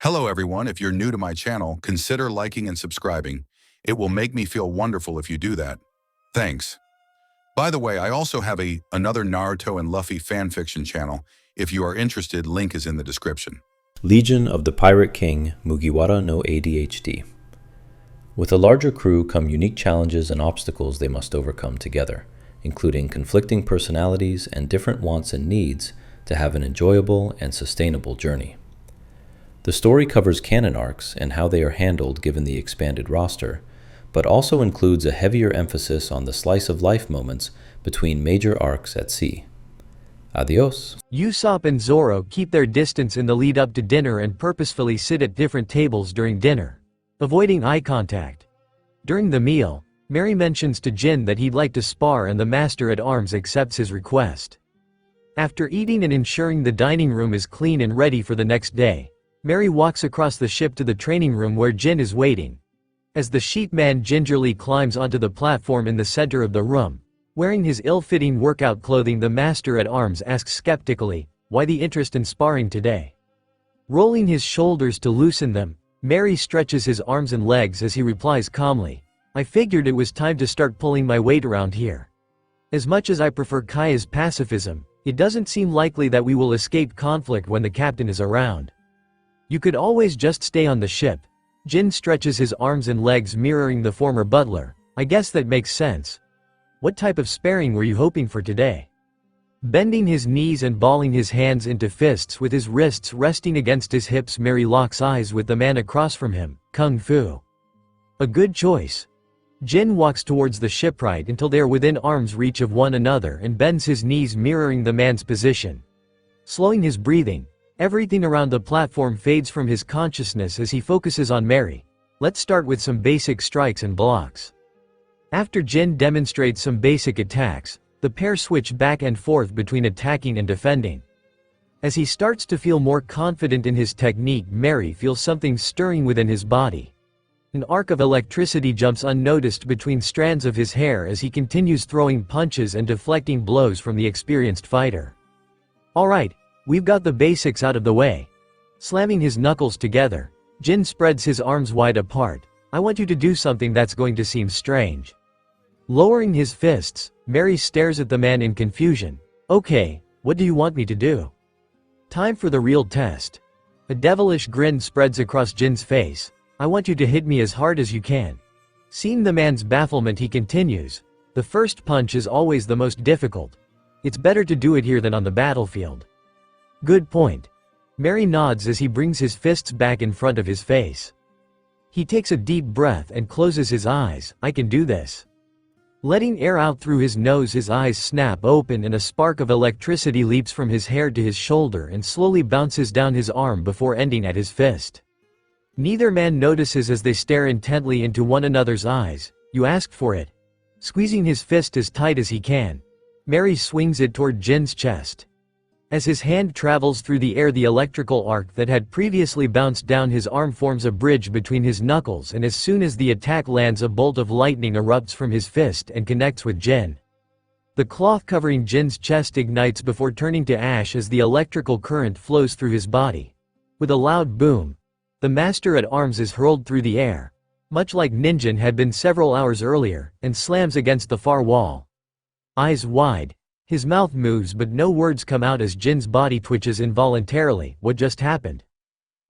Hello everyone, if you're new to my channel, consider liking and subscribing. It will make me feel wonderful if you do that. Thanks. By the way, I also have another Naruto and Luffy fanfiction channel. If you are interested, link is in the description. Legion of the Pirate King Mugiwara no ADHD. With a larger crew come unique challenges and obstacles they must overcome together, including conflicting personalities and different wants and needs to have an enjoyable and sustainable journey. The story covers canon arcs and how they are handled given the expanded roster, but also includes a heavier emphasis on the slice-of-life moments between major arcs at sea. Adios. Usopp and Zoro keep their distance in the lead up to dinner and purposefully sit at different tables during dinner, avoiding eye contact. During the meal, Mary mentions to Jin that he'd like to spar and the Master-at-Arms accepts his request. After eating and ensuring the dining room is clean and ready for the next day, Mary walks across the ship to the training room where Jin is waiting. As the sheep man gingerly climbs onto the platform in the center of the room, wearing his ill-fitting workout clothing, the Master-at-Arms asks skeptically, "Why the interest in sparring today?" Rolling his shoulders to loosen them, Mary stretches his arms and legs as he replies calmly, "I figured it was time to start pulling my weight around here. As much as I prefer Kaya's pacifism, it doesn't seem likely that we will escape conflict when the captain is around. You could always just stay on the ship." Jin stretches his arms and legs, mirroring the former butler. "I guess that makes sense. What type of sparring were you hoping for today?" Bending his knees and balling his hands into fists with his wrists resting against his hips, Mary locks eyes with the man across from him. "Kung Fu." "A good choice." Jin walks towards the shipwright until they are within arm's reach of one another and bends his knees, mirroring the man's position. Slowing his breathing, everything around the platform fades from his consciousness as he focuses on Mary. "Let's start with some basic strikes and blocks." After Jin demonstrates some basic attacks, the pair switch back and forth between attacking and defending. As he starts to feel more confident in his technique, Mary feels something stirring within his body. An arc of electricity jumps unnoticed between strands of his hair as he continues throwing punches and deflecting blows from the experienced fighter. "Alright, we've got the basics out of the way." Slamming his knuckles together, Jin spreads his arms wide apart. "I want you to do something that's going to seem strange." Lowering his fists, Mary stares at the man in confusion. "Okay, what do you want me to do?" "Time for the real test." A devilish grin spreads across Jin's face. "I want you to hit me as hard as you can." Seeing the man's bafflement, he continues, "The first punch is always the most difficult. It's better to do it here than on the battlefield." "Good point." Mary nods as he brings his fists back in front of his face. He takes a deep breath and closes his eyes. "I can do this." Letting air out through his nose, his eyes snap open and a spark of electricity leaps from his hair to his shoulder and slowly bounces down his arm before ending at his fist. Neither man notices as they stare intently into one another's eyes. "You asked for it." Squeezing his fist as tight as he can, Mary swings it toward Jin's chest. As his hand travels through the air, the electrical arc that had previously bounced down his arm forms a bridge between his knuckles, and as soon as the attack lands, a bolt of lightning erupts from his fist and connects with Jin. The cloth covering Jin's chest ignites before turning to ash as the electrical current flows through his body. With a loud boom, the Master-at-Arms is hurled through the air, much like Ninjin had been several hours earlier, and slams against the far wall. Eyes wide, his mouth moves but no words come out as Jin's body twitches involuntarily. "What just happened?"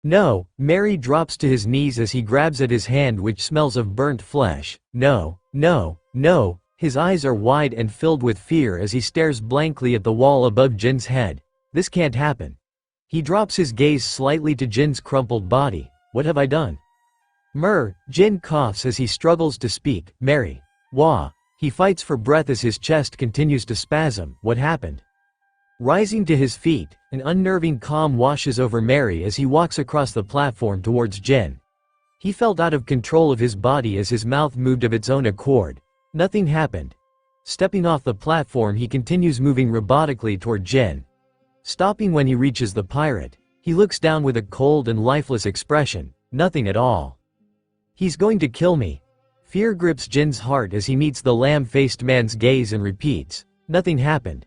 "No." Mary drops to his knees as he grabs at his hand, which smells of burnt flesh. "No, no, no." His eyes are wide and filled with fear as he stares blankly at the wall above Jin's head. "This can't happen." He drops his gaze slightly to Jin's crumpled body. "What have I done?" Jin coughs as he struggles to speak. "Mary. Wah." He fights for breath as his chest continues to spasm. "What happened?" Rising to his feet, an unnerving calm washes over Mary as he walks across the platform towards Jin. He felt out of control of his body as his mouth moved of its own accord. Nothing happened. Stepping off the platform, he continues moving robotically toward Jin. Stopping when he reaches the pirate, he looks down with a cold and lifeless expression. "Nothing at all." "He's going to kill me." Fear grips Jin's heart as he meets the lamb-faced man's gaze and repeats, "Nothing happened."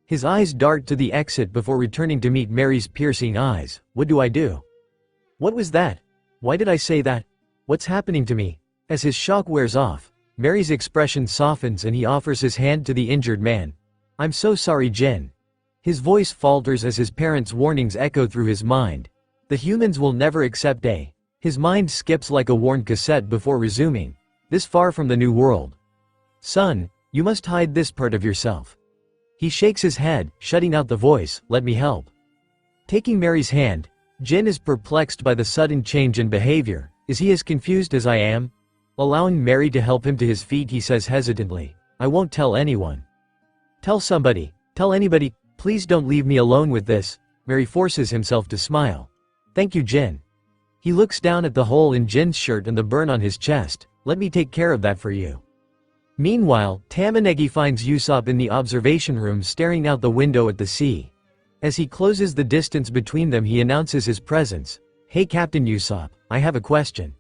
His eyes dart to the exit before returning to meet Mary's piercing eyes. "What do I do?" What was that? Why did I say that? What's happening to me? As his shock wears off, Mary's expression softens and he offers his hand to the injured man. I'm so sorry, Jin. His voice falters as his parents' warnings echo through his mind. The humans will never accept A. His mind skips like a worn cassette before resuming. This far from the new world. Son, you must hide this part of yourself. He shakes his head, shutting out the voice, let me help. Taking Mary's hand, Jin is perplexed by the sudden change in behavior. Is he as confused as I am? Allowing Mary to help him to his feet, he says hesitantly, I won't tell anyone. Tell somebody, tell anybody, please don't leave me alone with this. Mary forces himself to smile. Thank you, Jin. He looks down at the hole in Jin's shirt and the burn on his chest. Let me take care of that for you. Meanwhile, Tamanegi finds Usopp in the observation room staring out the window at the sea. As he closes the distance between them, he announces his presence. Hey Captain Usopp, I have a question.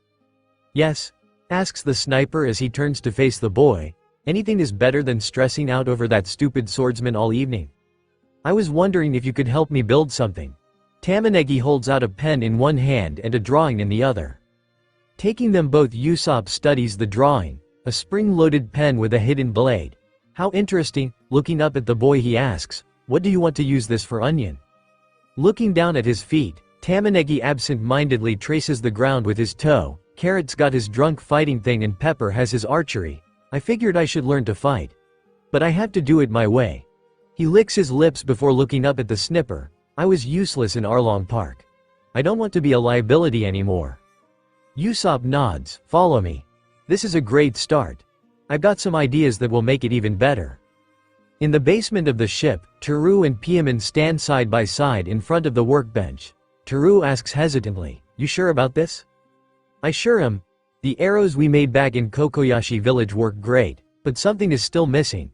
Yes? Asks the sniper as he turns to face the boy. Anything is better than stressing out over that stupid swordsman all evening. I was wondering if you could help me build something. Tamanegi holds out a pen in one hand and a drawing in the other. Taking them both, Usopp studies the drawing, a spring-loaded pen with a hidden blade. How interesting. Looking up at the boy, he asks, what do you want to use this for, Onion? Looking down at his feet, Tamanegi absent-mindedly traces the ground with his toe. Carrot's got his drunk fighting thing and Pepper has his archery. I figured I should learn to fight. But I have to do it my way. He licks his lips before looking up at the snipper. I was useless in Arlong Park. I don't want to be a liability anymore. Usopp nods, follow me. This is a great start. I've got some ideas that will make it even better. In the basement of the ship, Teru and Pieman stand side by side in front of the workbench. Teru asks hesitantly, you sure about this? I sure am. The arrows we made back in Kokoyashi village work great, but something is still missing.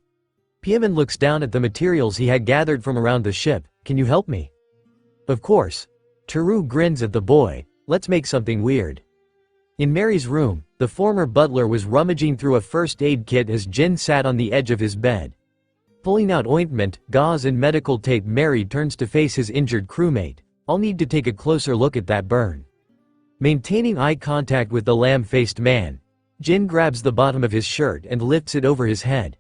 Pieman looks down at the materials he had gathered from around the ship. Can you help me? Of course. Teru grins at the boy. Let's make something weird. In Mary's room, the former butler was rummaging through a first aid kit as Jin sat on the edge of his bed. Pulling out ointment, gauze and medical tape, Mary turns to face his injured crewmate. I'll need to take a closer look at that burn. Maintaining eye contact with the lamb-faced man, Jin grabs the bottom of his shirt and lifts it over his head.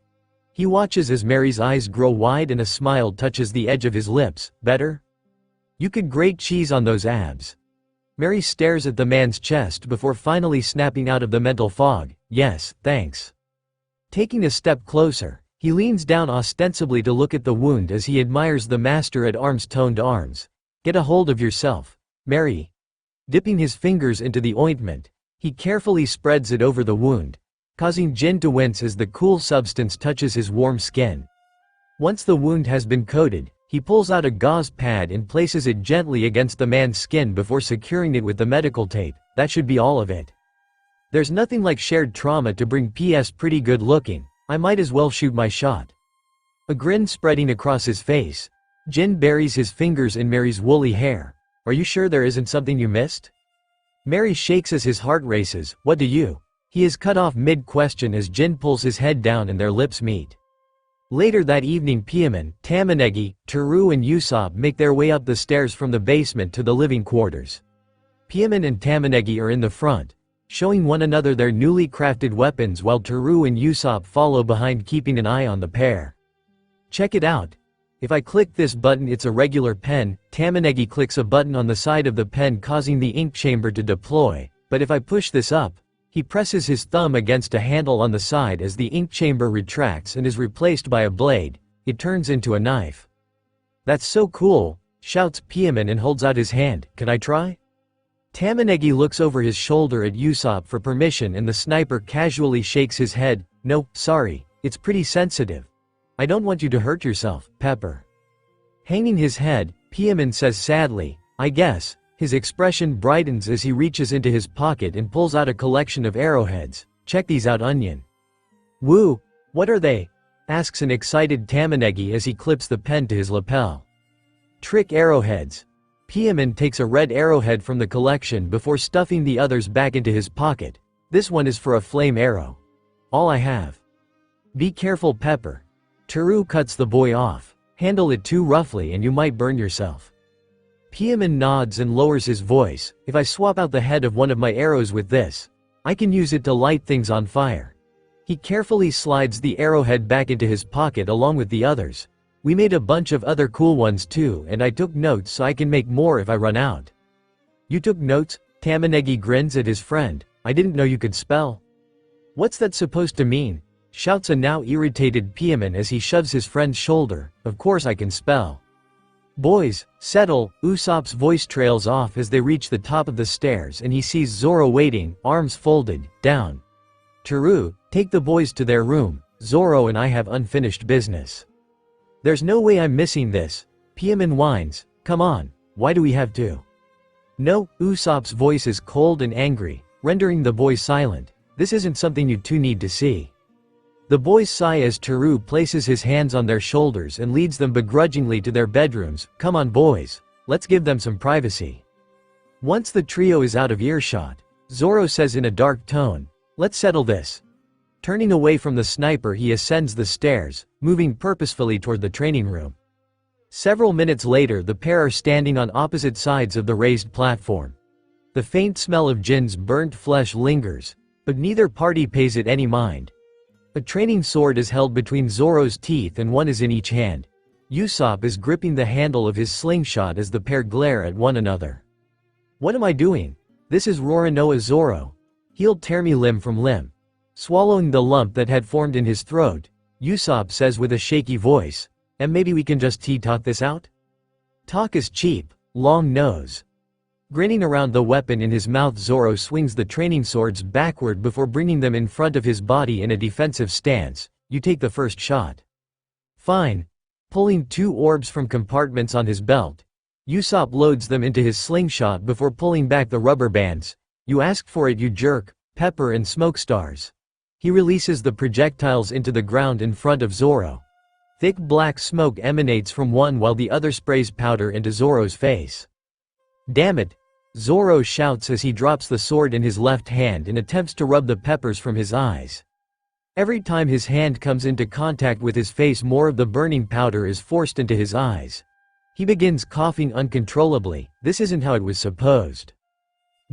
He watches as Mary's eyes grow wide and a smile touches the edge of his lips. Better? You could grate cheese on those abs. Mary stares at the man's chest before finally snapping out of the mental fog. Yes, thanks. Taking a step closer, he leans down ostensibly to look at the wound as he admires the master at arms' toned arms. Get a hold of yourself, Mary. Dipping his fingers into the ointment, he carefully spreads it over the wound, causing Jin to wince as the cool substance touches his warm skin. Once the wound has been coated, he pulls out a gauze pad and places it gently against the man's skin before securing it with the medical tape. That should be all of it. There's nothing like shared trauma to bring PS pretty good looking. I might as well shoot my shot. A grin spreading across his face, Jin buries his fingers in Mary's woolly hair. Are you sure there isn't something you missed? Mary shakes as his heart races. What do you? He is cut off mid-question as Jin pulls his head down and their lips meet. Later that evening, Pieman, Tamanegi, Teru and Usopp make their way up the stairs from the basement to the living quarters. Pieman and Tamanegi are in the front, showing one another their newly crafted weapons while Teru and Usopp follow behind, keeping an eye on the pair. Check it out. If I click this button, it's a regular pen. Tamanegi clicks a button on the side of the pen, causing the ink chamber to deploy. But if I push this up, he presses his thumb against a handle on the side as the ink chamber retracts and is replaced by a blade. It turns into a knife. That's so cool, shouts Pieman and holds out his hand. Can I try? Tamanegi looks over his shoulder at Usopp for permission and the sniper casually shakes his head. No, sorry, it's pretty sensitive. I don't want you to hurt yourself, Pepper. Hanging his head, Pieman says sadly, I guess. His expression brightens as he reaches into his pocket and pulls out a collection of arrowheads. Check these out, Onion. Woo, what are they? Asks an excited Tamanegi as he clips the pen to his lapel. Trick arrowheads. Pieman takes a red arrowhead from the collection before stuffing the others back into his pocket. This one is for a flame arrow. All I have. Be careful, Pepper. Teru cuts the boy off. Handle it too roughly and you might burn yourself. Piaman nods and lowers his voice. If I swap out the head of one of my arrows with this, I can use it to light things on fire. He carefully slides the arrowhead back into his pocket along with the others. We made a bunch of other cool ones too, and I took notes so I can make more if I run out. You took notes? Tamanegi grins at his friend. I didn't know you could spell. What's that supposed to mean? Shouts a now irritated Piaman as he shoves his friend's shoulder. Of course I can spell. Boys, settle. Usopp's voice trails off as they reach the top of the stairs and he sees Zoro waiting, arms folded, down. Teru, take the boys to their room. Zoro and I have unfinished business. There's no way I'm missing this. Piaman whines. Come on, why do we have to? No, Usopp's voice is cold and angry, rendering the boys silent. This isn't something you two need to see. The boys sigh as Teru places his hands on their shoulders and leads them begrudgingly to their bedrooms. Come on boys, let's give them some privacy. Once the trio is out of earshot, Zoro says in a dark tone, let's settle this. Turning away from the sniper he ascends the stairs, moving purposefully toward the training room. Several minutes later the pair are standing on opposite sides of the raised platform. The faint smell of Jin's burnt flesh lingers, but neither party pays it any mind. A training sword is held between Zoro's teeth and one is in each hand. Usopp is gripping the handle of his slingshot as the pair glare at one another. What am I doing? This is Roronoa Zoro. He'll tear me limb from limb. Swallowing the lump that had formed in his throat, Usopp says with a shaky voice, and maybe we can just talk this out? Talk is cheap, long nose. Grinning around the weapon in his mouth, Zoro swings the training swords backward before bringing them in front of his body in a defensive stance. You take the first shot. Fine. Pulling 2 orbs from compartments on his belt, Usopp loads them into his slingshot before pulling back the rubber bands. You asked for it, you jerk. Pepper and smoke stars. He releases the projectiles into the ground in front of Zoro. Thick black smoke emanates from one while the other sprays powder into Zoro's face. Damn it! Zoro shouts as he drops the sword in his left hand and attempts to rub the peppers from his eyes. Every time his hand comes into contact with his face, more of the burning powder is forced into his eyes. He begins coughing uncontrollably. This isn't how it was supposed.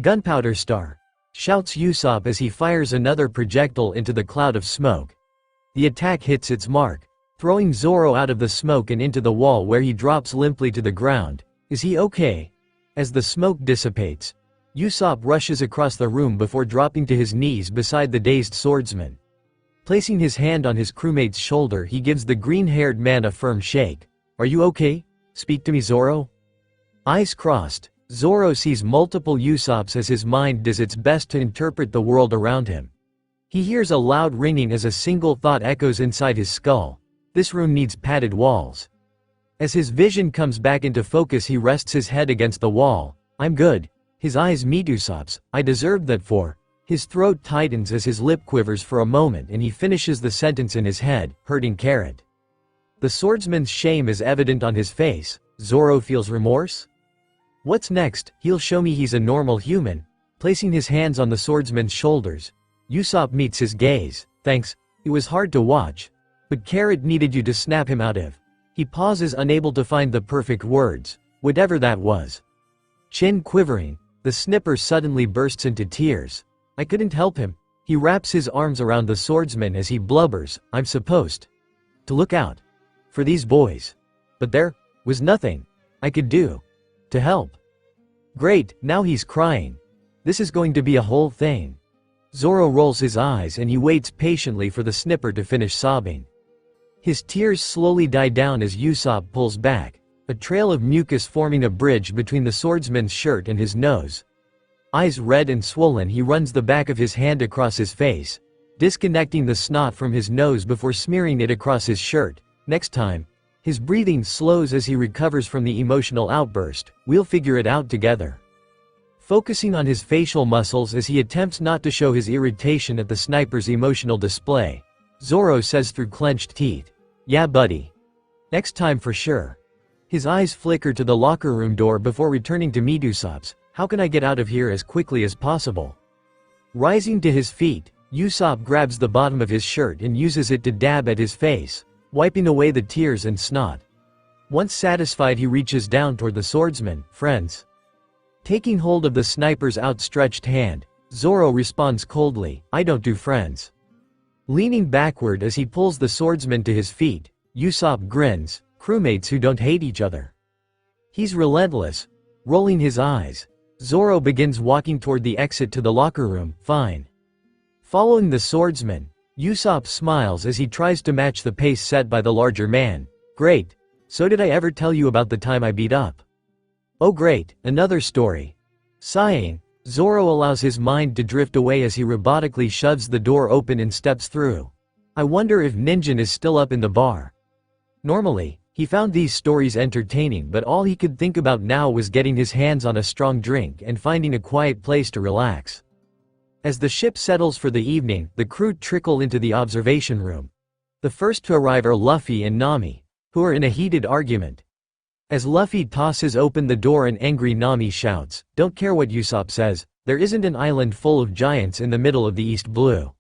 Gunpowder star! Shouts Usopp as he fires another projectile into the cloud of smoke. The attack hits its mark, throwing Zoro out of the smoke and into the wall where he drops limply to the ground. Is he okay? As the smoke dissipates, Usopp rushes across the room before dropping to his knees beside the dazed swordsman. Placing his hand on his crewmate's shoulder, he gives the green-haired man a firm shake. Are you okay? Speak to me, Zoro. Eyes crossed, Zoro sees multiple Usopps as his mind does its best to interpret the world around him. He hears a loud ringing as a single thought echoes inside his skull. This room needs padded walls. As his vision comes back into focus, he rests his head against the wall. I'm good. His eyes meet Usopp's. I deserved that for. His throat tightens as his lip quivers for a moment and he finishes the sentence in his head, hurting carrot. The swordsman's shame is evident on his face. Zoro feels remorse? What's next? He'll show me he's a normal human. Placing his hands on the swordsman's shoulders, Usopp meets his gaze. Thanks. It was hard to watch. But Carrot needed you to snap him out of. He pauses, unable to find the perfect words. Whatever that was. Chin quivering, the snipper suddenly bursts into tears. I couldn't help him. He wraps his arms around the swordsman as he blubbers. I'm supposed to look out for these boys. But there was nothing I could do to help. Great, now he's crying. This is going to be a whole thing. Zoro rolls his eyes and he waits patiently for the snipper to finish sobbing. His tears slowly die down as Usopp pulls back, a trail of mucus forming a bridge between the swordsman's shirt and his nose. Eyes red and swollen, he runs the back of his hand across his face, disconnecting the snot from his nose before smearing it across his shirt. Next time, his breathing slows as he recovers from the emotional outburst. We'll figure it out together. Focusing on his facial muscles as he attempts not to show his irritation at the sniper's emotional display, Zoro says through clenched teeth, yeah buddy. Next time for sure. His eyes flicker to the locker room door before returning to meet Usopp's. How can I get out of here as quickly as possible? Rising to his feet, Usopp grabs the bottom of his shirt and uses it to dab at his face, wiping away the tears and snot. Once satisfied, he reaches down toward the swordsman. Friends. Taking hold of the sniper's outstretched hand, Zoro responds coldly, I don't do friends. Leaning backward as he pulls the swordsman to his feet, Usopp grins, crewmates who don't hate each other. He's relentless. Rolling his eyes, Zoro begins walking toward the exit to the locker room. Fine. Following the swordsman, Usopp smiles as he tries to match the pace set by the larger man. Great. So did I ever tell you about the time I beat up? Oh great, another story. Sighing, Zoro allows his mind to drift away as he robotically shoves the door open and steps through. I wonder if Ninjin is still up in the bar. Normally, he found these stories entertaining, but all he could think about now was getting his hands on a strong drink and finding a quiet place to relax. As the ship settles for the evening, the crew trickle into the observation room. The first to arrive are Luffy and Nami, who are in a heated argument. As Luffy tosses open the door, an angry Nami shouts, "Don't care what Usopp says, there isn't an island full of giants in the middle of the East Blue."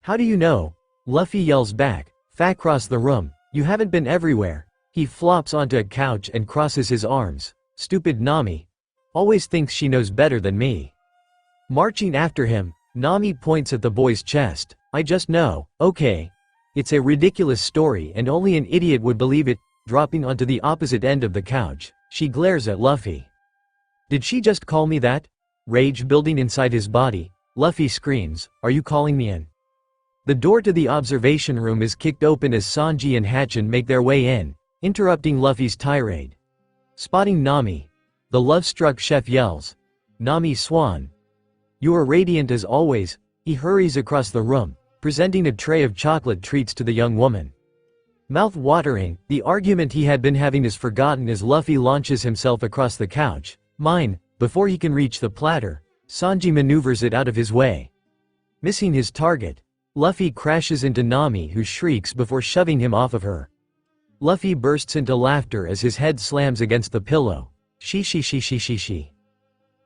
"How do you know?" Luffy yells back. Across the room, "You haven't been everywhere." He flops onto a couch and crosses his arms. Stupid Nami. Always thinks she knows better than me. Marching after him, Nami points at the boy's chest. "I just know, okay. It's a ridiculous story and only an idiot would believe it." Dropping onto the opposite end of the couch, she glares at Luffy. "Did she just call me that?" Rage building inside his body, Luffy screams, "Are you calling me in?" The door to the observation room is kicked open as Sanji and Hatchin make their way in, interrupting Luffy's tirade. Spotting Nami, the love-struck chef yells, "Nami Swan. You are radiant as always." He hurries across the room, presenting a tray of chocolate treats to the young woman. Mouth-watering, the argument he had been having is forgotten as Luffy launches himself across the couch. "Mine." Before he can reach the platter, Sanji maneuvers it out of his way. Missing his target, Luffy crashes into Nami, who shrieks before shoving him off of her. Luffy bursts into laughter as his head slams against the pillow. She.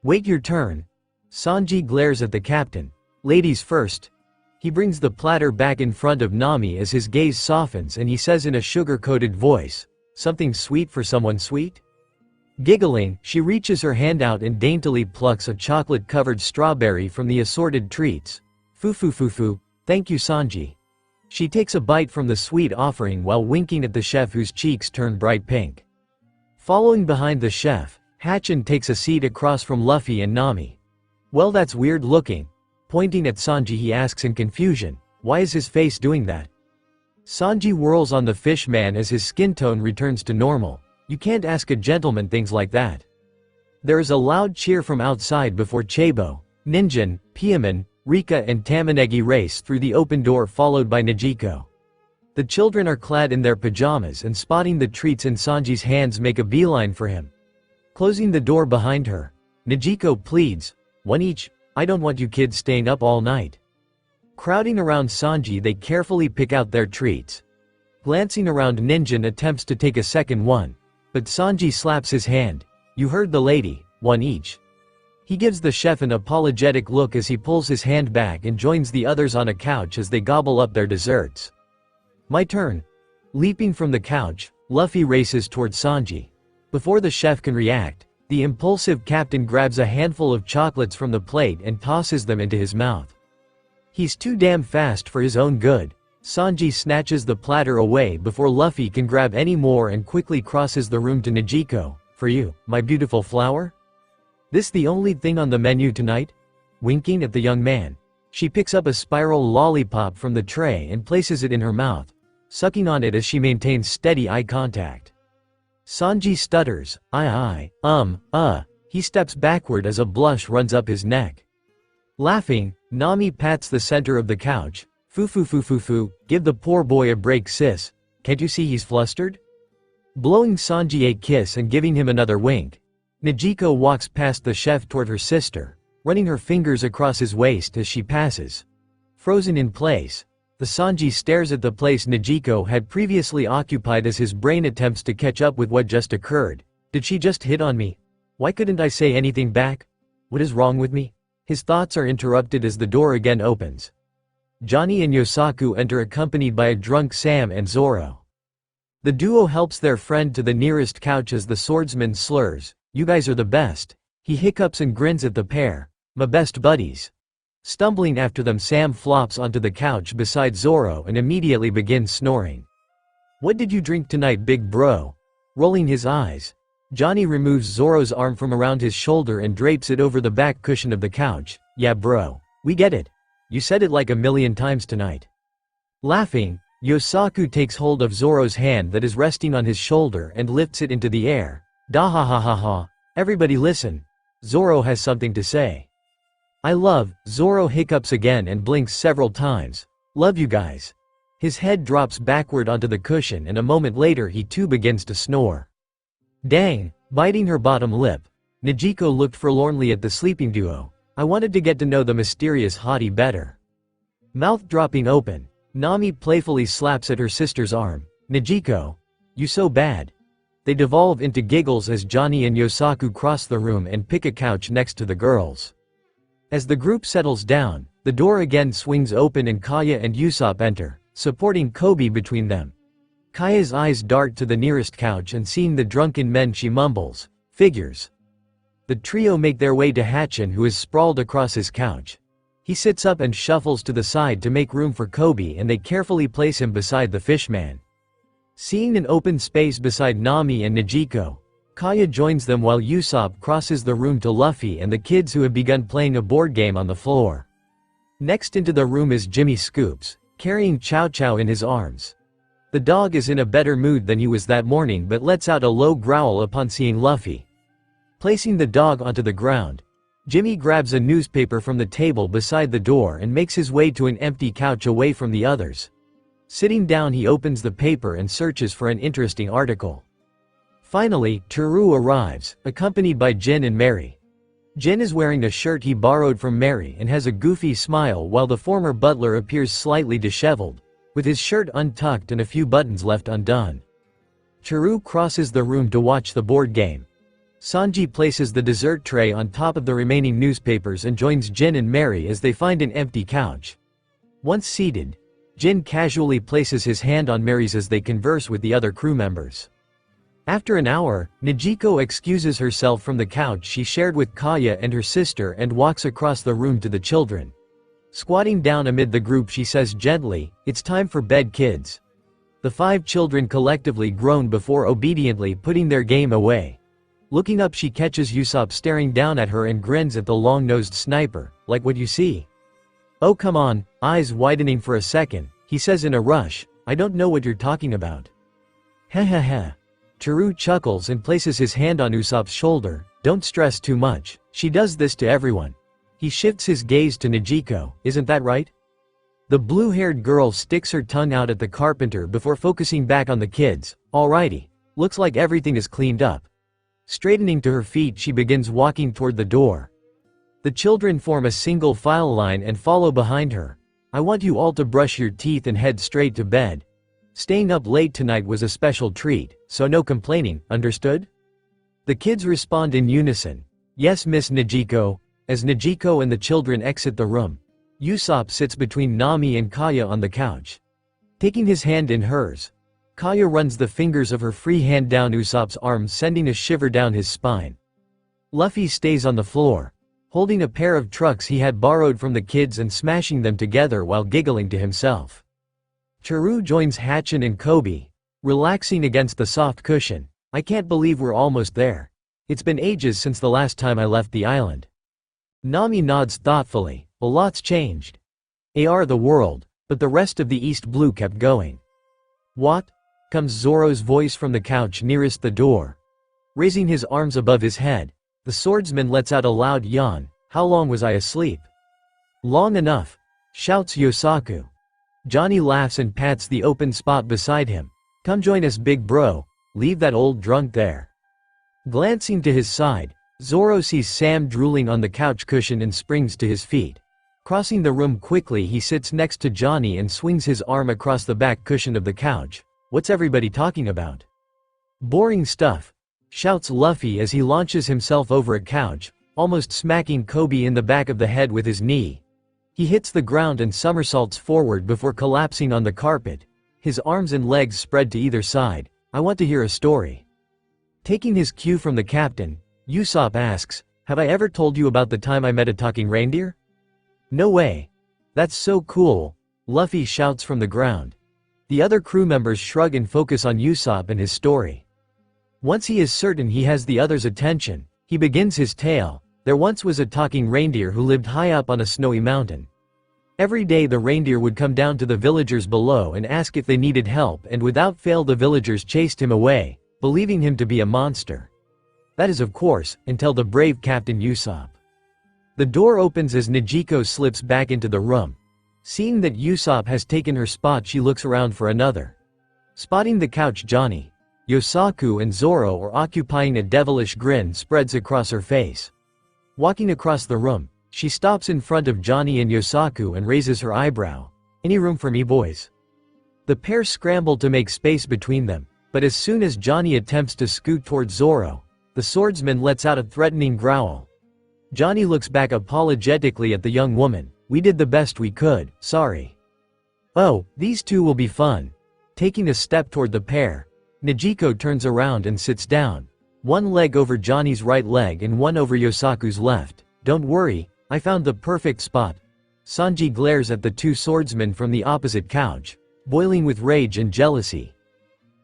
"Wait your turn." Sanji glares at the captain. "Ladies first." He brings the platter back in front of Nami as his gaze softens and he says in a sugar-coated voice, "Something sweet for someone sweet?" Giggling, she reaches her hand out and daintily plucks a chocolate-covered strawberry from the assorted treats. Foo. Thank you, Sanji." She takes a bite from the sweet offering while winking at the chef, whose cheeks turn bright pink. Following behind the chef, Hatchin takes a seat across from Luffy and Nami. "Well, that's weird looking." Pointing at Sanji, he asks in confusion, "Why is his face doing that?" Sanji whirls on the fish man as his skin tone returns to normal. "You can't ask a gentleman things like that." There is a loud cheer from outside before Chabo, Ninjin, Piaman, Rika and Tamanegi race through the open door, followed by Nejiko. The children are clad in their pajamas and, spotting the treats in Sanji's hands, make a beeline for him. Closing the door behind her, Nejiko pleads, "One each, I don't want you kids staying up all night." Crowding around Sanji, they carefully pick out their treats. Glancing around, Ninjin attempts to take a second one, but Sanji slaps his hand. "You heard the lady, one each." He gives the chef an apologetic look as he pulls his hand back and joins the others on a couch as they gobble up their desserts. "My turn." Leaping from the couch, Luffy races towards Sanji. Before the chef can react, the impulsive captain grabs a handful of chocolates from the plate and tosses them into his mouth. He's too damn fast for his own good. Sanji snatches the platter away before Luffy can grab any more and quickly crosses the room to Nejiko. "For you, my beautiful flower? This the only thing on the menu tonight?" Winking at the young man, she picks up a spiral lollipop from the tray and places it in her mouth, sucking on it as she maintains steady eye contact. Sanji stutters, He steps backward as a blush runs up his neck. Laughing, Nami pats the center of the couch. Foo, give the poor boy a break, sis. Can't you see he's flustered?" Blowing Sanji a kiss and giving him another wink, Nejiko walks past the chef toward her sister, running her fingers across his waist as she passes. Frozen in place, the Sanji stares at the place Nejiko had previously occupied as his brain attempts to catch up with what just occurred. Did she just hit on me? Why couldn't I say anything back? What is wrong with me? His thoughts are interrupted as the door again opens. Johnny and Yosaku enter, accompanied by a drunk Sam and Zoro. The duo helps their friend to the nearest couch as the swordsman slurs, "You guys are the best." He hiccups and grins at the pair, "My best buddies." Stumbling after them, Sam flops onto the couch beside Zoro and immediately begins snoring. "What did you drink tonight, big bro?" Rolling his eyes, Johnny removes Zoro's arm from around his shoulder and drapes it over the back cushion of the couch. "Yeah bro, we get it. You said it like a million times tonight." Laughing, Yosaku takes hold of Zoro's hand that is resting on his shoulder and lifts it into the air. "Da ha ha ha ha. Everybody listen. Zoro has something to say." "I love," Zoro hiccups again and blinks several times. "Love you guys." His head drops backward onto the cushion and a moment later he too begins to snore. "Dang," biting her bottom lip, Nejiko looked forlornly at the sleeping duo. "I wanted to get to know the mysterious hottie better." Mouth dropping open, Nami playfully slaps at her sister's arm. "Nejiko, you so bad." They devolve into giggles as Johnny and Yosaku cross the room and pick a couch next to the girls. As the group settles down, the door again swings open and Kaya and Usopp enter, supporting Kobe between them. Kaya's eyes dart to the nearest couch and seeing the drunken men she mumbles, "Figures." The trio make their way to Hatchin, who is sprawled across his couch. He sits up and shuffles to the side to make room for Kobe and they carefully place him beside the fishman. Seeing an open space beside Nami and Nejiko, Kaya joins them while Usopp crosses the room to Luffy and the kids who have begun playing a board game on the floor. Next into the room is Jimmy Scoops, carrying Chow Chow in his arms. The dog is in a better mood than he was that morning but lets out a low growl upon seeing Luffy. Placing the dog onto the ground, Jimmy grabs a newspaper from the table beside the door and makes his way to an empty couch away from the others. Sitting down, he opens the paper and searches for an interesting article. Finally, Teru arrives, accompanied by Jin and Mary. Jin is wearing a shirt he borrowed from Mary and has a goofy smile while the former butler appears slightly disheveled, with his shirt untucked and a few buttons left undone. Teru crosses the room to watch the board game. Sanji places the dessert tray on top of the remaining newspapers and joins Jin and Mary as they find an empty couch. Once seated, Jin casually places his hand on Mary's as they converse with the other crew members. After an hour, Nejiko excuses herself from the couch she shared with Kaya and her sister and walks across the room to the children. Squatting down amid the group, she says gently, "It's time for bed, kids." The 5 children collectively groan before obediently putting their game away. Looking up, she catches Usopp staring down at her and grins at the long-nosed sniper, "Like what you see?" "Oh come on," eyes widening for a second, he says in a rush, "I don't know what you're talking about." "Heh heh heh." Teru chuckles and places his hand on Usopp's shoulder, "Don't stress too much, she does this to everyone." He shifts his gaze to Nejiko, "Isn't that right?" The blue-haired girl sticks her tongue out at the carpenter before focusing back on the kids. "Alrighty. Looks like everything is cleaned up." Straightening to her feet, she begins walking toward the door. The children form a single file line and follow behind her. "I want you all to brush your teeth and head straight to bed. Staying up late tonight was a special treat, so no complaining, understood?" The kids respond in unison, "Yes, Miss Nejiko." As Nejiko and the children exit the room, Usopp sits between Nami and Kaya on the couch. Taking his hand in hers, Kaya runs the fingers of her free hand down Usopp's arm, sending a shiver down his spine. Luffy stays on the floor, holding a pair of trucks he had borrowed from the kids and smashing them together while giggling to himself. Teru joins Hatchin and Kobe, relaxing against the soft cushion. "I can't believe we're almost there. It's been ages since the last time I left the island." Nami nods thoughtfully. "A lot's changed. AR the world, but the rest of the East Blue kept going." "What?" comes Zoro's voice from the couch nearest the door. Raising his arms above his head, the swordsman lets out a loud yawn. "How long was I asleep?" "Long enough," shouts Yosaku. Johnny laughs and pats the open spot beside him. "Come join us, big bro. Leave that old drunk there." Glancing to his side, Zoro sees Sam drooling on the couch cushion and springs to his feet. Crossing the room quickly, he sits next to Johnny and swings his arm across the back cushion of the couch. "What's everybody talking about?" "Boring stuff," shouts Luffy as he launches himself over a couch, almost smacking Kobe in the back of the head with his knee. He hits the ground and somersaults forward before collapsing on the carpet, his arms and legs spread to either side. I want to hear a story. Taking his cue from the captain, Usopp asks, have I ever told you about the time I met a talking reindeer? No way. That's so cool, Luffy shouts from the ground. The other crew members shrug and focus on Usopp and his story. Once he is certain he has the others' attention, he begins his tale. There once was a talking reindeer who lived high up on a snowy mountain. Every day the reindeer would come down to the villagers below and ask if they needed help, and without fail the villagers chased him away, believing him to be a monster. That is, of course, until the brave Captain Usopp. The door opens as Nezuko slips back into the room. Seeing that Usopp has taken her spot, she looks around for another. Spotting the couch, Johnny, Yosaku and Zoro are occupying. A devilish grin spreads across her face. Walking across the room, she stops in front of Johnny and Yosaku and raises her eyebrow. Any room for me, boys? The pair scramble to make space between them, but as soon as Johnny attempts to scoot towards Zoro, the swordsman lets out a threatening growl. Johnny looks back apologetically at the young woman. We did the best we could, sorry. Oh, these two will be fun. Taking a step toward the pair, Nezuko turns around and sits down. One leg over Johnny's right leg and one over Yosaku's left. Don't worry, I found the perfect spot. Sanji glares at the two swordsmen from the opposite couch, boiling with rage and jealousy.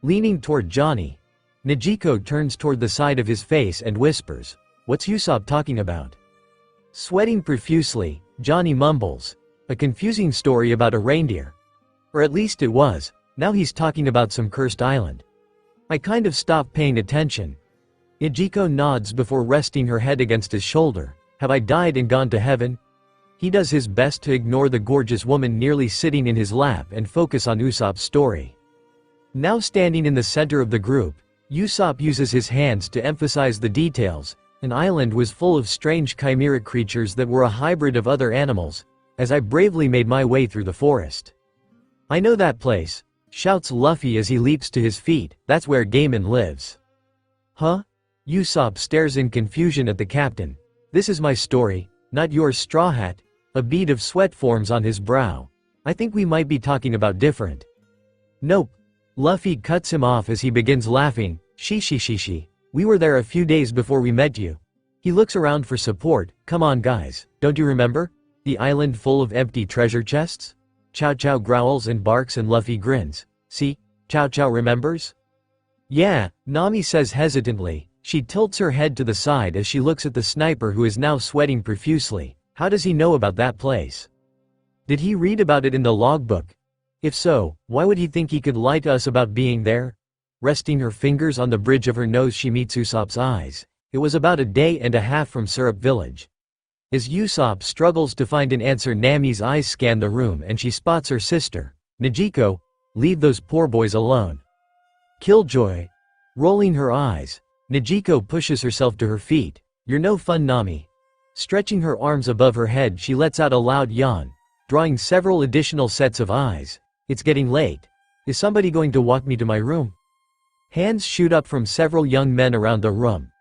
Leaning toward Johnny, Nezuko turns toward the side of his face and whispers, what's Usopp talking about? Sweating profusely, Johnny mumbles, a confusing story about a reindeer. Or at least it was, now he's talking about some cursed island. I kind of stopped paying attention. Nezuko nods before resting her head against his shoulder. Have I died and gone to heaven? He does his best to ignore the gorgeous woman nearly sitting in his lap and focus on Usopp's story. Now standing in the center of the group, Usopp uses his hands to emphasize the details. An island was full of strange chimeric creatures that were a hybrid of other animals, as I bravely made my way through the forest. I know that place, shouts Luffy as he leaps to his feet. That's where Gaiman lives. Huh? Usopp stares in confusion at the captain. This is my story, not yours, Straw Hat. A bead of sweat forms on his brow. I think we might be talking about different. Nope. Luffy cuts him off as he begins laughing. She. We were there a few days before we met you. He looks around for support. Come on guys, don't you remember? The island full of empty treasure chests? Chow Chow growls and barks and Luffy grins. See, Chow Chow remembers? Yeah, Nami says hesitantly. She tilts her head to the side as she looks at the sniper who is now sweating profusely. How does he know about that place? Did he read about it in the logbook? If so, why would he think he could lie to us about being there? Resting her fingers on the bridge of her nose, she meets Usopp's eyes. It was about a day and a half from Syrup Village. As Usopp struggles to find an answer, Nami's eyes scan the room and she spots her sister. Nezuko, leave those poor boys alone. Killjoy. Rolling her eyes, Nezuko pushes herself to her feet. You're no fun, Nami. Stretching her arms above her head, she lets out a loud yawn, drawing several additional sets of eyes. It's getting late. Is somebody going to walk me to my room? Hands shoot up from several young men around the room.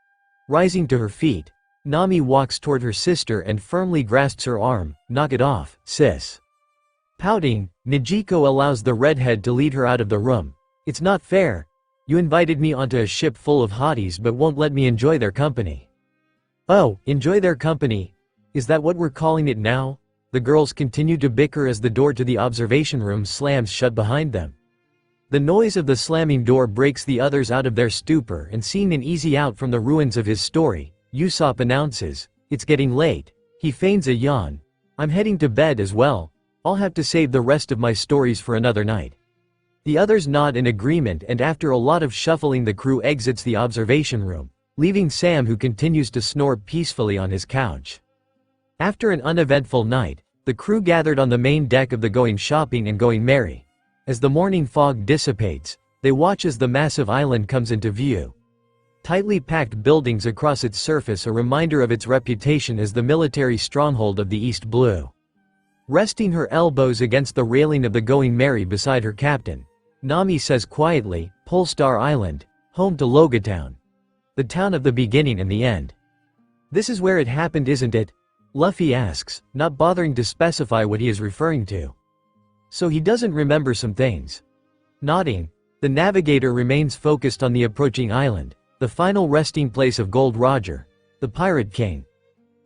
Rising to her feet, Nami walks toward her sister and firmly grasps her arm. Knock it off, sis. Pouting, Nezuko allows the redhead to lead her out of the room. It's not fair. You invited me onto a ship full of hotties but won't let me enjoy their company. Oh, enjoy their company? Is that what we're calling it now? The girls continue to bicker as the door to the observation room slams shut behind them. The noise of the slamming door breaks the others out of their stupor, and seeing an easy out from the ruins of his story, Usopp announces, it's getting late. He feigns a yawn. I'm heading to bed as well. I'll have to save the rest of my stories for another night. The others nod in agreement, and after a lot of shuffling the crew exits the observation room, leaving Sam, who continues to snore peacefully on his couch. After an uneventful night, the crew gathered on the main deck of the Going Shopping and Going Merry. As the morning fog dissipates, they watch as the massive island comes into view. Tightly packed buildings across its surface, a reminder of its reputation as the military stronghold of the East Blue. Resting her elbows against the railing of the Going Merry beside her captain, Nami says quietly, Polestar Island, home to Logia Town. The town of the beginning and the end. This is where it happened, isn't it? Luffy asks, not bothering to specify what he is referring to. So he doesn't remember some things. Nodding, the navigator remains focused on the approaching island, the final resting place of Gold Roger, the Pirate King.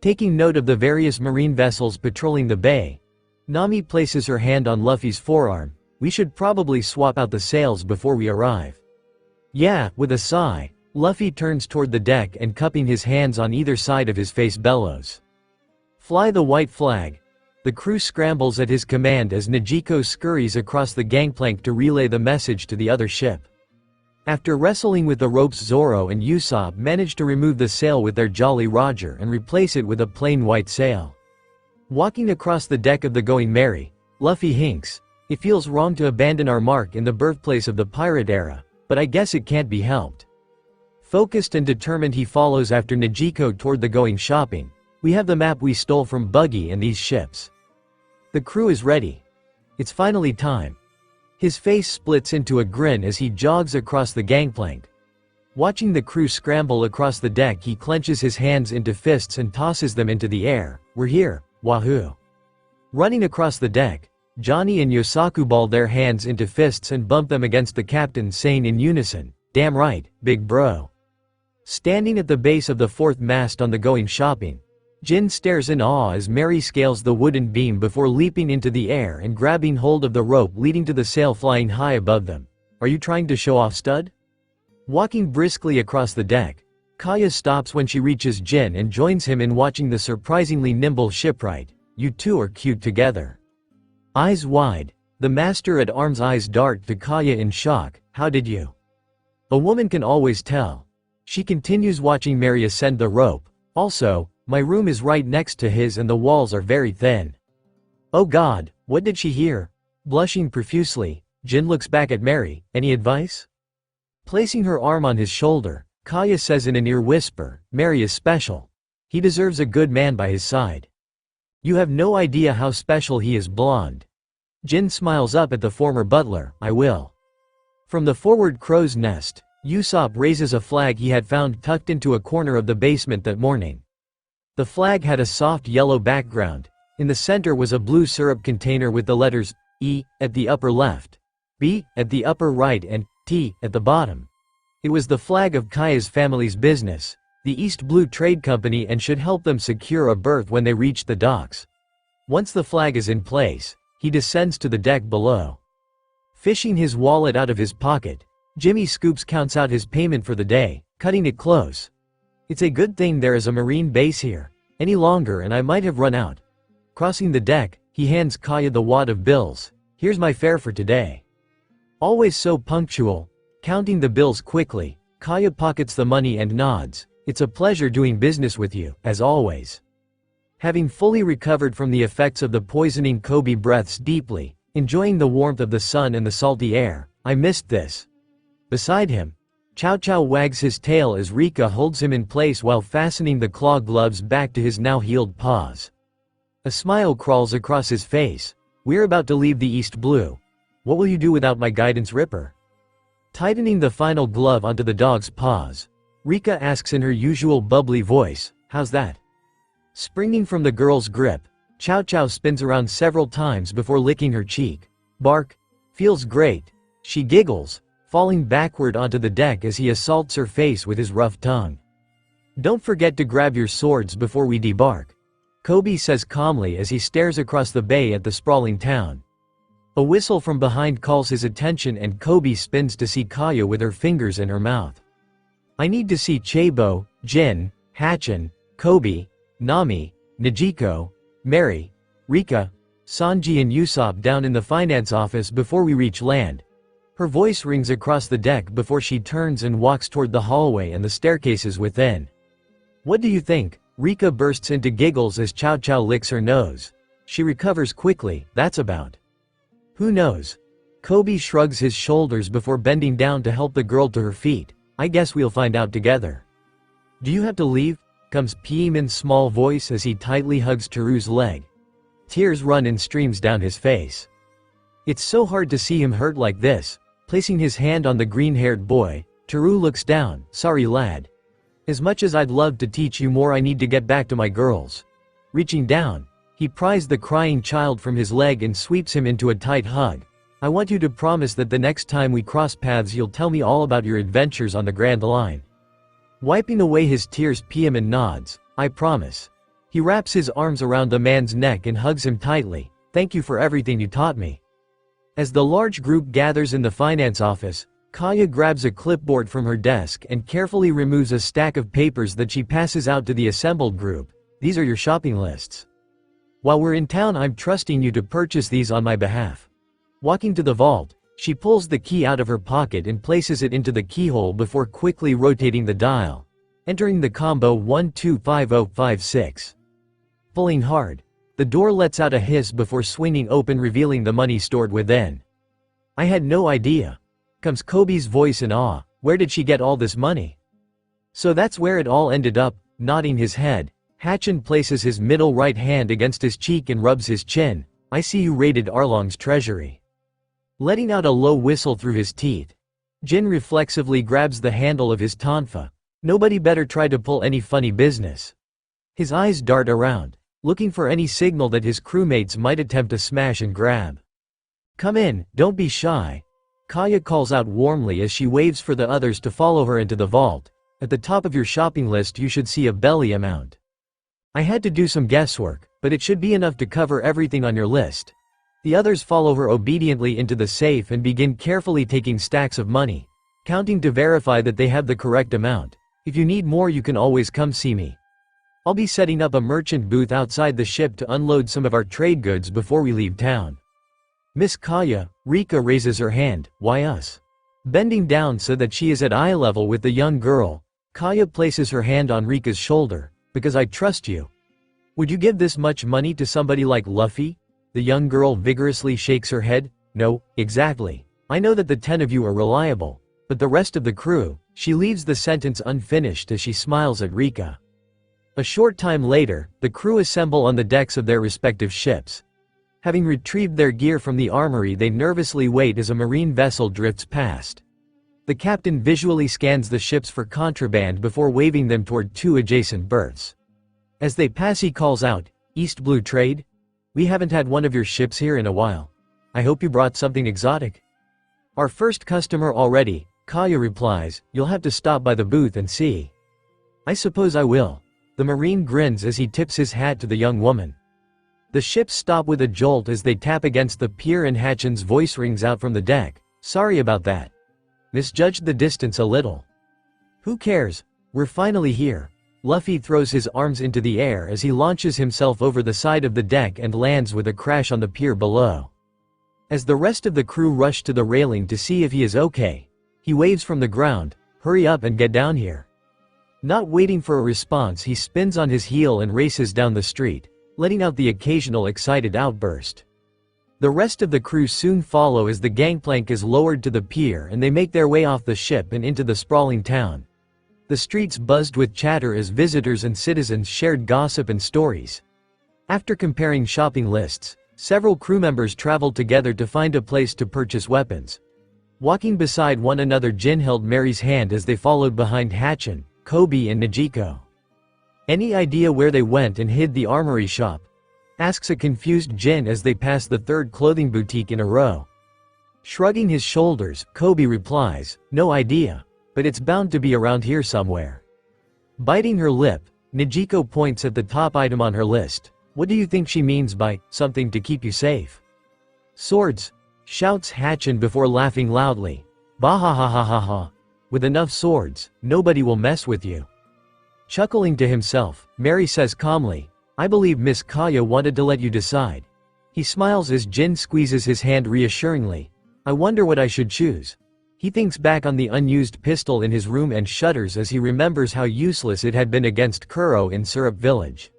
Taking note of the various marine vessels patrolling the bay, Nami places her hand on Luffy's forearm. We should probably swap out the sails before we arrive. Yeah, with a sigh, Luffy turns toward the deck and cupping his hands on either side of his face bellows. Fly the white flag. The crew scrambles at his command as Negico scurries across the gangplank to relay the message to the other ship. After wrestling with the ropes, Zoro and Usopp manage to remove the sail with their Jolly Roger and replace it with a plain white sail. Walking across the deck of the Going Merry, Luffy hinks, "It feels wrong to abandon our mark in the birthplace of the pirate era, but I guess it can't be helped." Focused and determined, he follows after Negico toward the Going Shopping. We have the map we stole from Buggy and these ships. The crew is ready. It's finally time. His face splits into a grin as he jogs across the gangplank. Watching the crew scramble across the deck, he clenches his hands into fists and tosses them into the air. "We're here, wahoo!" Running across the deck, Johnny and Yosaku ball their hands into fists and bump them against the captain, saying in unison, "Damn right, big bro." Standing at the base of the fourth mast on the Going Shopping, Jin stares in awe as Mary scales the wooden beam before leaping into the air and grabbing hold of the rope leading to the sail flying high above them. "Are you trying to show off, stud?" Walking briskly across the deck, Kaya stops when she reaches Jin and joins him in watching the surprisingly nimble shipwright. "You two are cute together." Eyes wide, the master at arms' eyes dart to Kaya in shock. "How did you?" A woman can always tell. She continues watching Mary ascend the rope. "Also, my room is right next to his and the walls are very thin." Oh God, what did she hear? Blushing profusely, Jin looks back at Mary. "Any advice?" Placing her arm on his shoulder, Kaya says in an ear whisper, "Mary is special. He deserves a good man by his side." "You have no idea how special he is, blonde." Jin smiles up at the former butler. "I will." From the forward crow's nest, Usopp raises a flag he had found tucked into a corner of the basement that morning. The flag had a soft yellow background. In the center was a blue syrup container with the letters E at the upper left, B at the upper right and T at the bottom. It was the flag of Kaya's family's business, the East Blue Trade Company, and should help them secure a berth when they reached the docks. Once the flag is in place, he descends to the deck below. Fishing his wallet out of his pocket, Jimmy Scoops counts out his payment for the day, cutting it close. "It's a good thing there is a marine base here. Any longer and I might have run out." Crossing the deck, he hands Kaya the wad of bills. "Here's my fare for today." Always so punctual, counting the bills quickly, Kaya pockets the money and nods. "It's a pleasure doing business with you, as always." Having fully recovered from the effects of the poisoning, Kobe breathes deeply, enjoying the warmth of the sun and the salty air. "I missed this." Beside him, Chow Chow wags his tail as Rika holds him in place while fastening the claw gloves back to his now healed paws. A smile crawls across his face. "We're about to leave the East Blue. What will you do without my guidance, Ripper?" Tightening the final glove onto the dog's paws, Rika asks in her usual bubbly voice, "How's that?" Springing from the girl's grip, Chow Chow spins around several times before licking her cheek. "Bark. Feels great." She giggles, falling backward onto the deck as he assaults her face with his rough tongue. "Don't forget to grab your swords before we debark," Kobe says calmly as he stares across the bay at the sprawling town. A whistle from behind calls his attention and Kobe spins to see Kaya with her fingers in her mouth. "I need to see Chabo, Jin, Hachin, Kobe, Nami, Negico, Mary, Rika, Sanji and Usopp down in the finance office before we reach land." Her voice rings across the deck before she turns and walks toward the hallway and the staircases within. "What do you think?" Rika bursts into giggles as Chow Chow licks her nose. She recovers quickly. "That's about." "Who knows?" Kobe shrugs his shoulders before bending down to help the girl to her feet. "I guess we'll find out together." "Do you have to leave?" comes Peeman's small voice as he tightly hugs Teru's leg. Tears run in streams down his face. It's so hard to see him hurt like this. Placing his hand on the green-haired boy, Teru looks down. "Sorry, lad. As much as I'd love to teach you more, I need to get back to my girls." Reaching down, he pries the crying child from his leg and sweeps him into a tight hug. I want you to promise that the next time we cross paths you'll tell me all about your adventures on the Grand Line. Wiping away his tears, Piaman nods. I promise. He wraps his arms around the man's neck and hugs him tightly. Thank you for everything you taught me. As the large group gathers in the finance office, Kaya grabs a clipboard from her desk and carefully removes a stack of papers that she passes out to the assembled group. These are your shopping lists. While we're in town, I'm trusting you to purchase these on my behalf. Walking to the vault, she pulls the key out of her pocket and places it into the keyhole before quickly rotating the dial, entering the combo 125056. Pulling hard, the door lets out a hiss before swinging open, revealing the money stored within. I had no idea. Comes Kobe's voice in awe. Where did she get all this money? So that's where it all ended up. Nodding his head, Hatchin places his middle right hand against his cheek and rubs his chin. I see you raided Arlong's treasury. Letting out a low whistle through his teeth, Jin reflexively grabs the handle of his tonfa. Nobody better try to pull any funny business. His eyes dart around, looking for any signal that his crewmates might attempt to smash and grab. Come in, don't be shy. Kaya calls out warmly as she waves for the others to follow her into the vault. At the top of your shopping list you should see a belly amount. I had to do some guesswork, but it should be enough to cover everything on your list. The others follow her obediently into the safe and begin carefully taking stacks of money, counting to verify that they have the correct amount. If you need more you can always come see me. I'll be setting up a merchant booth outside the ship to unload some of our trade goods before we leave town. Miss Kaya, Rika raises her hand. Why us? Bending down so that she is at eye level with the young girl, Kaya places her hand on Rika's shoulder. Because I trust you. Would you give this much money to somebody like Luffy? The young girl vigorously shakes her head. No, exactly. I know that the 10 of you are reliable, but the rest of the crew. She leaves the sentence unfinished as she smiles at Rika. A short time later, the crew assemble on the decks of their respective ships. Having retrieved their gear from the armory, they nervously wait as a marine vessel drifts past. The captain visually scans the ships for contraband before waving them toward 2 adjacent berths. As they pass he calls out, East Blue Trade? We haven't had one of your ships here in a while. I hope you brought something exotic. Our first customer already, Kaya replies. You'll have to stop by the booth and see. I suppose I will. The marine grins as he tips his hat to the young woman. The ships stop with a jolt as they tap against the pier and Hatchin's voice rings out from the deck. Sorry about that. Misjudged the distance a little. Who cares? We're finally here. Luffy throws his arms into the air as he launches himself over the side of the deck and lands with a crash on the pier below. As the rest of the crew rush to the railing to see if he is okay, he waves from the ground, hurry up and get down here. Not waiting for a response, he spins on his heel and races down the street, letting out the occasional excited outburst. The rest of the crew soon follow as the gangplank is lowered to the pier and they make their way off the ship and into the sprawling town. The streets buzzed with chatter as visitors and citizens shared gossip and stories. After comparing shopping lists, several crew members traveled together to find a place to purchase weapons. Walking beside one another, Jin held Mary's hand as they followed behind Hatchin, Kobe and Najiko. Any idea where they went and hid the armory shop? Asks a confused Jin as they pass the 3rd clothing boutique in a row. Shrugging his shoulders, Kobe replies, no idea, but it's bound to be around here somewhere. Biting her lip, Najiko points at the top item on her list. What do you think she means by, something to keep you safe? Swords, shouts Hatchin before laughing loudly. Bahahahaha. With enough swords, nobody will mess with you. Chuckling to himself, Mary says calmly, I believe Miss Kaya wanted to let you decide. He smiles as Jin squeezes his hand reassuringly. I wonder what I should choose. He thinks back on the unused pistol in his room and shudders as he remembers how useless it had been against Kuro in Syrup Village.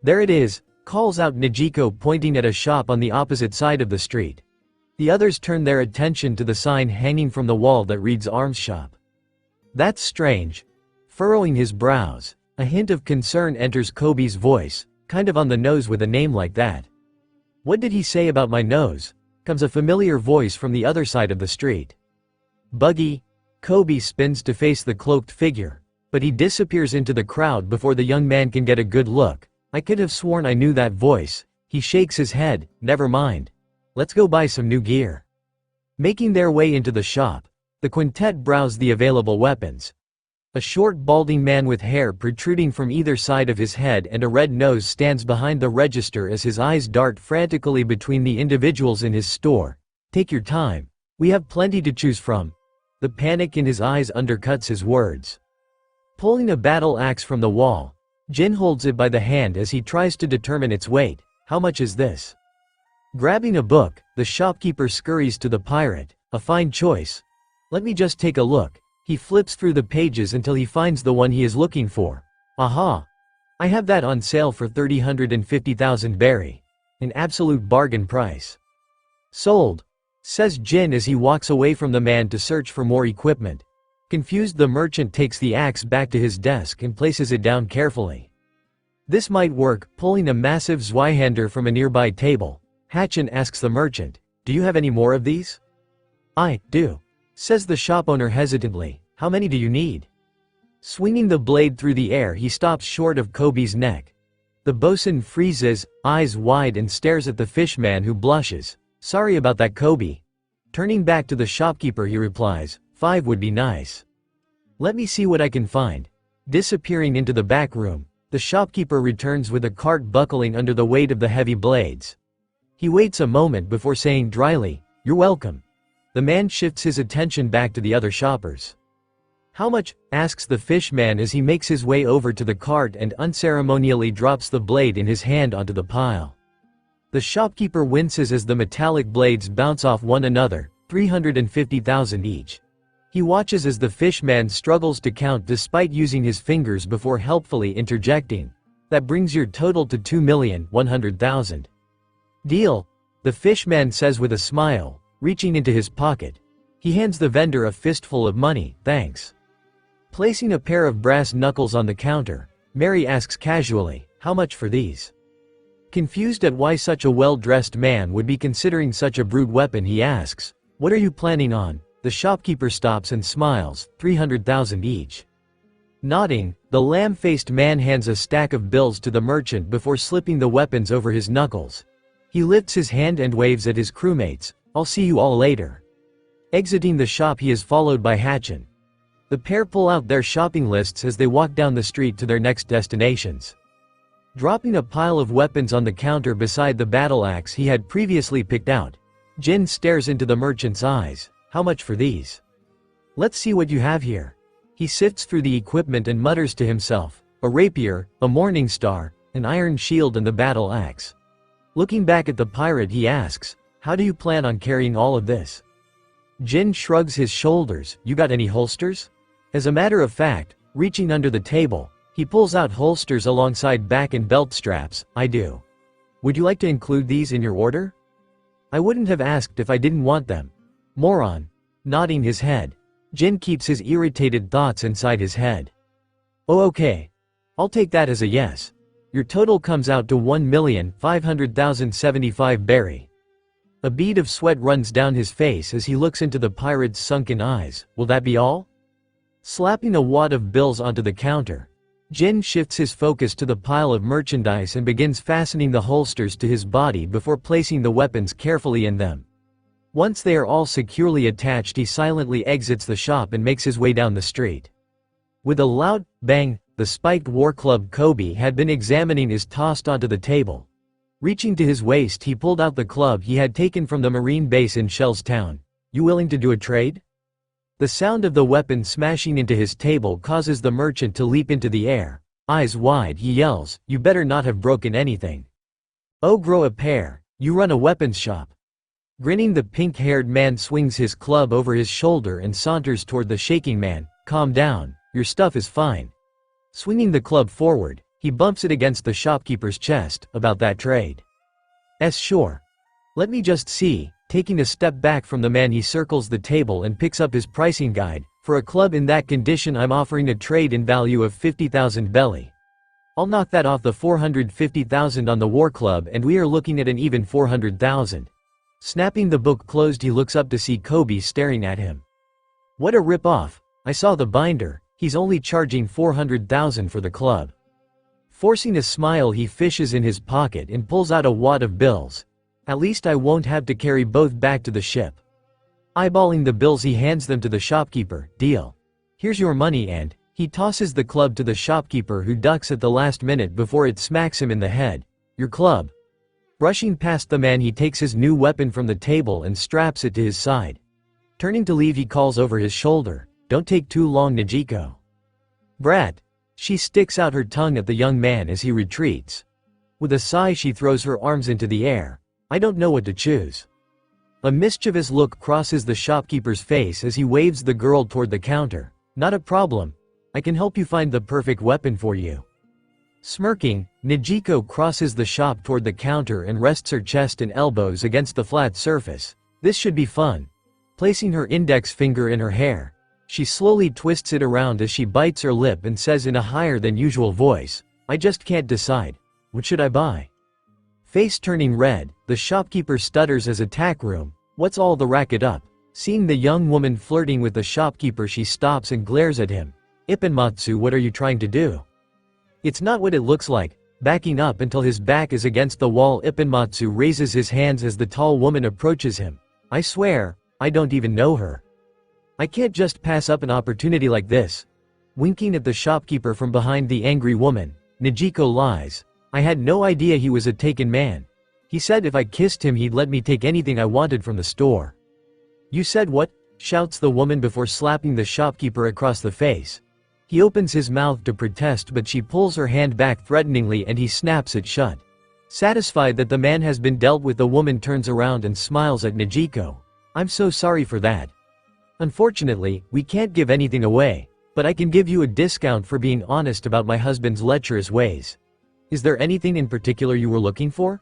There it is, calls out Najiko, pointing at a shop on the opposite side of the street. The others turn their attention to the sign hanging from the wall that reads Arms Shop. That's strange. Furrowing his brows, a hint of concern enters Kobe's voice, kind of on the nose with a name like that. What did he say about my nose? Comes a familiar voice from the other side of the street. Buggy. Kobe spins to face the cloaked figure, but he disappears into the crowd before the young man can get a good look. I could have sworn I knew that voice. He shakes his head. Never mind. Let's go buy some new gear. Making their way into the shop, the quintet browse the available weapons. A short balding man with hair protruding from either side of his head and a red nose stands behind the register as his eyes dart frantically between the individuals in his store. "Take your time. We have plenty to choose from." The panic in his eyes undercuts his words. Pulling a battle axe from the wall, Jin holds it by the hand as he tries to determine its weight. "How much is this?" Grabbing a book, the shopkeeper scurries to the pirate. "A fine choice. Let me just take a look." He flips through the pages until he finds the one he is looking for. "Aha! I have that on sale for 350,000 berry. An absolute bargain price." "Sold," says Jin as he walks away from the man to search for more equipment. Confused, the merchant takes the axe back to his desk and places it down carefully. "This might work." Pulling a massive Zweihander from a nearby table, Hatchin asks the merchant, "Do you have any more of these?" "I do," says the shop owner hesitantly. "How many do you need?" Swinging the blade through the air, he stops short of Kobe's neck. The bosun freezes, eyes wide, and stares at the fishman, who blushes. "Sorry about that, Kobe." Turning back to the shopkeeper, he replies, "5 would be nice. Let me see what I can find." Disappearing into the back room, the shopkeeper returns with a cart buckling under the weight of the heavy blades. He waits a moment before saying dryly, "You're welcome." The man shifts his attention back to the other shoppers. "How much?" asks the fishman as he makes his way over to the cart and unceremonially drops the blade in his hand onto the pile. The shopkeeper winces as the metallic blades bounce off one another. 350,000 each. He watches as the fishman struggles to count despite using his fingers before helpfully interjecting, "That brings your total to 2,100,000. "Deal," the fishman says with a smile, reaching into his pocket. He hands the vendor a fistful of money. "Thanks." Placing a pair of brass knuckles on the counter, Mary asks casually, "How much for these?" Confused at why such a well-dressed man would be considering such a brute weapon, he asks, "What are you planning on?" The shopkeeper stops and smiles. 300,000 each. Nodding, the lamb-faced man hands a stack of bills to the merchant before slipping the weapons over his knuckles. He lifts his hand and waves at his crewmates. "I'll see you all later." Exiting the shop, he is followed by Hatchin. The pair pull out their shopping lists as they walk down the street to their next destinations. Dropping a pile of weapons on the counter beside the battle axe he had previously picked out, Jin stares into the merchant's eyes. "How much for these?" "Let's see what you have here." He sifts through the equipment and mutters to himself, "A rapier, a morning star, an iron shield, and the battle axe." Looking back at the pirate, he asks, "How do you plan on carrying all of this?" Jin shrugs his shoulders. "You got any holsters?" As a matter of fact, reaching under the table, he pulls out holsters alongside back and belt straps. "I do. Would you like to include these in your order?" "I wouldn't have asked if I didn't want them." Moron. Nodding his head, Jin keeps his irritated thoughts inside his head. "Oh, okay. I'll take that as a yes. Your total comes out to 1,500,075 berry." A bead of sweat runs down his face as he looks into the pirate's sunken eyes. "Will that be all?" Slapping a wad of bills onto the counter, Jin shifts his focus to the pile of merchandise and begins fastening the holsters to his body before placing the weapons carefully in them. Once they are all securely attached, he silently exits the shop and makes his way down the street. With a loud bang, the spiked war club Kobe had been examining is tossed onto the table. Reaching to his waist, he pulled out the club he had taken from the marine base in Shell's town. "You willing to do a trade?" The sound of the weapon smashing into his table causes the merchant to leap into the air. Eyes wide, he yells, "You better not have broken anything." "Oh, grow a pair. You run a weapons shop." Grinning, the pink-haired man swings his club over his shoulder and saunters toward the shaking man. "Calm down. Your stuff is fine." Swinging the club forward, he bumps it against the shopkeeper's chest. "About that trade?" Sure. Let me just see." Taking a step back from the man, he circles the table and picks up his pricing guide. "For a club in that condition, I'm offering a trade in value of 50,000 belly. I'll knock that off the 450,000 on the war club, and we are looking at an even 400,000. Snapping the book closed, he looks up to see Kobe staring at him. "What a rip-off. I saw the binder. He's only charging 400,000 for the club." Forcing a smile, he fishes in his pocket and pulls out a wad of bills. "At least I won't have to carry both back to the ship." Eyeballing the bills, he hands them to the shopkeeper. Deal. Here's your money, and he tosses the club to the shopkeeper, who ducks at the last minute before it smacks him in the head. Your club. Brushing past the man, he takes his new weapon from the table and straps it to his side. Turning to leave, he calls over his shoulder, "Don't take too long, Nijiko." Brat. She sticks out her tongue at the young man as he retreats. With a sigh, she throws her arms into the air. I don't know what to choose. A mischievous look crosses the shopkeeper's face as he waves the girl toward the counter. Not a problem. I can help you find the perfect weapon for you. Smirking, Nijiko crosses the shop toward the counter and rests her chest and elbows against the flat surface. This should be fun. Placing her index finger in her hair, she slowly twists it around as she bites her lip and says in a higher than usual voice, I just can't decide. What should I buy? Face turning red, the shopkeeper stutters as attack room. What's all the racket up? Seeing the young woman flirting with the shopkeeper, she stops and glares at him. Ipponmatsu, what are you trying to do? It's not what it looks like. Backing up until his back is against the wall, Ipponmatsu raises his hands as the tall woman approaches him. I swear, I don't even know her. I can't just pass up an opportunity like this. Winking at the shopkeeper from behind the angry woman, Nijiko lies. I had no idea he was a taken man. He said if I kissed him he'd let me take anything I wanted from the store. You said what? Shouts the woman before slapping the shopkeeper across the face. He opens his mouth to protest, but she pulls her hand back threateningly and he snaps it shut. Satisfied that the man has been dealt with, the woman turns around and smiles at Nijiko. I'm so sorry for that. Unfortunately, we can't give anything away, but I can give you a discount for being honest about my husband's lecherous ways. Is there anything in particular you were looking for?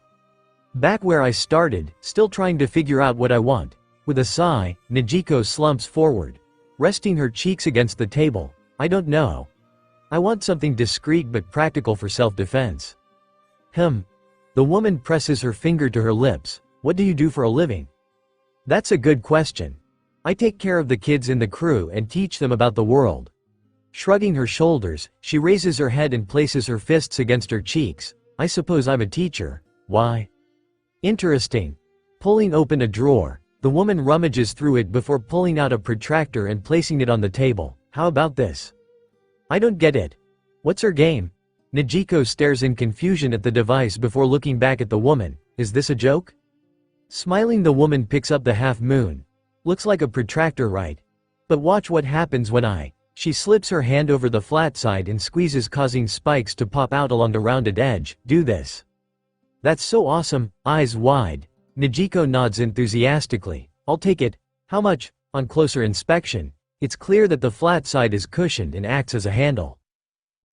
Back where I started, still trying to figure out what I want. With a sigh, Nijiko slumps forward, resting her cheeks against the table. I don't know. I want something discreet but practical for self-defense. The woman presses her finger to her lips. What do you do for a living? That's a good question. I take care of the kids in the crew and teach them about the world. Shrugging her shoulders, she raises her head and places her fists against her cheeks. I suppose I'm a teacher. Why? Interesting. Pulling open a drawer, the woman rummages through it before pulling out a protractor and placing it on the table. How about this? I don't get it. What's her game? Nijiko stares in confusion at the device before looking back at the woman. Is this a joke? Smiling, the woman picks up the half moon. Looks like a protractor, right? But watch what happens when She slips her hand over the flat side and squeezes, causing spikes to pop out along the rounded edge. Do this. That's so awesome. Eyes wide, Nijiko nods enthusiastically. I'll take it. How much? On closer inspection, it's clear that the flat side is cushioned and acts as a handle.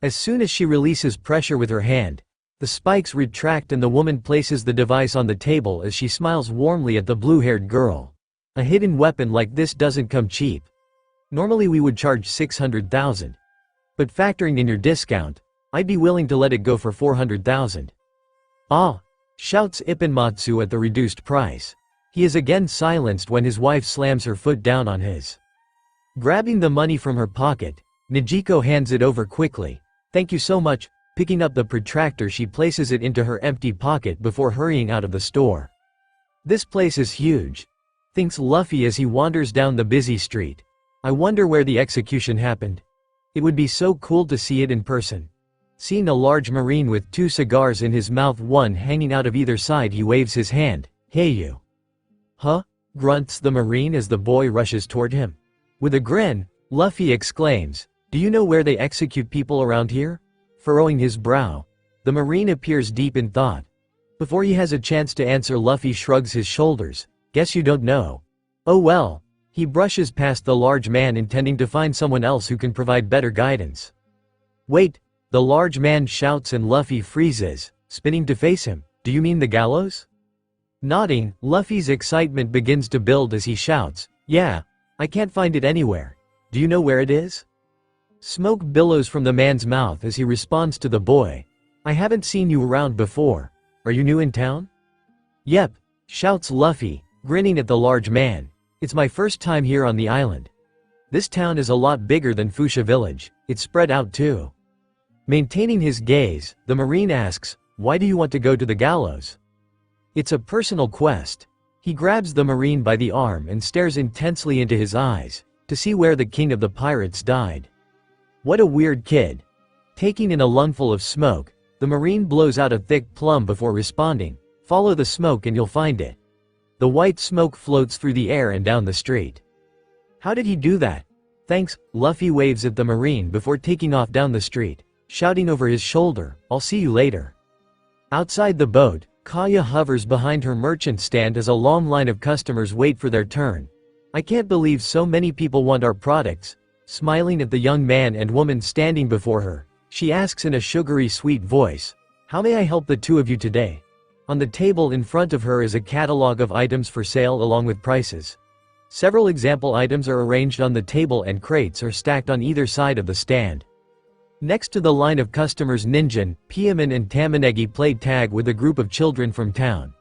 As soon as she releases pressure with her hand, the spikes retract and the woman places the device on the table as she smiles warmly at the blue-haired girl. A hidden weapon like this doesn't come cheap. Normally we would charge 600,000. But factoring in your discount, I'd be willing to let it go for 400,000. Ah! Shouts Ipponmatsu at the reduced price. He is again silenced when his wife slams her foot down on his. Grabbing the money from her pocket, Nijiko hands it over quickly. Thank you so much. Picking up the protractor, she places it into her empty pocket before hurrying out of the store. This place is huge, thinks Luffy as he wanders down the busy street. I wonder where the execution happened. It would be so cool to see it in person. Seeing a large marine with 2 cigars in his mouth, one hanging out of either side, he waves his hand. Hey you. Huh? Grunts the marine as the boy rushes toward him. With a grin, Luffy exclaims, do you know where they execute people around here? Furrowing his brow, the marine appears deep in thought. Before he has a chance to answer, Luffy shrugs his shoulders. Guess you don't know. Oh well. He brushes past the large man, intending to find someone else who can provide better guidance. Wait, the large man shouts and Luffy freezes, spinning to face him. Do you mean the gallows? Nodding, Luffy's excitement begins to build as he shouts, yeah, I can't find it anywhere. Do you know where it is? Smoke billows from the man's mouth as he responds to the boy. I haven't seen you around before. Are you new in town? Yep, shouts Luffy, grinning at the large man. It's my first time here on the island. This town is a lot bigger than Fuchsia Village. It's spread out too. Maintaining his gaze, the marine asks, why do you want to go to the gallows? It's a personal quest. He grabs the Marine by the arm and stares intensely into his eyes, to see where the king of the pirates died. What a weird kid. Taking in a lungful of smoke, the Marine blows out a thick plum before responding, "Follow the smoke and you'll find it." The white smoke floats through the air and down the street. How did he do that? Thanks, Luffy waves at the Marine before taking off down the street, shouting over his shoulder, "I'll see you later." Outside the boat, Kaya hovers behind her merchant stand as a long line of customers wait for their turn. "I can't believe so many people want our products." Smiling at the young man and woman standing before her, she asks in a sugary sweet voice, "How may I help the two of you today?" On the table in front of her is a catalog of items for sale along with prices. Several example items are arranged on the table and crates are stacked on either side of the stand. Next to the line of customers, Ninjin, Piaman and Tamanegi play tag with a group of children from town.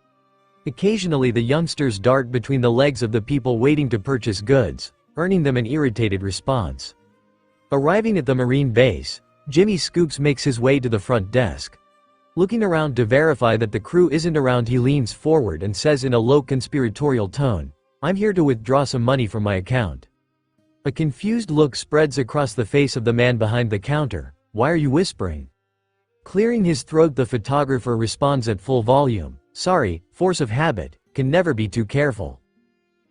Occasionally the youngsters dart between the legs of the people waiting to purchase goods, earning them an irritated response. Arriving at the Marine base, Jimmy Scoops makes his way to the front desk. Looking around to verify that the crew isn't around, he leans forward and says in a low conspiratorial tone, "I'm here to withdraw some money from my account." A confused look spreads across the face of the man behind the counter. "Why are you whispering?" Clearing his throat, the photographer responds at full volume, "Sorry, force of habit, can never be too careful."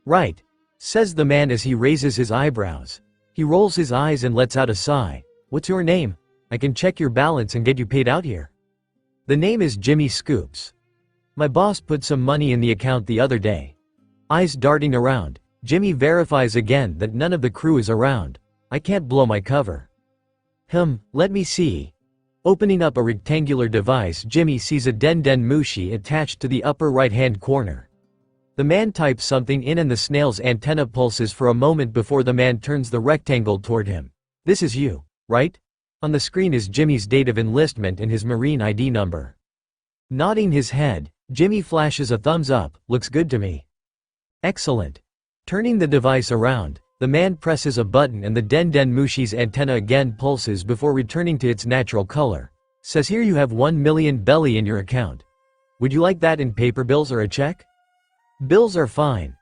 "Right," says the man as he raises his eyebrows. He rolls his eyes and lets out a sigh. "What's your name? I can check your balance and get you paid out here." "The name is Jimmy Scoops. My boss put some money in the account the other day." Eyes darting around, Jimmy verifies again that none of the crew is around. "I can't blow my cover." Let me see." Opening up a rectangular device, Jimmy sees a Den Mushi attached to the upper right-hand corner. The man types something in and the snail's antenna pulses for a moment before the man turns the rectangle toward him. "This is you, right?" On the screen is Jimmy's date of enlistment and his Marine ID number. Nodding his head, Jimmy flashes a thumbs up. "Looks good to me." "Excellent." Turning the device around, the man presses a button and the Den Mushi's antenna again pulses before returning to its natural color. Says here you have 1 million belly in your account. Would you like that in paper bills or a check? Bills are fine.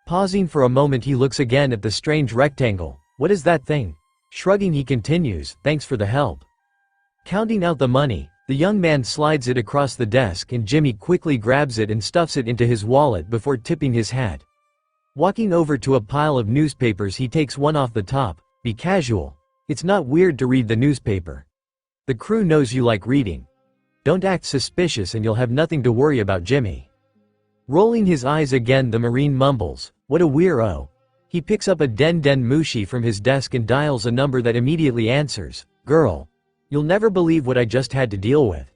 Pausing for a moment, he looks again at the strange rectangle. "What is that thing?" Shrugging, he continues, "Thanks for the help." Counting out the money, the young man slides it across the desk and Jimmy quickly grabs it and stuffs it into his wallet before tipping his hat. Walking over to a pile of newspapers, he takes one off the top. "Be casual. It's not weird to read the newspaper. The crew knows you like reading. Don't act suspicious and you'll have nothing to worry about." Jimmy. Rolling his eyes again, the Marine mumbles, "What a weirdo." He picks up a Den Mushi from his desk and dials a number that immediately answers. "Girl. You'll never believe what I just had to deal with."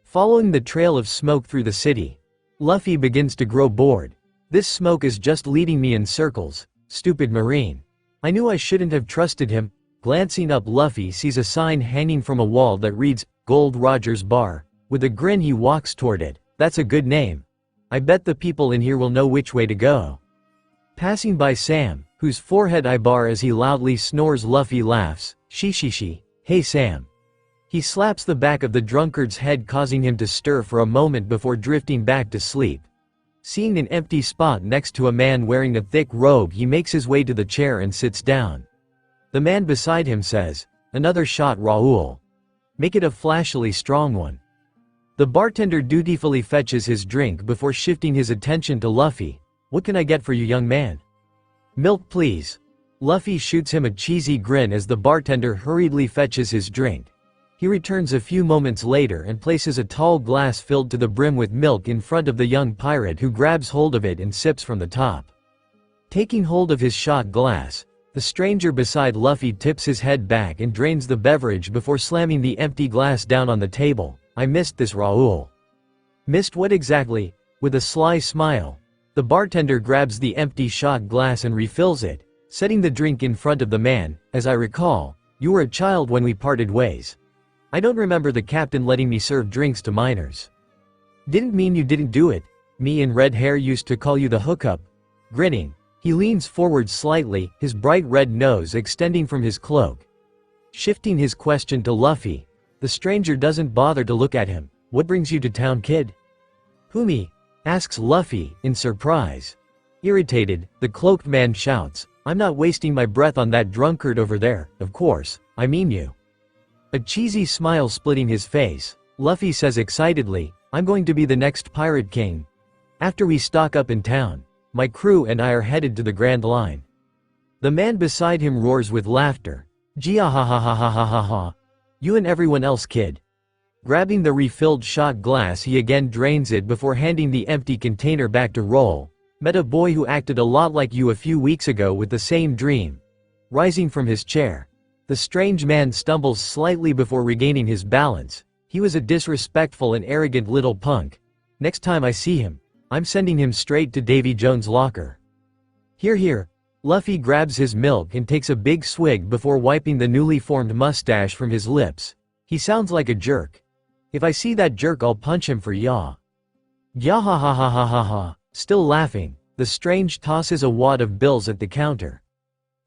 Following the trail of smoke through the city, Luffy begins to grow bored. "This smoke is just leading me in circles. Stupid Marine. I knew I shouldn't have trusted him." Glancing up, Luffy sees a sign hanging from a wall that reads, "Gold Roger's Bar." With a grin he walks toward it. "That's a good name. I bet the people in here will know which way to go." Passing by Sam, whose forehead I bar as he loudly snores, Luffy laughs. "She. Hey Sam." He slaps the back of the drunkard's head, causing him to stir for a moment before drifting back to sleep. Seeing an empty spot next to a man wearing a thick robe, he makes his way to the chair and sits down. The man beside him says, "Another shot, Raoul. Make it a flashily strong one." The bartender dutifully fetches his drink before shifting his attention to Luffy. "What can I get for you, young man?" "Milk, please." Luffy shoots him a cheesy grin as the bartender hurriedly fetches his drink. He returns a few moments later and places a tall glass filled to the brim with milk in front of the young pirate, who grabs hold of it and sips from the top. Taking hold of his shot glass, the stranger beside Luffy tips his head back and drains the beverage before slamming the empty glass down on the table. "I missed this, Raoul." "Missed what exactly?" With a sly smile, the bartender grabs the empty shot glass and refills it, setting the drink in front of the man. "As I recall, you were a child when we parted ways. I don't remember the captain letting me serve drinks to minors." "Didn't mean you didn't do it. Me and red hair used to call you the hookup." Grinning, he leans forward slightly, his bright red nose extending from his cloak. Shifting his question to Luffy, the stranger doesn't bother to look at him. "What brings you to town, kid?" "Who, me?" asks Luffy, in surprise. Irritated, the cloaked man shouts, "I'm not wasting my breath on that drunkard over there, of course, I mean you." A cheesy smile splitting his face, Luffy says excitedly, "I'm going to be the next pirate king. After we stock up in town, my crew and I are headed to the Grand Line." The man beside him roars with laughter. "Gia ha ha ha ha ha ha ha. You and everyone else, kid." Grabbing the refilled shot glass, he again drains it before handing the empty container back to Roll. "Met a boy who acted a lot like you a few weeks ago with the same dream." Rising from his chair, the strange man stumbles slightly before regaining his balance. "He was a disrespectful and arrogant little punk. Next time I see him, I'm sending him straight to Davy Jones' locker." "Here, here." Luffy grabs his milk and takes a big swig before wiping the newly formed mustache from his lips. He sounds like a jerk. "If I see that jerk, I'll punch him for ya." "Ya ha ha ha ha ha ha." Still laughing, the strange tosses a wad of bills at the counter.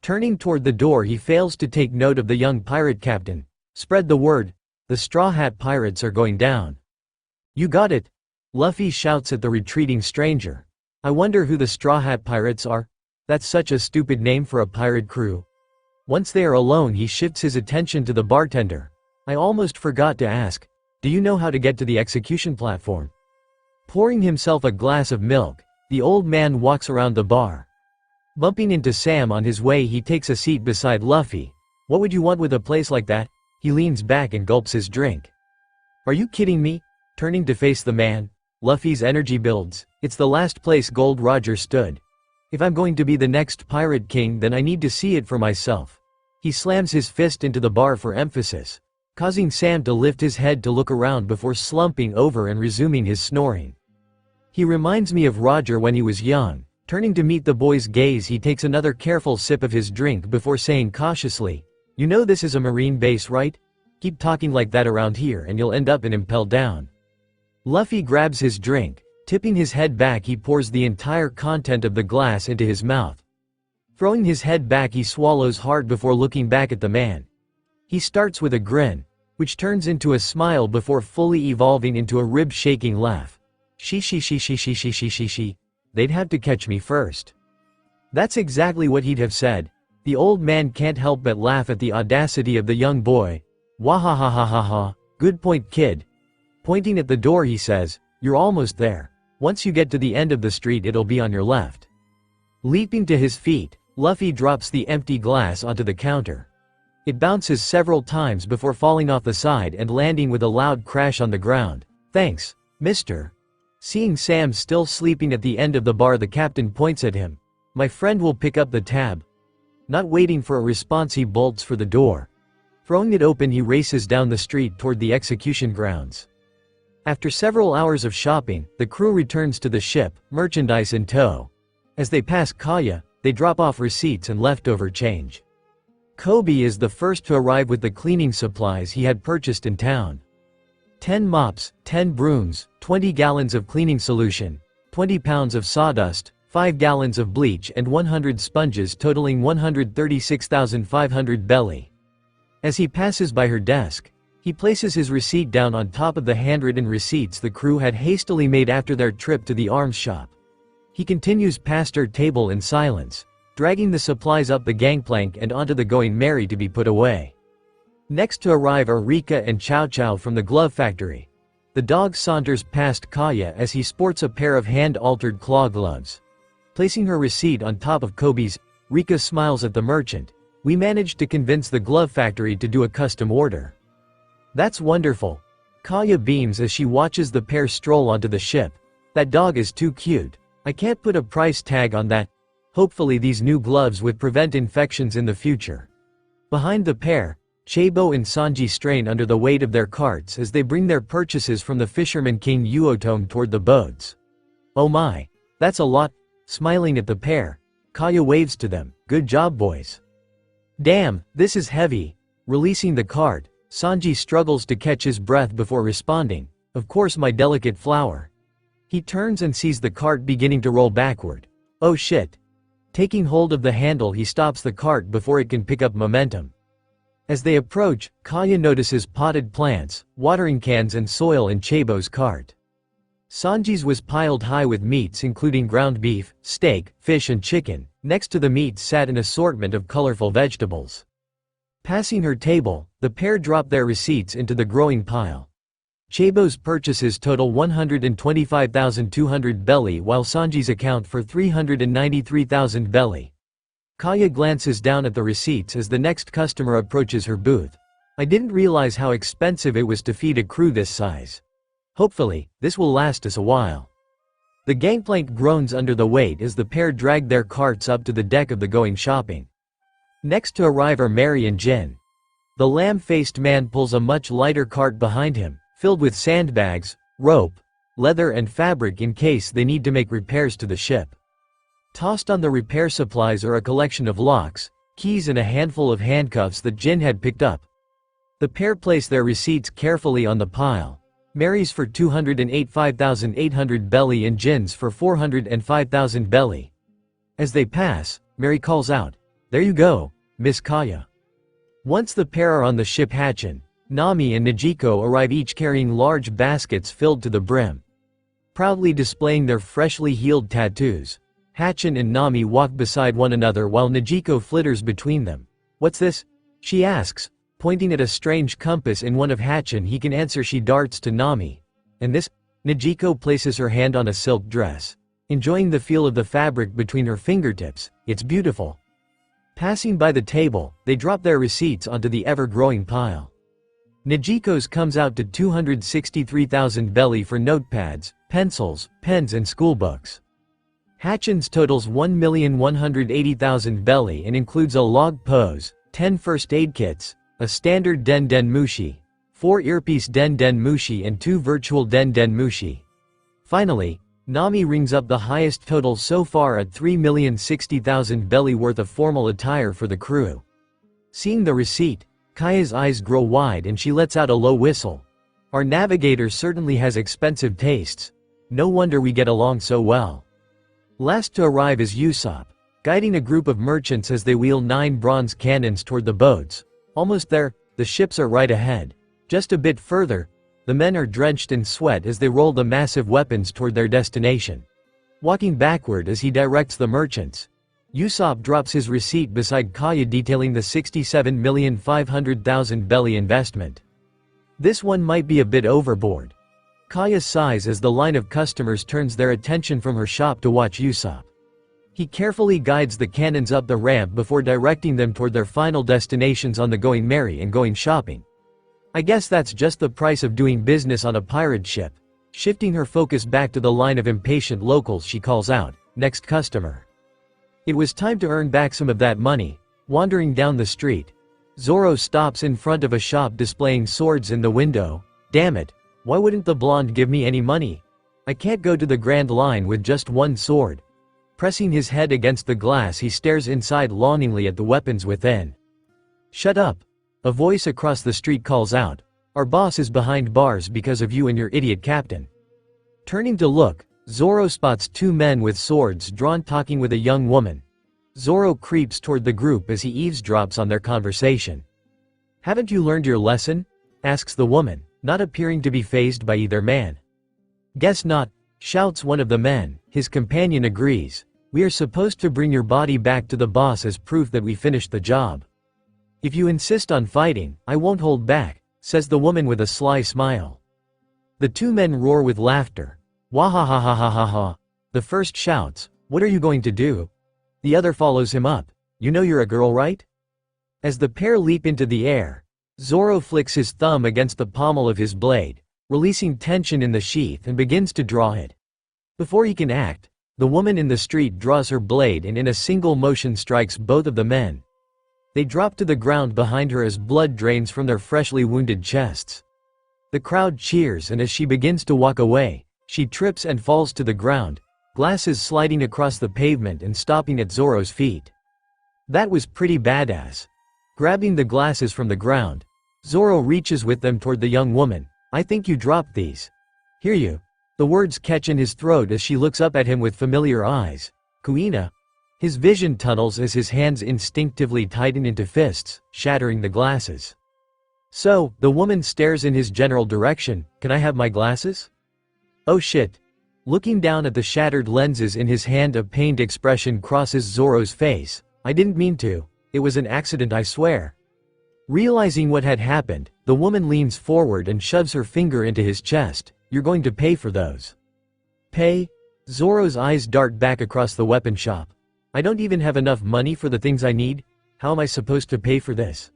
Turning toward the door, he fails to take note of the young pirate captain. "Spread the word. The Straw Hat Pirates are going down." "You got it," Luffy shouts at the retreating stranger. "I wonder who the Straw Hat Pirates are. That's such a stupid name for a pirate crew." Once they are alone, he shifts his attention to the bartender. "I almost forgot to ask, do you know how to get to the execution platform?" Pouring himself a glass of milk, the old man walks around the bar. Bumping into Sam on his way, he takes a seat beside Luffy. "What would you want with a place like that?" He leans back and gulps his drink. "Are you kidding me?" Turning to face the man, Luffy's energy builds. "It's the last place Gold Roger stood. If I'm going to be the next pirate king, then I need to see it for myself." He slams his fist into the bar for emphasis, causing Sam to lift his head to look around before slumping over and resuming his snoring. "He reminds me of Roger when he was young." Turning to meet the boy's gaze, he takes another careful sip of his drink before saying cautiously, "You know this is a marine base, right? Keep talking like that around here and you'll end up in Impel Down." Luffy grabs his drink. Tipping his head back, he pours the entire content of the glass into his mouth. Throwing his head back, he swallows hard before looking back at the man. He starts with a grin, which turns into a smile before fully evolving into a rib-shaking laugh. She. They'd have to catch me first." That's exactly what he'd have said. The old man can't help but laugh at the audacity of the young boy. "Wahahahaha, good point, kid." Pointing at the door, he says, "You're almost there. Once you get to the end of the street, it'll be on your left." Leaping to his feet, Luffy drops the empty glass onto the counter. It bounces several times before falling off the side and landing with a loud crash on the ground. "Thanks, mister." Seeing Sam still sleeping at the end of the bar, the captain points at him. "My friend will pick up the tab." Not waiting for a response, he bolts for the door. Throwing it open, he races down the street toward the execution grounds. After several hours of shopping, the crew returns to the ship, merchandise in tow. As they pass Kaya, they drop off receipts and leftover change. Kobe is the first to arrive with the cleaning supplies he had purchased in town. 10 mops, 10 brooms, 20 gallons of cleaning solution, 20 pounds of sawdust, 5 gallons of bleach and 100 sponges totaling 136,500 belly. As he passes by her desk, he places his receipt down on top of the handwritten receipts the crew had hastily made after their trip to the arms shop. He continues past her table in silence, dragging the supplies up the gangplank and onto the Going Merry to be put away. Next to arrive are Rika and Chow Chow from the glove factory. The dog saunters past Kaya as he sports a pair of hand-altered claw gloves. Placing her receipt on top of Kobe's, Rika smiles at the merchant. "We managed to convince the glove factory to do a custom order." "That's wonderful." Kaya beams as she watches the pair stroll onto the ship. "That dog is too cute. I can't put a price tag on that. Hopefully these new gloves would prevent infections in the future." Behind the pair, Chabo and Sanji strain under the weight of their carts as they bring their purchases from the Fisherman King Uotome toward the boats. "Oh my, that's a lot." Smiling at the pair, Kaya waves to them. "Good job, boys." "Damn, this is heavy." Releasing the cart, Sanji struggles to catch his breath before responding, "Of course, my delicate flower." He turns and sees the cart beginning to roll backward. "Oh shit." Taking hold of the handle, he stops the cart before it can pick up momentum. As they approach, Kaya notices potted plants, watering cans and soil in Chabo's cart. Sanji's was piled high with meats including ground beef, steak, fish and chicken. Next to the meats sat an assortment of colorful vegetables. Passing her table, the pair dropped their receipts into the growing pile. Chabo's purchases total 125,200 belly while Sanji's account for 393,000 belly. Kaya glances down at the receipts as the next customer approaches her booth. I didn't realize how expensive it was to feed a crew this size. Hopefully, this will last us a while. The gangplank groans under the weight as the pair drag their carts up to the deck of the going shopping. Next to arrive are Mary and Jin. The lamb-faced man pulls a much lighter cart behind him, filled with sandbags, rope, leather and fabric in case they need to make repairs to the ship. Tossed on the repair supplies are a collection of locks, keys and a handful of handcuffs that Jin had picked up. The pair place their receipts carefully on the pile. Mary's for 208,800 belly and Jin's for 405,000 belly. As they pass, Mary calls out, "There you go, Miss Kaya." Once the pair are on the ship Hatchin, Nami and Najiko arrive each carrying large baskets filled to the brim. Proudly displaying their freshly healed tattoos, Hatchin and Nami walk beside one another while Najiko flitters between them. "What's this?" she asks, pointing at a strange compass in one of Hatchin. He can answer. She darts to Nami. "And this?" Najiko places her hand on a silk dress, enjoying the feel of the fabric between her fingertips. "It's beautiful." Passing by the table, they drop their receipts onto the ever-growing pile. Najiko's comes out to 263,000 belly for notepads, pencils, pens and schoolbooks. Hatchin's totals 1,180,000 belly and includes a log pose, 10 first aid kits, a standard Den Den Mushi, 4 earpiece Den Den Mushi and 2 virtual Den Den Mushi. Finally, Nami rings up the highest total so far at 3,060,000 belly worth of formal attire for the crew. Seeing the receipt, Kaya's eyes grow wide and she lets out a low whistle. Our navigator certainly has expensive tastes. No wonder we get along so well. Last to arrive is Usopp, guiding a group of merchants as they wheel 9 bronze cannons toward the boats. Almost there, the ships are right ahead. Just a bit further, the men are drenched in sweat as they roll the massive weapons toward their destination. Walking backward as he directs the merchants, Usopp drops his receipt beside Kaya detailing the 67,500,000 belly investment. This one might be a bit overboard. Kaya sighs as the line of customers turns their attention from her shop to watch Usopp. He carefully guides the cannons up the ramp before directing them toward their final destinations on the Going Merry and Going Shopping. I guess that's just the price of doing business on a pirate ship. Shifting her focus back to the line of impatient locals, she calls out, "Next customer." It was time to earn back some of that money. Wandering down the street, Zoro stops in front of a shop displaying swords in the window. "Damn it, why wouldn't the blonde give me any money? I can't go to the Grand Line with just one sword." Pressing his head against the glass, he stares inside longingly at the weapons within. "Shut up," a voice across the street calls out. "Our boss is behind bars because of you and your idiot captain." Turning to look, Zoro spots 2 men with swords drawn talking with a young woman. Zoro creeps toward the group as he eavesdrops on their conversation. "Haven't you learned your lesson?" asks the woman, not appearing to be fazed by either man. "Guess not," shouts one of the men. His companion agrees. "We are supposed to bring your body back to the boss as proof that we finished the job. If you insist on fighting, I won't hold back," says the woman with a sly smile. The 2 men roar with laughter. "Wahahahahaha." The first shouts, "What are you going to do?" The other follows him up. "You know you're a girl, right?" As the pair leap into the air, Zoro flicks his thumb against the pommel of his blade, releasing tension in the sheath and begins to draw it. Before he can act, the woman in the street draws her blade and in a single motion strikes both of the men. They drop to the ground behind her as blood drains from their freshly wounded chests. The crowd cheers, and as she begins to walk away, she trips and falls to the ground, glasses sliding across the pavement and stopping at Zoro's feet. That was pretty badass. Grabbing the glasses from the ground, Zoro reaches with them toward the young woman. "I think you dropped these. Here you." The words catch in his throat as she looks up at him with familiar eyes. "Kuina?" His vision tunnels as his hands instinctively tighten into fists, shattering the glasses. "So," the woman stares in his general direction, "can I have my glasses?" "Oh shit, Looking down at the shattered lenses in his hand, a pained expression crosses Zoro's face. I didn't mean to. It was an accident, I swear. Realizing what had happened, the woman leans forward and shoves her finger into his chest. You're going to pay for those. Pay? Zoro's eyes dart back across the weapon shop. I don't even have enough money for the things I need. How am I supposed to pay for this?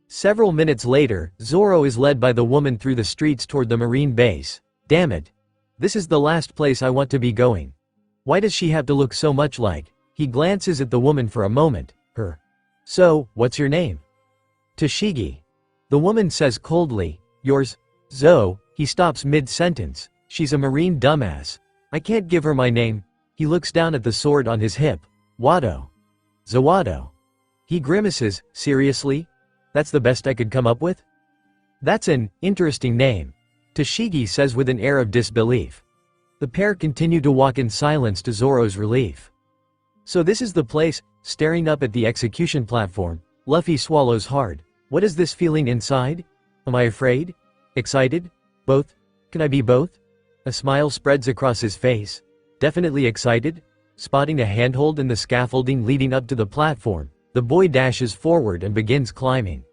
Several minutes later, Zoro is led by the woman through the streets toward the marine base. Damn it. This is the last place I want to be going. Why does she have to look so much like? He glances at the woman for a moment. Her. So, what's your name? Toshigi. The woman says coldly. Yours? Zo. He stops mid-sentence. She's a marine dumbass. I can't give her my name. He looks down at the sword on his hip. Wado. Zawado. He grimaces. Seriously? That's the best I could come up with? That's an interesting name. Toshigi says with an air of disbelief. The pair continue to walk in silence to Zoro's relief. So this is the place. Staring up at the execution platform, Luffy swallows hard. What is this feeling inside? Am I afraid? Excited? Both? Can I be both? A smile spreads across his face. Definitely excited? Spotting a handhold in the scaffolding leading up to the platform, the boy dashes forward and begins climbing.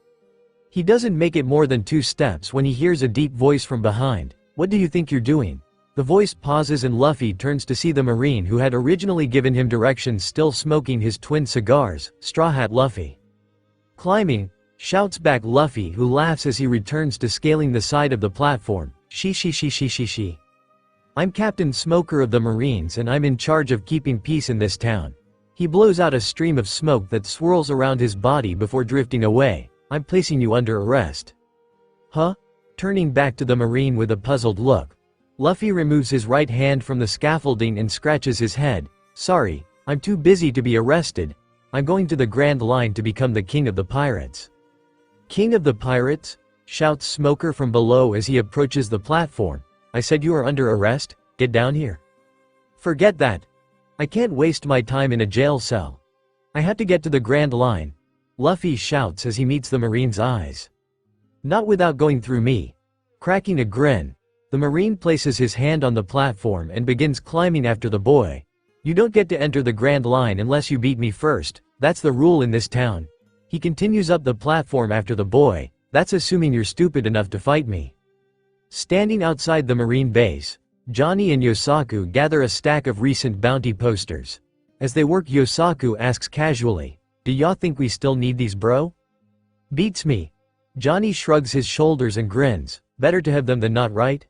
He doesn't make it more than 2 steps when he hears a deep voice from behind. What do you think you're doing? The voice pauses and Luffy turns to see the Marine who had originally given him directions still smoking his twin cigars. Straw Hat Luffy. Climbing, shouts back Luffy, who laughs as he returns to scaling the side of the platform. She. I'm Captain Smoker of the Marines and I'm in charge of keeping peace in this town. He blows out a stream of smoke that swirls around his body before drifting away. I'm placing you under arrest. Huh? Turning back to the Marine with a puzzled look. Luffy removes his right hand from the scaffolding and scratches his head. Sorry, I'm too busy to be arrested. I'm going to the Grand Line to become the King of the Pirates. King of the Pirates? Shouts Smoker from below as he approaches the platform. I said you are under arrest? Get down here. Forget that. I can't waste my time in a jail cell. I have to get to the Grand Line. Luffy shouts as he meets the Marine's eyes. Not without going through me. Cracking a grin, the Marine places his hand on the platform and begins climbing after the boy. You don't get to enter the Grand Line unless you beat me first. That's the rule in this town. He continues up the platform after the boy. That's assuming you're stupid enough to fight me. Standing outside the Marine base, Johnny and Yosaku gather a stack of recent bounty posters. As they work, Yosaku asks casually, do y'all think we still need these, bro? Beats me. Johnny shrugs his shoulders and grins. Better to have them than not, right?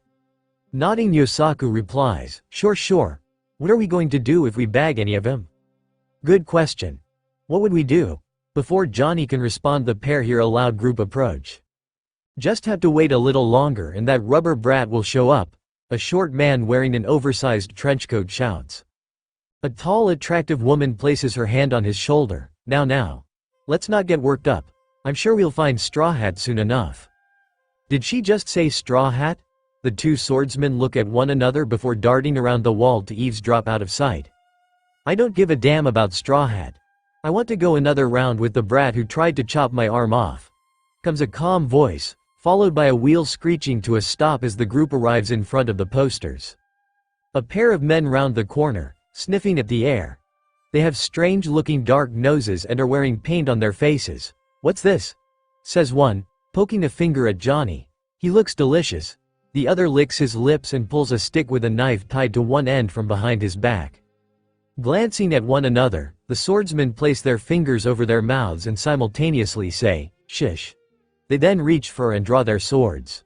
Nodding, Yosaku replies, sure. What are we going to do if we bag any of them? Good question. What would we do? Before Johnny can respond, the pair hear a loud group approach. Just have to wait a little longer and that rubber brat will show up. A short man wearing an oversized trenchcoat shouts. A tall, attractive woman places her hand on his shoulder. Now. Let's not get worked up. I'm sure we'll find Straw Hat soon enough. Did she just say Straw Hat? The 2 swordsmen look at one another before darting around the wall to eavesdrop out of sight. I don't give a damn about Straw Hat. I want to go another round with the brat who tried to chop my arm off. Comes a calm voice, followed by a wheel screeching to a stop as the group arrives in front of the posters. A pair of men round the corner, sniffing at the air. They have strange-looking dark noses and are wearing paint on their faces. What's this? Says one, poking a finger at Johnny. He looks delicious. The other licks his lips and pulls a stick with a knife tied to one end from behind his back. Glancing at one another, the swordsmen place their fingers over their mouths and simultaneously say, shish. They then reach for and draw their swords.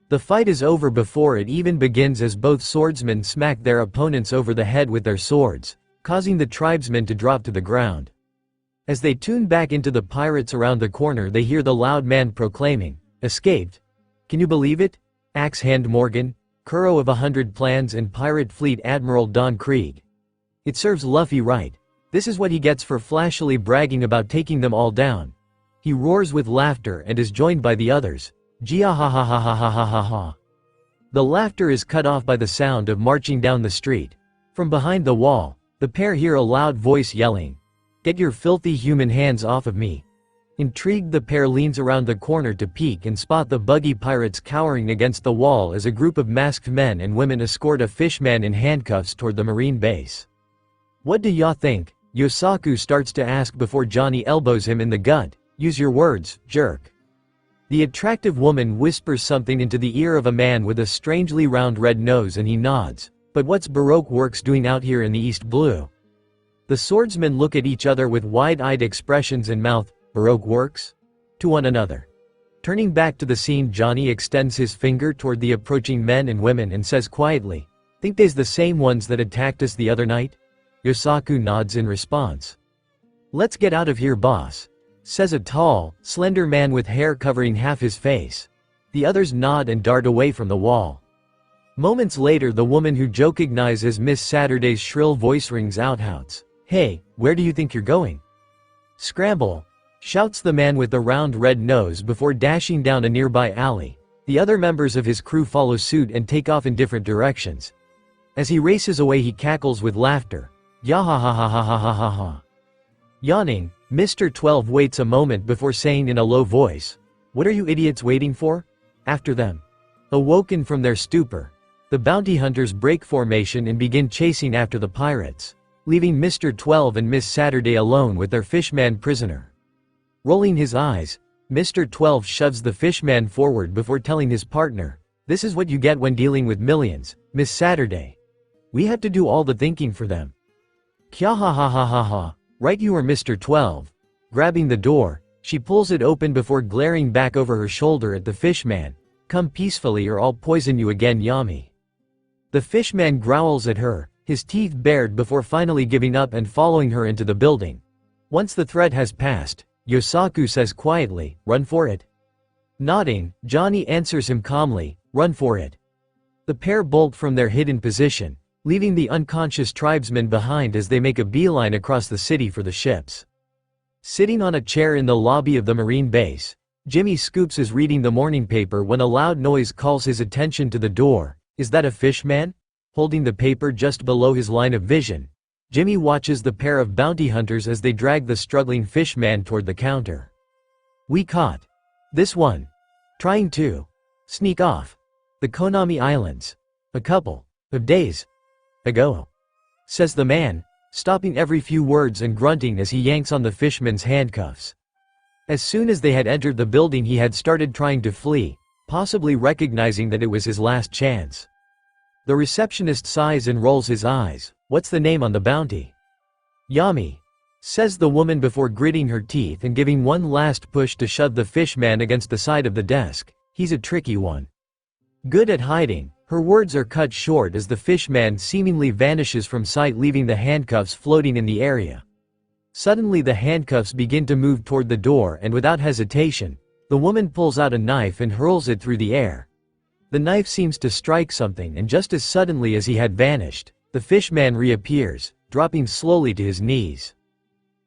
The fight is over before it even begins as both swordsmen smack their opponents over the head with their swords, causing the tribesmen to drop to the ground. As they tune back into the pirates around the corner, they hear the loud man proclaiming, escaped. Can you believe it? Axe Hand Morgan, Kuro of 100 Plans and Pirate Fleet Admiral Don Krieg. It serves Luffy right. This is what he gets for flashily bragging about taking them all down. He roars with laughter and is joined by the others. Gia-ha-ha-ha-ha-ha-ha-ha-ha. The laughter is cut off by the sound of marching down the street. From behind the wall, the pair hear a loud voice yelling, get your filthy human hands off of me. Intrigued, the pair leans around the corner to peek and spot the buggy pirates cowering against the wall as a group of masked men and women escort a fishman in handcuffs toward the marine base. "What do ya think?" Yosaku starts to ask before Johnny elbows him in the gut. "Use your words, jerk." The attractive woman whispers something into the ear of a man with a strangely round red nose and he nods. "But what's Baroque Works doing out here in the East Blue?" The swordsmen look at each other with wide-eyed expressions and mouth, "Baroque Works?" to one another. Turning back to the scene, Johnny extends his finger toward the approaching men and women and says quietly, "Think they's the same ones that attacked us the other night?" Yosaku nods in response. "Let's get out of here, boss," says a tall, slender man with hair covering half his face. The others nod and dart away from the wall. Moments later, the woman who Joe recognizes as Miss Saturday's shrill voice rings out, "Houts. Hey, where do you think you're going?" "Scramble," shouts the man with the round red nose before dashing down a nearby alley. The other members of his crew follow suit and take off in different directions. As he races away, he cackles with laughter. Yahahahahahaha. Yawning, Mr. 12 waits a moment before saying in a low voice, "What are you idiots waiting for? After them." Awoken from their stupor, the bounty hunters break formation and begin chasing after the pirates, leaving Mr. 12 and Miss Saturday alone with their fishman prisoner. Rolling his eyes, Mr. 12 shoves the fishman forward before telling his partner, "This is what you get when dealing with millions, Miss Saturday. We had to do all the thinking for them." Kya ha ha ha ha ha, right you are, Mr. 12. Grabbing the door, she pulls it open before glaring back over her shoulder at the fishman, "Come peacefully or I'll poison you again, Yami." The fishman growls at her, his teeth bared before finally giving up and following her into the building. Once the threat has passed, Yosaku says quietly, "Run for it." Nodding, Johnny answers him calmly, "Run for it." The pair bolt from their hidden position, leaving the unconscious tribesmen behind as they make a beeline across the city for the ships. Sitting on a chair in the lobby of the marine base, Jimmy Scoops is reading the morning paper when a loud noise calls his attention to the door. Is that a fishman? Holding the paper just below his line of vision, Jimmy watches the pair of bounty hunters as they drag the struggling fishman toward the counter. "We caught this one trying to sneak off the Konami Islands a couple of days ago," says the man, stopping every few words and grunting as he yanks on the fishman's handcuffs. As soon as they had entered the building, he had started trying to flee, possibly recognizing that it was his last chance. The receptionist sighs and rolls his eyes. "What's the name on the bounty?" "Yami," says the woman before gritting her teeth and giving one last push to shove the fishman against the side of the desk. "He's a tricky one. Good at hiding." Her words are cut short as the fishman seemingly vanishes from sight, leaving the handcuffs floating in the area. Suddenly the handcuffs begin to move toward the door, and without hesitation, the woman pulls out a knife and hurls it through the air. The knife seems to strike something, and just as suddenly as he had vanished, the fishman reappears, dropping slowly to his knees.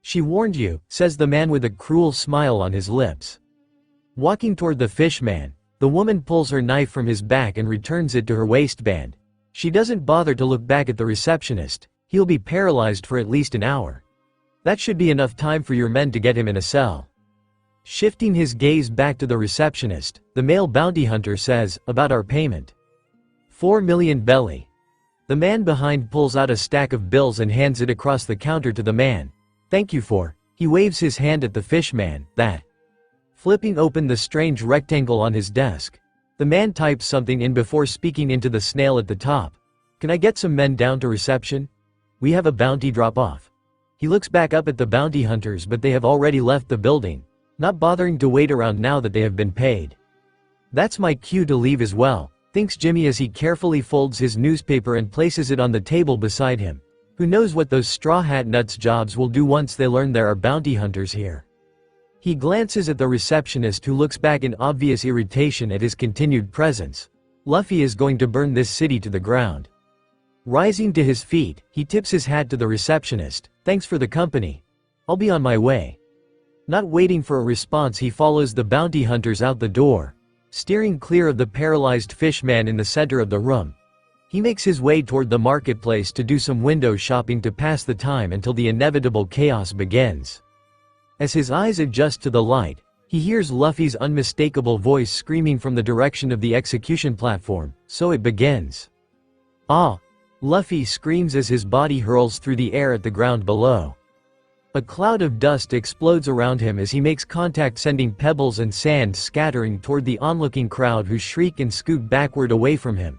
"She warned you," says the man with a cruel smile on his lips. Walking toward the fishman, the woman pulls her knife from his back and returns it to her waistband. She doesn't bother to look back at the receptionist. "He'll be paralyzed for at least an hour. That should be enough time for your men to get him in a cell." Shifting his gaze back to the receptionist, the male bounty hunter says, "About our payment." 4 million belly. The man behind pulls out a stack of bills and hands it across the counter to the man. "Thank you for." He waves his hand at the fishman, "that." Flipping open the strange rectangle on his desk, the man types something in before speaking into the snail at the top. "Can I get some men down to reception? We have a bounty drop-off." He looks back up at the bounty hunters, but they have already left the building, not bothering to wait around now that they have been paid. "That's my cue to leave as well," thinks Jimmy as he carefully folds his newspaper and places it on the table beside him. Who knows what those Straw Hat Nuts jobs will do once they learn there are bounty hunters here. He glances at the receptionist, who looks back in obvious irritation at his continued presence. Luffy is going to burn this city to the ground. Rising to his feet, he tips his hat to the receptionist. "Thanks for the company. I'll be on my way." Not waiting for a response, he follows the bounty hunters out the door, steering clear of the paralyzed fishman in the center of the room. He makes his way toward the marketplace to do some window shopping to pass the time until the inevitable chaos begins. As his eyes adjust to the light, he hears Luffy's unmistakable voice screaming from the direction of the execution platform, so it begins. Ah! Luffy screams as his body hurls through the air at the ground below. A cloud of dust explodes around him as he makes contact, sending pebbles and sand scattering toward the onlooking crowd, who shriek and scoot backward away from him.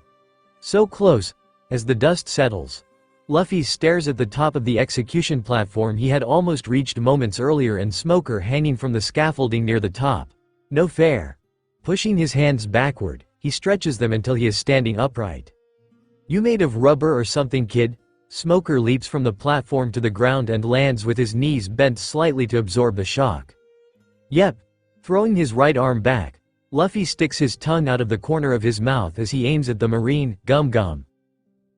So close. As the dust settles, Luffy stares at the top of the execution platform he had almost reached moments earlier, and Smoker hanging from the scaffolding near the top. No fair. Pushing his hands backward, he stretches them until he is standing upright. You made of rubber or something, kid? Smoker leaps from the platform to the ground and lands with his knees bent slightly to absorb the shock. Yep. Throwing his right arm back, Luffy sticks his tongue out of the corner of his mouth as he aims at the Marine. Gum gum.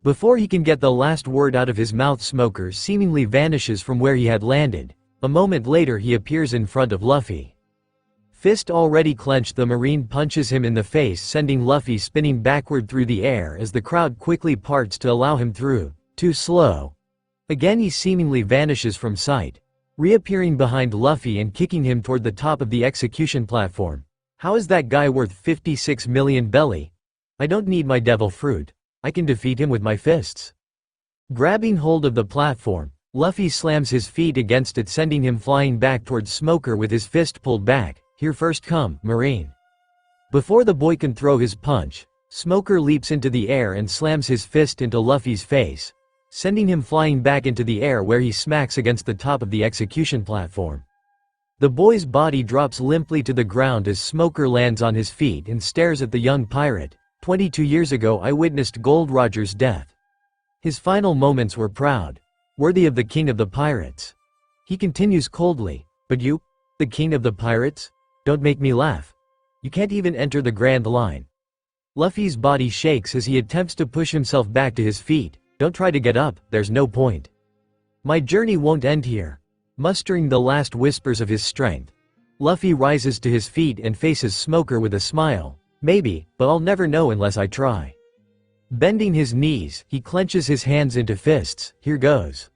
Before he can get the last word out of his mouth, Smoker seemingly vanishes from where he had landed. A moment later he appears in front of Luffy. Fist already clenched, the Marine punches him in the face, sending Luffy spinning backward through the air as the crowd quickly parts to allow him through. Too slow. Again he seemingly vanishes from sight, reappearing behind Luffy and kicking him toward the top of the execution platform. How is that guy worth 56 million belly? I don't need my devil fruit. I can defeat him with my fists. Grabbing hold of the platform, Luffy slams his feet against it, sending him flying back towards Smoker with his fist pulled back. Here first come, Marine. Before the boy can throw his punch, Smoker leaps into the air and slams his fist into Luffy's face, sending him flying back into the air, where he smacks against the top of the execution platform. The boy's body drops limply to the ground as Smoker lands on his feet and stares at the young pirate. 22 years ago I witnessed Gold Roger's death. His final moments were proud, worthy of the king of the pirates. He continues coldly, but you, the king of the pirates? Don't make me laugh. You can't even enter the Grand Line. Luffy's body shakes as he attempts to push himself back to his feet. Don't try to get up, there's no point. My journey won't end here. Mustering the last whispers of his strength, Luffy rises to his feet and faces Smoker with a smile. Maybe, but I'll never know unless I try. Bending his knees, he clenches his hands into fists. Here goes.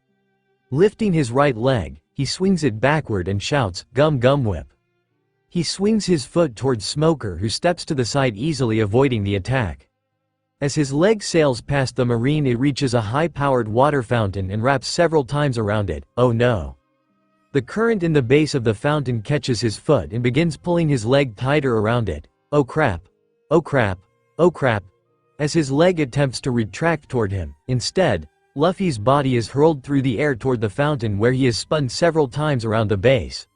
Lifting his right leg, he swings it backward and shouts, "Gum gum whip." He swings his foot towards Smoker, who steps to the side, easily avoiding the attack. As his leg sails past the Marine, it reaches a high-powered water fountain and wraps several times around it. Oh no. The current in the base of the fountain catches his foot and begins pulling his leg tighter around it. Oh crap. Oh crap. Oh crap. As his leg attempts to retract toward him, instead, Luffy's body is hurled through the air toward the fountain, where he is spun several times around the base.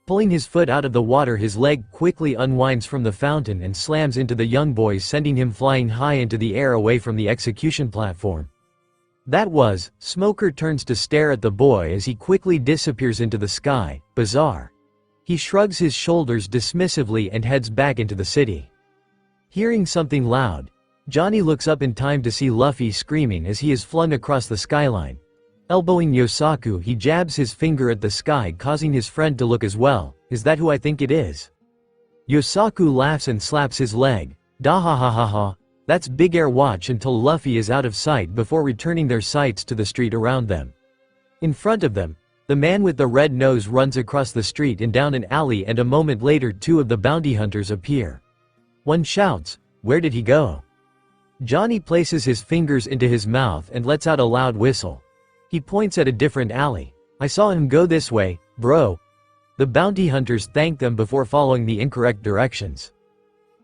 Pulling his foot out of the water, his leg quickly unwinds from the fountain and slams into the young boy, sending him flying high into the air away from the execution platform. Smoker turns to stare at the boy as he quickly disappears into the sky. Bizarre. He shrugs his shoulders dismissively and heads back into the city. Hearing something loud, Johnny looks up in time to see Luffy screaming as he is flung across the skyline. Elbowing Yosaku, he jabs his finger at the sky, causing his friend to look as well. Is that who I think it is? Yosaku laughs and slaps his leg. Da ha ha ha ha. That's big air. Watch until Luffy is out of sight before returning their sights to the street around them. In front of them, the man with the red nose runs across the street and down an alley, and a moment later two of the bounty hunters appear. One shouts, "Where did he go?" Johnny places his fingers into his mouth and lets out a loud whistle. He points at a different alley. "I saw him go this way, bro." The bounty hunters thank them before following the incorrect directions.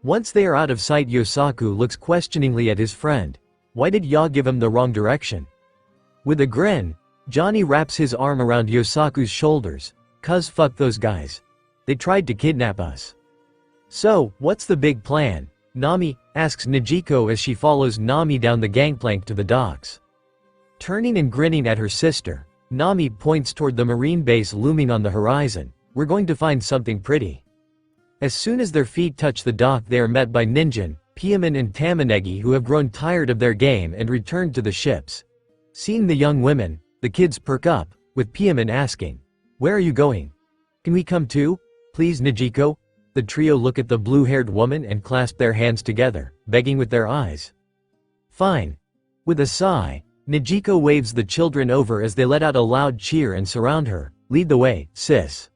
Once they are out of sight, Yosaku looks questioningly at his friend. Why did Ya give him the wrong direction? With a grin, Johnny wraps his arm around Yosaku's shoulders. "'Cause fuck those guys. They tried to kidnap us." "So, what's the big plan, Nami?" asks Nijiko as she follows Nami down the gangplank to the docks. Turning and grinning at her sister, Nami points toward the Marine base looming on the horizon. "We're going to find something pretty." As soon as their feet touch the dock, they are met by Ninjin, Piemon and Tamanegi, who have grown tired of their game and returned to the ships. Seeing the young women, the kids perk up, with Piemon asking, "Where are you going? Can we come too, please, Nijiko?" The trio look at the blue-haired woman and clasp their hands together, begging with their eyes. "Fine." With a sigh, Nijiko waves the children over as they let out a loud cheer and surround her. "Lead the way, sis."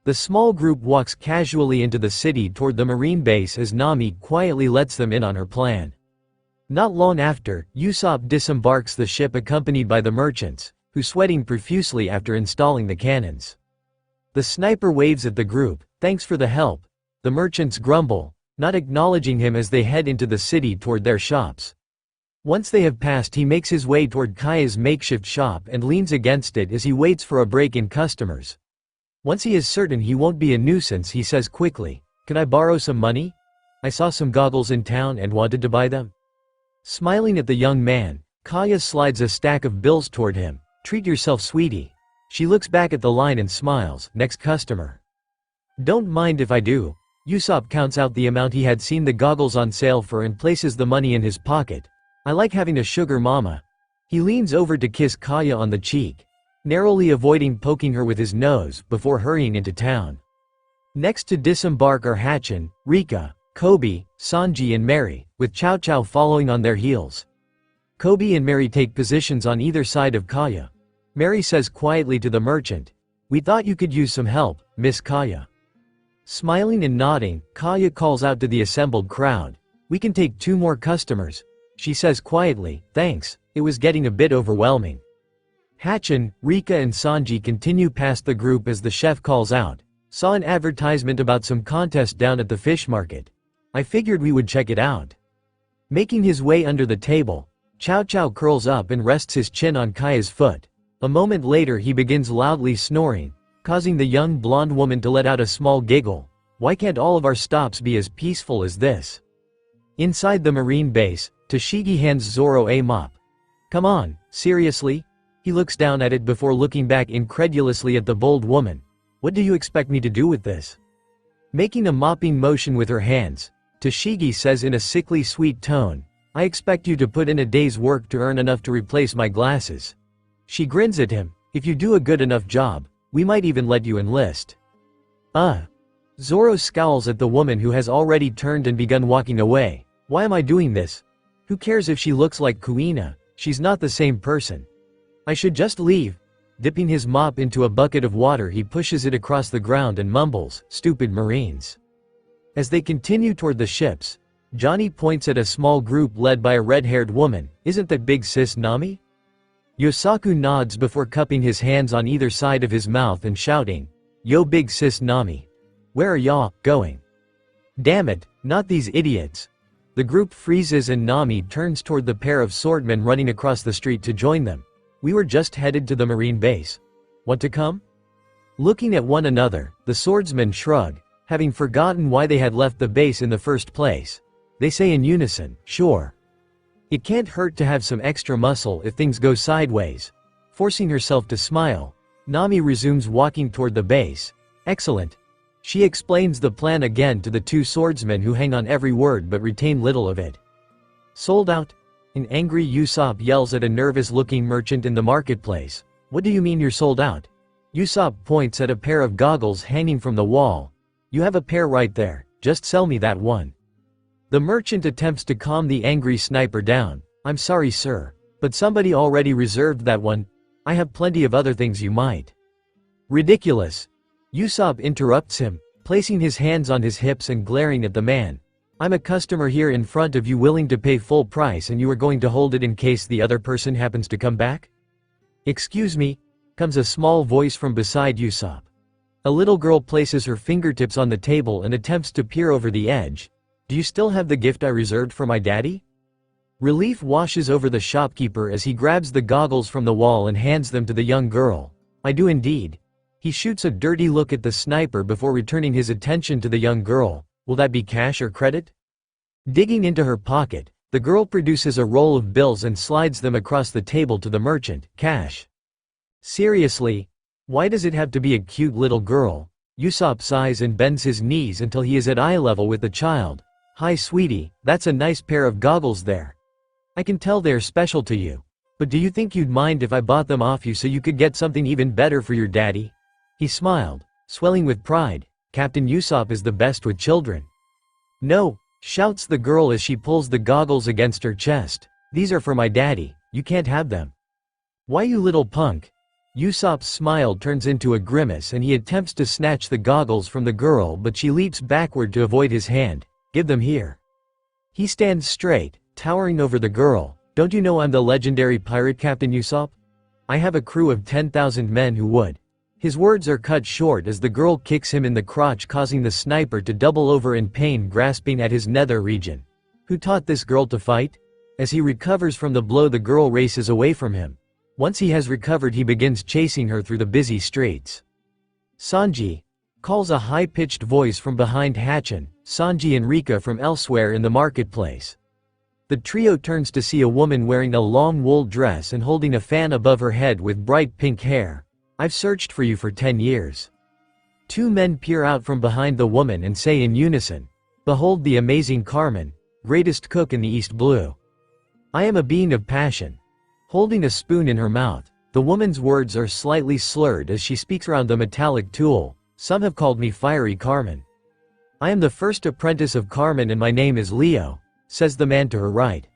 The small group walks casually into the city toward the marine base as Nami quietly lets them in on her plan. Not long after, Usopp disembarks the ship accompanied by the merchants, who sweating profusely after installing the cannons. The sniper waves at the group, "Thanks for the help." The merchants grumble, not acknowledging him as they head into the city toward their shops. Once they have passed, he makes his way toward Kaya's makeshift shop and leans against it as he waits for a break in customers. Once he is certain he won't be a nuisance, he says quickly, "Can I borrow some money? I saw some goggles in town and wanted to buy them." Smiling at the young man, Kaya slides a stack of bills toward him. "Treat yourself, sweetie." She looks back at the line and smiles. Next customer. "Don't mind if I do." Usopp counts out the amount he had seen the goggles on sale for and places the money in his pocket. "I like having a sugar mama." He leans over to kiss Kaya on the cheek, narrowly avoiding poking her with his nose before hurrying into town. Next to disembark are Hatchin, Rika, Kobe, Sanji and Mary, with Chow Chow following on their heels. Kobe and Mary take positions on either side of Kaya. Mary says quietly to the merchant, "We thought you could use some help, Miss Kaya." Smiling and nodding, Kaya calls out to the assembled crowd, "We can take 2 more customers." She says quietly, "Thanks, it was getting a bit overwhelming." Hatchin, Rika and Sanji continue past the group as the chef calls out, "Saw an advertisement about some contest down at the fish market. I figured we would check it out." Making his way under the table, Chow Chow curls up and rests his chin on Kaya's foot. A moment later he begins loudly snoring, causing the young blonde woman to let out a small giggle. "Why can't all of our stops be as peaceful as this?" Inside the marine base, Tashigi hands Zoro a mop. "Come on, seriously?" He looks down at it before looking back incredulously at the bold woman. "What do you expect me to do with this?" Making a mopping motion with her hands, Tashigi says in a sickly sweet tone, "I expect you to put in a day's work to earn enough to replace my glasses." She grins at him, "If you do a good enough job, we might even let you enlist." Zoro scowls at the woman who has already turned and begun walking away. "Why am I doing this? Who cares if she looks like Kuina? She's not the same person. I should just leave." Dipping his mop into a bucket of water, he pushes it across the ground and mumbles, "Stupid Marines." As they continue toward the ships, Johnny points at a small group led by a red-haired woman. "Isn't that big sis Nami?" Yosaku nods before cupping his hands on either side of his mouth and shouting, "Yo big sis Nami. Where are y'all going?" "Damn it, not these idiots." The group freezes and Nami turns toward the pair of swordmen running across the street to join them. "We were just headed to the marine base. Want to come?" Looking at one another, the swordsmen shrug, having forgotten why they had left the base in the first place. They say in unison, "Sure." It can't hurt to have some extra muscle if things go sideways. Forcing herself to smile, Nami resumes walking toward the base. "Excellent." She explains the plan again to the 2 swordsmen who hang on every word but retain little of it. "Sold out?" An angry Usopp yells at a nervous-looking merchant in the marketplace. "What do you mean you're sold out?" Usopp points at a pair of goggles hanging from the wall. "You have a pair right there, just sell me that one." The merchant attempts to calm the angry sniper down. "I'm sorry sir, but somebody already reserved that one. I have plenty of other things you might." "Ridiculous." Usopp interrupts him, placing his hands on his hips and glaring at the man. "I'm a customer here in front of you willing to pay full price and you are going to hold it in case the other person happens to come back?" "Excuse me," comes a small voice from beside Usopp. A little girl places her fingertips on the table and attempts to peer over the edge. "Do you still have the gift I reserved for my daddy?" Relief washes over the shopkeeper as he grabs the goggles from the wall and hands them to the young girl. "I do indeed." He shoots a dirty look at the sniper before returning his attention to the young girl. "Will that be cash or credit?" Digging into her pocket, the girl produces a roll of bills and slides them across the table to the merchant. "Cash." "Seriously? Why does it have to be a cute little girl?" Usopp sighs and bends his knees until he is at eye level with the child. "Hi sweetie, that's a nice pair of goggles there. I can tell they're special to you. But do you think you'd mind if I bought them off you so you could get something even better for your daddy?" He smiled, swelling with pride. "Captain Usopp is the best with children." "No," shouts the girl as she pulls the goggles against her chest. "These are for my daddy, you can't have them." "Why you little punk?" Usopp's smile turns into a grimace and he attempts to snatch the goggles from the girl, but she leaps backward to avoid his hand. "Give them here." He stands straight, towering over the girl. "Don't you know I'm the legendary pirate captain Usopp? I have a crew of 10,000 men who would." His words are cut short as the girl kicks him in the crotch, causing the sniper to double over in pain, grasping at his nether region. Who taught this girl to fight? As he recovers from the blow, the girl races away from him. Once he has recovered, he begins chasing her through the busy streets. "Sanji!" calls a high-pitched voice from behind Hatchin, Sanji and Rika from elsewhere in the marketplace. The trio turns to see a woman wearing a long wool dress and holding a fan above her head with bright pink hair. "I've searched for you for 10 years. Two men peer out from behind the woman and say in unison, "Behold the amazing Carmen, greatest cook in the East Blue. I am a being of passion." Holding a spoon in her mouth, the woman's words are slightly slurred as she speaks around the metallic tool. "Some have called me Fiery Carmen. I am the first apprentice of Carmen and my name is Leo," says the man to her right.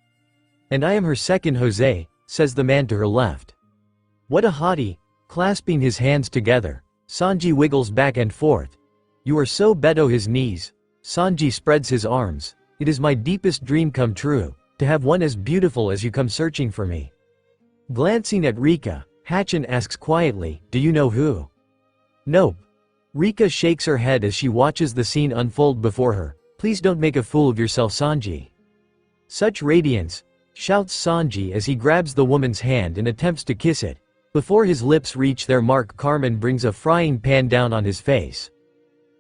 "And I am her second Jose," says the man to her left. "What a hottie!" Clasping his hands together, Sanji wiggles back and forth. "You are so Beto." His knees. Sanji spreads his arms. "It is my deepest dream come true, to have one as beautiful as you come searching for me." Glancing at Rika, Hatchin asks quietly, "Do you know who?" "Nope." Rika shakes her head as she watches the scene unfold before her. "Please don't make a fool of yourself, Sanji." "Such radiance," shouts Sanji as he grabs the woman's hand and attempts to kiss it. Before his lips reach their mark, Carmen brings a frying pan down on his face.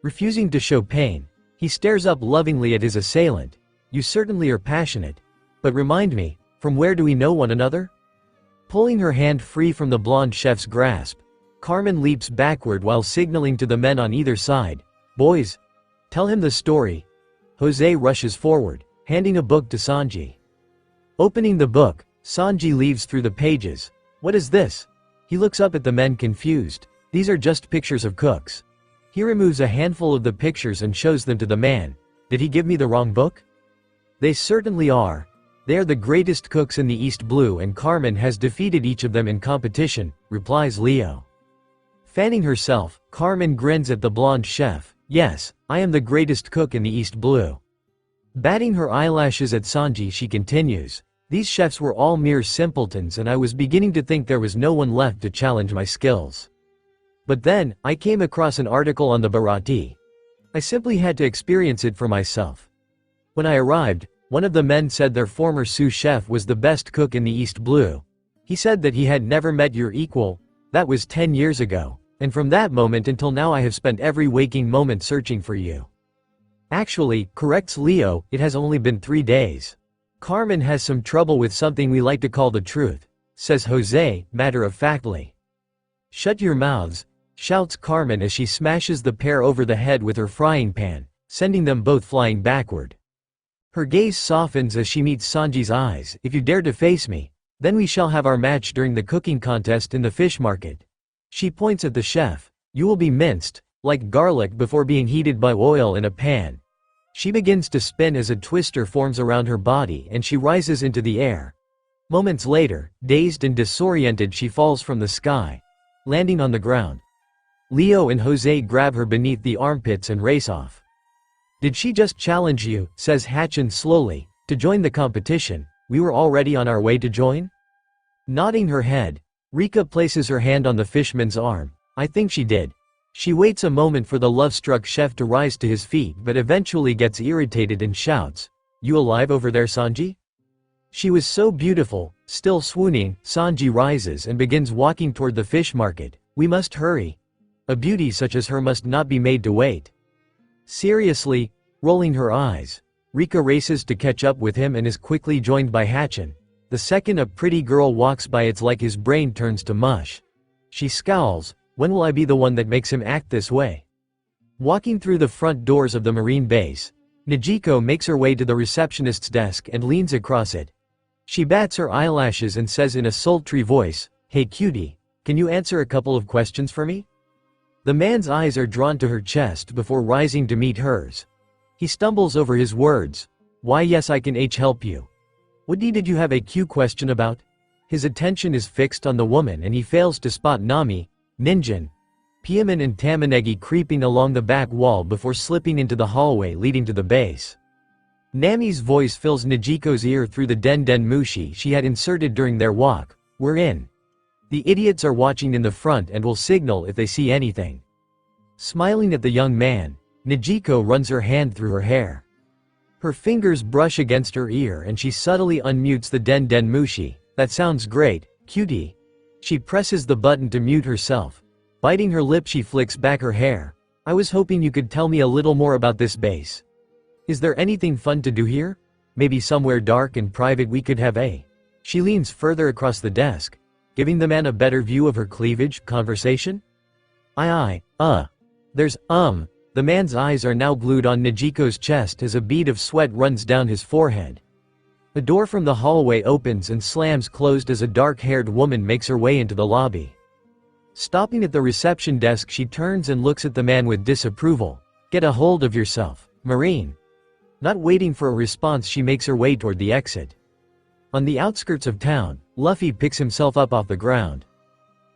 Refusing to show pain, he stares up lovingly at his assailant. "You certainly are passionate. But remind me, from where do we know one another?" Pulling her hand free from the blonde chef's grasp, Carmen leaps backward while signaling to the men on either side. "Boys, tell him the story." Jose rushes forward, handing a book to Sanji. Opening the book, Sanji leaves through the pages. "What is this?" He looks up at the men confused. "These are just pictures of cooks." He removes a handful of the pictures and shows them to the man. "Did he give me the wrong book?" "They certainly are. They are the greatest cooks in the East Blue and Carmen has defeated each of them in competition," replies Leo. Fanning herself, Carmen grins at the blonde chef. "Yes, I am the greatest cook in the East Blue." Batting her eyelashes at Sanji, she continues, "These chefs were all mere simpletons and I was beginning to think there was no one left to challenge my skills. But then, I came across an article on the Bharati. I simply had to experience it for myself. When I arrived, one of the men said their former sous chef was the best cook in the East Blue. He said that he had never met your equal. That was 10 years ago, and from that moment until now I have spent every waking moment searching for you." "Actually," corrects Leo, "it has only been 3 days. Carmen has some trouble with something we like to call the truth," says Jose, matter-of-factly. "Shut your mouths," shouts Carmen as she smashes the pair over the head with her frying pan, sending them both flying backward. Her gaze softens as she meets Sanji's eyes. "If you dare to face me, then we shall have our match during the cooking contest in the fish market." She points at the chef. "You will be minced, like garlic before being heated by oil in a pan." She begins to spin as a twister forms around her body and she rises into the air. Moments later, dazed and disoriented, she falls from the sky, landing on the ground. Leo and Jose grab her beneath the armpits and race off. "Did she just challenge you," says Hatchin slowly, "to join the competition? We were already on our way to join?" Nodding her head, Rika places her hand on the fishman's arm. "I think she did." She waits a moment for the love-struck chef to rise to his feet but eventually gets irritated and shouts, "You alive over there, Sanji?" She was so beautiful. Still swooning, Sanji rises and begins walking toward the fish market. "We must hurry. A beauty such as her must not be made to wait." Seriously, rolling her eyes, Rika races to catch up with him and is quickly joined by Hatchin. The second a pretty girl walks by, it's like his brain turns to mush. She scowls. "When will I be the one that makes him act this way?" Walking through the front doors of the marine base, Nijiko makes her way to the receptionist's desk and leans across it. She bats her eyelashes and says in a sultry voice, "Hey cutie, can you answer a couple of questions for me?" The man's eyes are drawn to her chest before rising to meet hers. He stumbles over his words. "Why yes, I can help you. What did you have a Q question about?" His attention is fixed on the woman and he fails to spot Nami, Ninjin, Piemon and Tamanegi creeping along the back wall before slipping into the hallway leading to the base. Nami's voice fills Nijiko's ear through the Den Den Mushi she had inserted during their walk. "We're in. The idiots are watching in the front and will signal if they see anything." Smiling at the young man, Nijiko runs her hand through her hair. Her fingers brush against her ear and she subtly unmutes the Den Den Mushi. "That sounds great, cutie." She presses the button to mute herself. Biting her lip, she flicks back her hair. "I was hoping you could tell me a little more about this base. Is there anything fun to do here? Maybe somewhere dark and private we could have a..." She leans further across the desk, giving the man a better view of her cleavage. "Conversation? There's, The man's eyes are now glued on Nijiko's chest as a bead of sweat runs down his forehead. A door from the hallway opens and slams closed as a dark-haired woman makes her way into the lobby. Stopping at the reception desk, she turns and looks at the man with disapproval. "Get a hold of yourself, Marine." Not waiting for a response, she makes her way toward the exit. On the outskirts of town, Luffy picks himself up off the ground.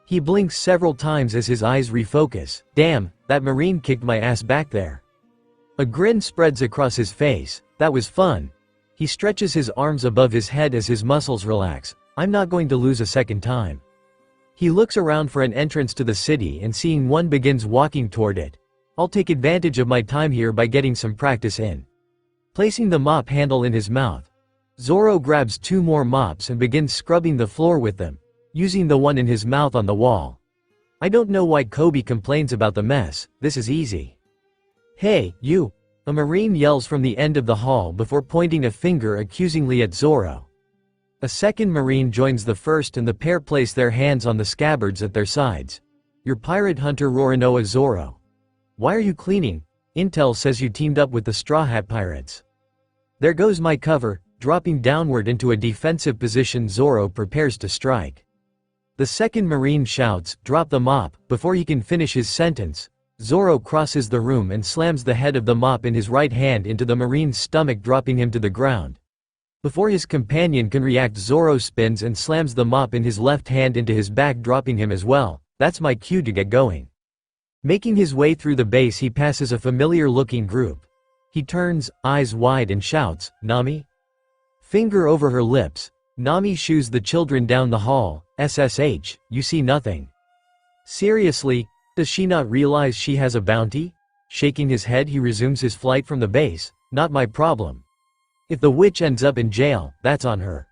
He blinks several times as his eyes refocus. "Damn, that Marine kicked my ass back there." A grin spreads across his face. "That was fun." He stretches his arms above his head as his muscles relax. "I'm not going to lose a second time." He looks around for an entrance to the city and seeing one begins walking toward it. "I'll take advantage of my time here by getting some practice in." Placing the mop handle in his mouth, Zoro grabs 2 more mops and begins scrubbing the floor with them, using the one in his mouth on the wall. "I don't know why Kobe complains about the mess, this is easy." "Hey, you!" A Marine yells from the end of the hall before pointing a finger accusingly at Zoro. A second Marine joins the first and the pair place their hands on the scabbards at their sides. "You're pirate hunter Roronoa Zoro. Why are you cleaning? Intel says you teamed up with the Straw Hat Pirates." "There goes my cover." Dropping downward into a defensive position, Zoro prepares to strike. The second Marine shouts, "Drop the mop." Before he can finish his sentence, Zoro crosses the room and slams the head of the mop in his right hand into the Marine's stomach, dropping him to the ground. Before his companion can react, Zoro spins and slams the mop in his left hand into his back, dropping him as well. That's my cue to get going. Making his way through the base, he passes a familiar-looking group. He turns, eyes wide, and shouts, "Nami?" Finger over her lips, Nami shoos the children down the hall. "SSH, you see nothing." "Seriously, does she not realize she has a bounty?" Shaking his head, he resumes his flight from the base. "Not my problem. If the witch ends up in jail, that's on her."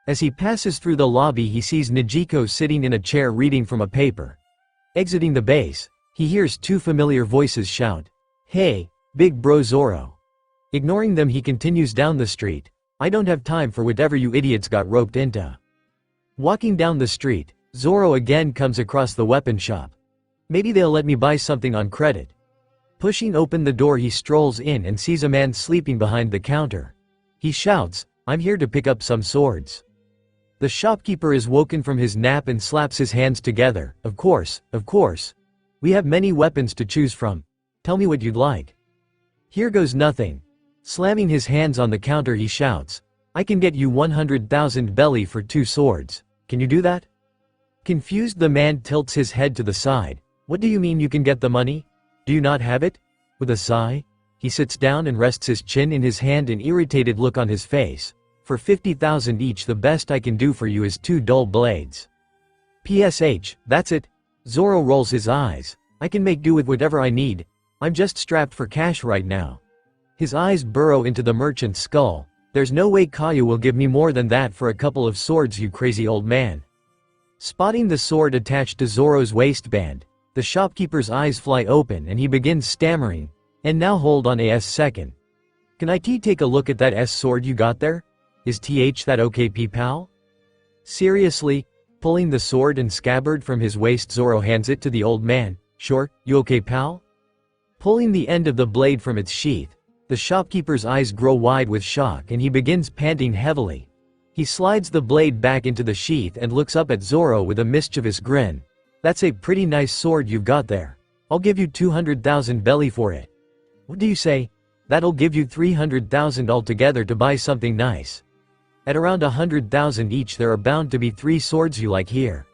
As he passes through the lobby, he sees Nijiko sitting in a chair reading from a paper. Exiting the base, he hears 2 familiar voices shout, "Hey, big bro Zoro." Ignoring them, he continues down the street. "I don't have time for whatever you idiots got roped into." Walking down the street, Zoro again comes across the weapon shop. "Maybe they'll let me buy something on credit." Pushing open the door, he strolls in and sees a man sleeping behind the counter. He shouts, "I'm here to pick up some swords." The shopkeeper is woken from his nap and slaps his hands together. Of course. We have many weapons to choose from. Tell me what you'd like." "Here goes nothing." Slamming his hands on the counter, he shouts, "I can get you 100,000 belly for 2 swords. Can you do that?" Confused, the man tilts his head to the side. "What do you mean you can get the money? Do you not have it?" With a sigh, he sits down and rests his chin in his hand, an irritated look on his face. "For 50,000 each, the best I can do for you is 2 dull blades." "PSH, that's it." Zoro rolls his eyes. "I can make do with whatever I need. I'm just strapped for cash right now." His eyes burrow into the merchant's skull. "There's no way Kayu will give me more than that for a couple of swords, you crazy old man." Spotting the sword attached to Zoro's waistband, the shopkeeper's eyes fly open and he begins stammering, "And now hold on a second. Can I take a look at that sword you got there? Is that okay, pal?" "Seriously?" Pulling the sword and scabbard from his waist, Zoro hands it to the old man. "Sure, you okay, pal?" Pulling the end of the blade from its sheath, the shopkeeper's eyes grow wide with shock and he begins panting heavily. He slides the blade back into the sheath and looks up at Zoro with a mischievous grin. "That's a pretty nice sword you've got there. I'll give you 200,000 belly for it." "What do you say?" "That'll give you 300,000 altogether to buy something nice." At around 100,000 each there are bound to be 3 swords you like here.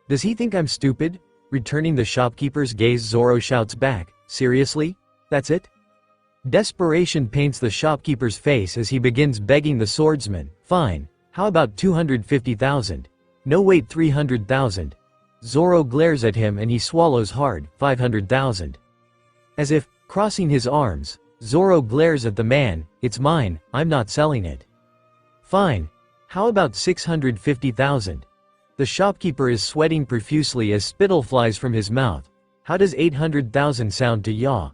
Does he think I'm stupid? Returning the shopkeeper's gaze, Zoro shouts back, seriously? That's it? Desperation paints the shopkeeper's face as he begins begging the swordsman, fine, how about 250,000? No wait, 300,000. Zoro glares at him and he swallows hard, 500,000. As if, crossing his arms, Zoro glares at the man, it's mine, I'm not selling it. Fine. How about 650,000? The shopkeeper is sweating profusely as spittle flies from his mouth. How does 800,000 sound to ya?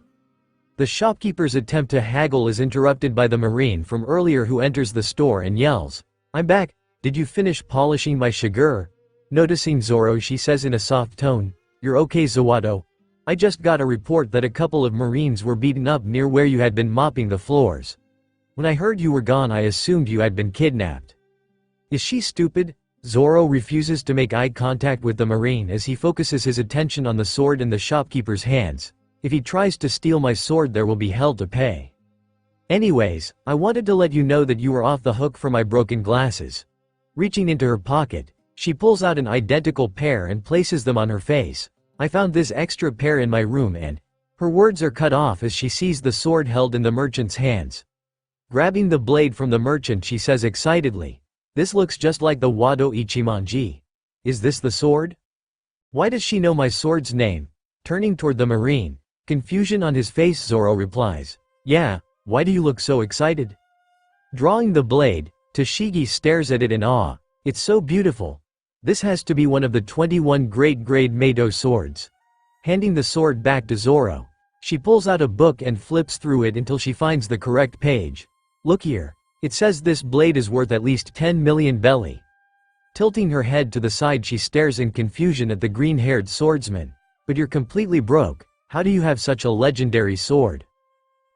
The shopkeeper's attempt to haggle is interrupted by the marine from earlier who enters the store and yells, I'm back, did you finish polishing my sugar? Noticing Zoro, she says in a soft tone, you're okay, Zawato. I just got a report that a couple of marines were beaten up near where you had been mopping the floors. When I heard you were gone I assumed you had been kidnapped. Is she stupid? Zoro refuses to make eye contact with the marine as he focuses his attention on the sword in the shopkeeper's hands. If he tries to steal my sword there will be hell to pay. Anyways, I wanted to let you know that you were off the hook for my broken glasses. Reaching into her pocket, she pulls out an identical pair and places them on her face. I found this extra pair in my room and… Her words are cut off as she sees the sword held in the merchant's hands. Grabbing the blade from the merchant she says excitedly, this looks just like the Wado Ichimonji. Is this the sword? Why does she know my sword's name? Turning toward the marine, confusion on his face, Zoro replies, yeah, why do you look so excited? Drawing the blade, Tashigi stares at it in awe. It's so beautiful. This has to be one of the 21 great grade Meito swords. Handing the sword back to Zoro, she pulls out a book and flips through it until she finds the correct page. Look here. It says this blade is worth at least 10 million belly. Tilting her head to the side she stares in confusion at the green-haired swordsman. But you're completely broke, how do you have such a legendary sword?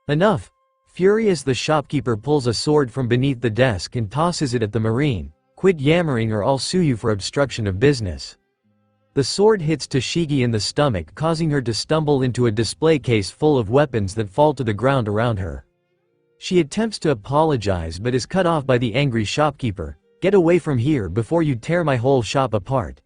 Enough. Furious, the shopkeeper pulls a sword from beneath the desk and tosses it at the marine. Quit yammering or I'll sue you for obstruction of business. The sword hits Tashigi in the stomach, causing her to stumble into a display case full of weapons that fall to the ground around her. She attempts to apologize but is cut off by the angry shopkeeper. Get away from here before you tear my whole shop apart.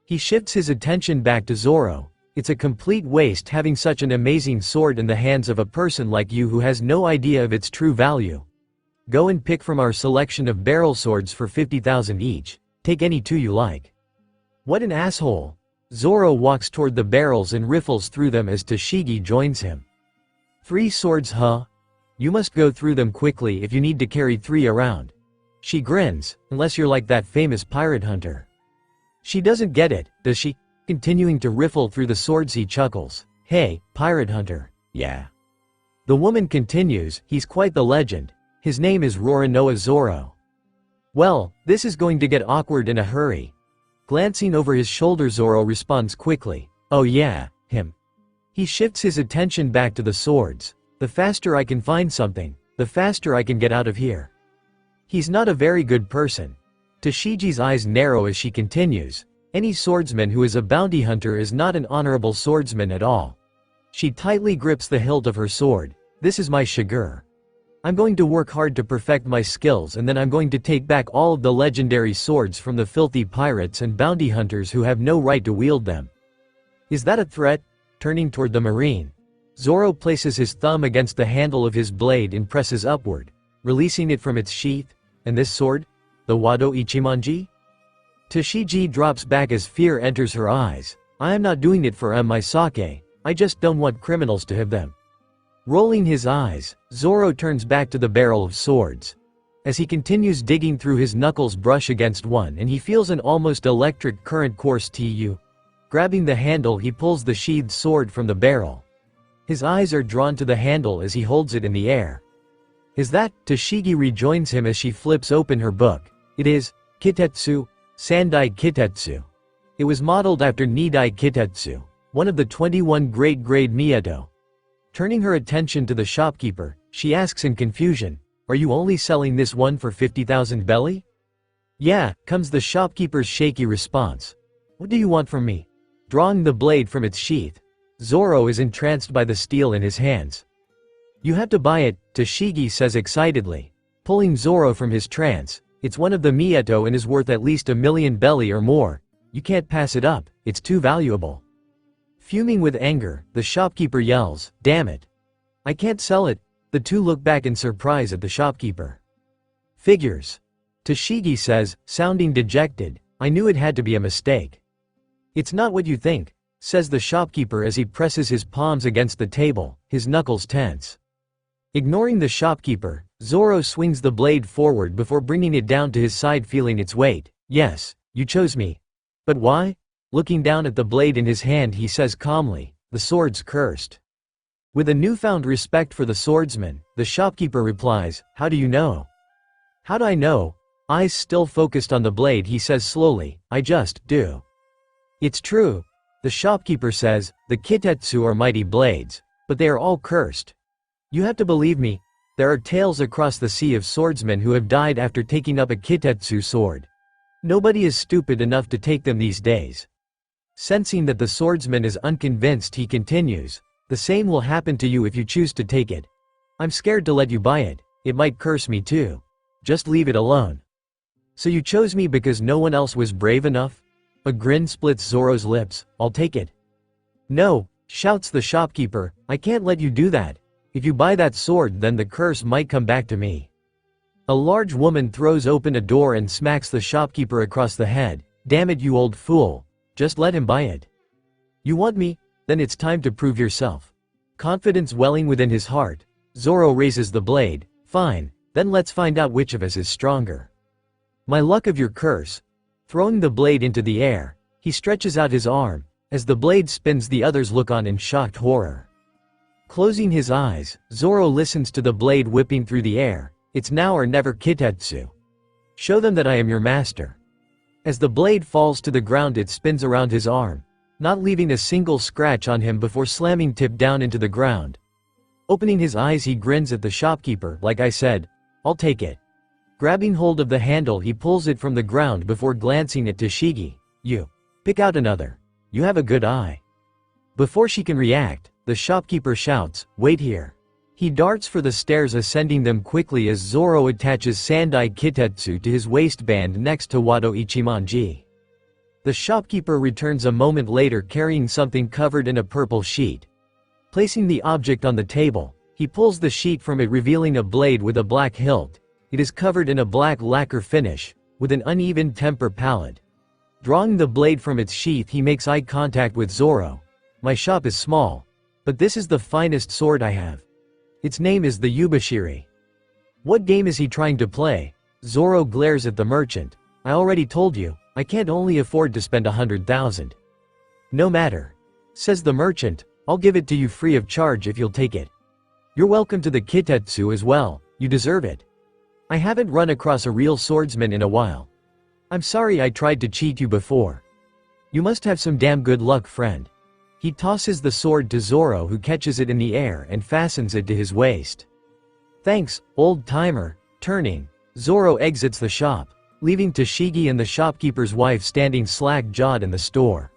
He shifts his attention back to Zoro. It's a complete waste having such an amazing sword in the hands of a person like you who has no idea of its true value. Go and pick from our selection of barrel swords for 50,000 each. Take any two you like. What an asshole. Zoro walks toward the barrels and riffles through them as Tashigi joins him. 3 swords, huh? You must go through them quickly if you need to carry 3 around. She grins, unless you're like that famous pirate hunter. She doesn't get it, does she? Continuing to riffle through the swords he chuckles. Hey, pirate hunter, yeah. The woman continues, he's quite the legend. His name is Roronoa Zoro. Well, this is going to get awkward in a hurry. Glancing over his shoulder, Zoro responds quickly. Oh yeah, him. He shifts his attention back to the swords. The faster I can find something, the faster I can get out of here. He's not a very good person. Tashigi's eyes narrow as she continues. Any swordsman who is a bounty hunter is not an honorable swordsman at all. She tightly grips the hilt of her sword. This is my shigur. I'm going to work hard to perfect my skills and then I'm going to take back all of the legendary swords from the filthy pirates and bounty hunters who have no right to wield them. Is that a threat? Turning toward the marine, Zoro places his thumb against the handle of his blade and presses upward, releasing it from its sheath. And this sword? The Wado Ichimonji? Tashigi drops back as fear enters her eyes. I am not doing it for my sake, I just don't want criminals to have them. Rolling his eyes, Zoro turns back to the barrel of swords. As he continues digging through, his knuckles brush against one and he feels an almost electric current course through. Grabbing the handle, he pulls the sheathed sword from the barrel. His eyes are drawn to the handle as he holds it in the air. Is that? Tashigi rejoins him as she flips open her book. It is Kitetsu, Sandai Kitetsu. It was modeled after Nidai Kitetsu, one of the 21 great grade Mieto. Turning her attention to the shopkeeper, she asks in confusion, are you only selling this one for 50,000 belly? Yeah, comes the shopkeeper's shaky response. What do you want from me? Drawing the blade from its sheath, Zoro is entranced by the steel in his hands. You have to buy it, Tashigi says excitedly. Pulling Zoro from his trance, It's one of the Mieto and is worth at least 1,000,000 belly or more. You can't pass it up, it's too valuable. Fuming with anger, the shopkeeper yells, "Damn it. I can't sell it." The two look back in surprise at the shopkeeper. Figures. Toshigi says, sounding dejected, "I knew it had to be a mistake." "It's not what you think," says the shopkeeper as he presses his palms against the table, his knuckles tense. Ignoring the shopkeeper, Zoro swings the blade forward before bringing it down to his side, feeling its weight. "Yes, you chose me. But why?" Looking down at the blade in his hand, he says calmly, "The sword's cursed." With a newfound respect for the swordsman, the shopkeeper replies, "How do you know?" "How do I know?" Eyes still focused on the blade, he says slowly, "I just do." "It's true." The shopkeeper says, "The kitetsu are mighty blades, but they are all cursed. You have to believe me. There are tales across the sea of swordsmen who have died after taking up a kitetsu sword. Nobody is stupid enough to take them these days." Sensing that the swordsman is unconvinced, he continues, "The same will happen to you if you choose to take it. I'm scared to let you buy it, it might curse me too. Just leave it alone." "So you chose me because no one else was brave enough?" A grin splits Zoro's lips. "I'll take it." "No," shouts the shopkeeper, "I can't let you do that. If you buy that sword, then the curse might come back to me." A large woman throws open a door and smacks the shopkeeper across the head. "Damn it, you old fool. Just let him buy it." "You want me? Then it's time to prove yourself." Confidence welling within his heart, Zoro raises the blade. "Fine, then let's find out which of us is stronger." "My luck of your curse." Throwing the blade into the air, he stretches out his arm. As the blade spins, the others look on in shocked horror. Closing his eyes, Zoro listens to the blade whipping through the air. "It's now or never, kitetsu. Show them that I am your master." As the blade falls to the ground, it spins around his arm, not leaving a single scratch on him before slamming tip down into the ground. Opening his eyes, he grins at the shopkeeper. "Like I said, I'll take it." Grabbing hold of the handle, he pulls it from the ground before glancing at Toshigi. "You. Pick out another. You have a good eye." Before she can react, the shopkeeper shouts, "Wait here." He darts for the stairs, ascending them quickly as Zoro attaches Sandai Kitetsu to his waistband next to Wado Ichimonji. The shopkeeper returns a moment later carrying something covered in a purple sheet. Placing the object on the table, he pulls the sheet from it, revealing a blade with a black hilt. It is covered in a black lacquer finish, with an uneven temper palette. Drawing the blade from its sheath, he makes eye contact with Zoro. "My shop is small, but this is the finest sword I have. Its name is the Yubashiri." What game is he trying to play? Zoro glares at the merchant. "I already told you, I can't only afford to spend 100,000. "No matter," says the merchant, "I'll give it to you free of charge if you'll take it. You're welcome to the kitetsu as well, you deserve it. I haven't run across a real swordsman in a while. I'm sorry I tried to cheat you before. You must have some damn good luck, friend." He tosses the sword to Zoro, who catches it in the air and fastens it to his waist. "Thanks, old timer." Turning, Zoro exits the shop, leaving Toshigi and the shopkeeper's wife standing slack-jawed in the store.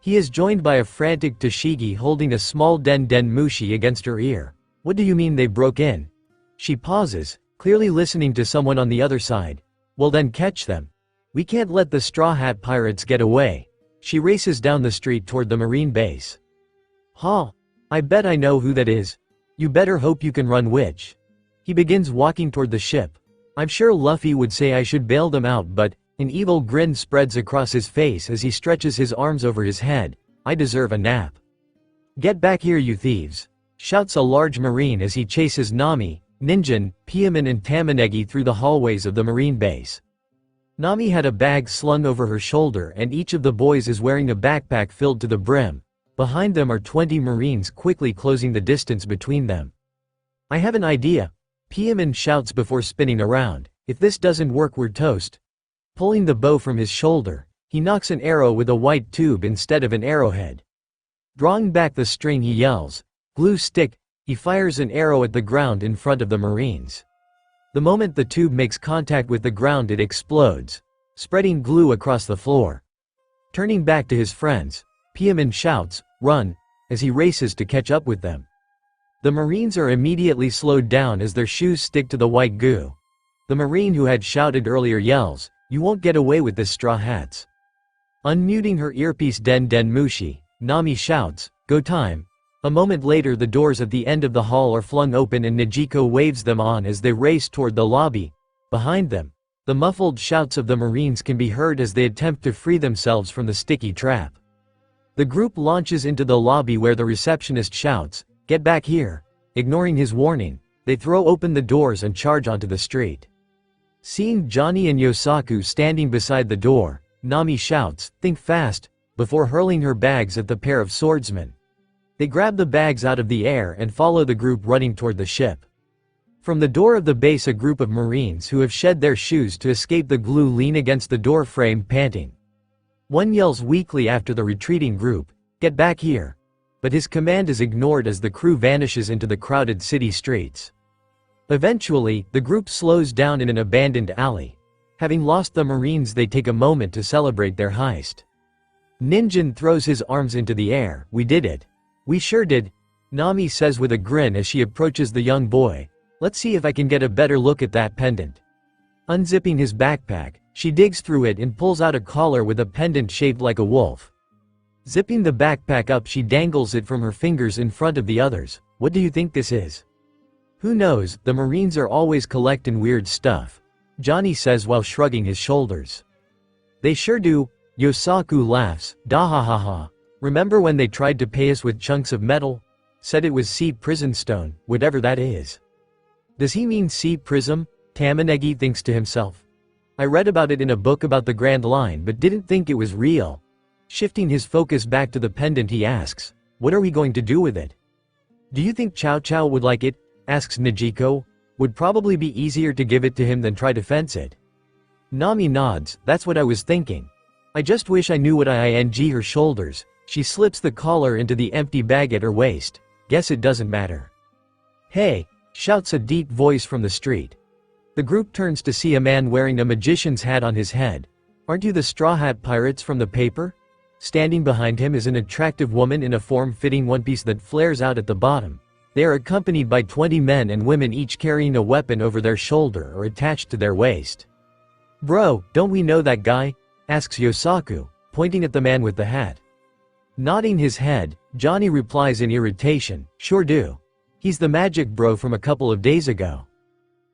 He is joined by a frantic Toshigi holding a small den mushi against her ear. "What do you mean they broke in?" She pauses, clearly listening to someone on the other side. "Well then, catch them. We can't let the Straw Hat Pirates get away." She races down the street toward the marine base. "Huh? I bet I know who that is. You better hope you can run, witch." He begins walking toward the ship. "I'm sure Luffy would say I should bail them out, but..." An evil grin spreads across his face as he stretches his arms over his head. "I deserve a nap." "Get back here, you thieves!" shouts a large marine as he chases Nami, Ninjin, Piaman and Tamanegi through the hallways of the marine base. Nami had a bag slung over her shoulder, and each of the boys is wearing a backpack filled to the brim. Behind them are 20 marines, quickly closing the distance between them. "I have an idea," Piaman shouts before spinning around. "If this doesn't work, we're toast." Pulling the bow from his shoulder, he knocks an arrow with a white tube instead of an arrowhead. Drawing back the string, he yells, "Glue stick!" He fires an arrow at the ground in front of the marines. The moment the tube makes contact with the ground, it explodes, spreading glue across the floor. Turning back to his friends, Piaman shouts, "Run!" as he races to catch up with them. The marines are immediately slowed down as their shoes stick to the white goo. The Marine who had shouted earlier yells, "You won't get away with this, straw hats." Unmuting her earpiece, Den Mushi, Nami shouts, "Go time." A moment later, the doors at the end of the hall are flung open and Nijiko waves them on as they race toward the lobby. Behind them, the muffled shouts of the Marines can be heard as they attempt to free themselves from the sticky trap. The group launches into the lobby where the receptionist shouts, "Get back here." Ignoring his warning, they throw open the doors and charge onto the street. Seeing Johnny and Yosaku standing beside the door, Nami shouts, "Think fast," before hurling her bags at the pair of swordsmen. They grab the bags out of the air and follow the group running toward the ship. From the door of the base, a group of Marines who have shed their shoes to escape the glue lean against the door frame, panting. One yells weakly after the retreating group, "Get back here," but his command is ignored as the crew vanishes into the crowded city streets. Eventually, the group slows down in an abandoned alley. Having lost the Marines, they take a moment to celebrate their heist. Ninjin throws his arms into the air. "We did it. We sure did," Nami says with a grin as she approaches the young boy. "Let's see if I can get a better look at that pendant." Unzipping his backpack, she digs through it and pulls out a collar with a pendant shaped like a wolf. Zipping the backpack up, she dangles it from her fingers in front of the others. "What do you think this is?" "Who knows, the Marines are always collecting weird stuff," Johnny says while shrugging his shoulders. "They sure do," Yosaku laughs, "Dahahaha. Remember when they tried to pay us with chunks of metal? Said it was sea prison stone, whatever that is." "Does he mean sea prism?" Tamanegi thinks to himself. "I read about it in a book about the Grand Line but didn't think it was real." Shifting his focus back to the pendant, he asks, "What are we going to do with it?" "Do you think Chow Chow would like it?" asks Nijiko. "Would probably be easier to give it to him than try to fence it." Nami nods. "That's what I was thinking. I just wish I knew what ing her shoulders." She slips the collar into the empty bag at her waist. "Guess it doesn't matter." "Hey!" shouts a deep voice from the street. The group turns to see a man wearing a magician's hat on his head. "Aren't you the Straw Hat Pirates from the paper?" Standing behind him is an attractive woman in a form-fitting one-piece that flares out at the bottom. They are accompanied by 20 men and women, each carrying a weapon over their shoulder or attached to their waist. "Bro, don't we know that guy?" asks Yosaku, pointing at the man with the hat. Nodding his head, Johnny replies in irritation, "Sure do. He's the magic bro from a couple of days ago."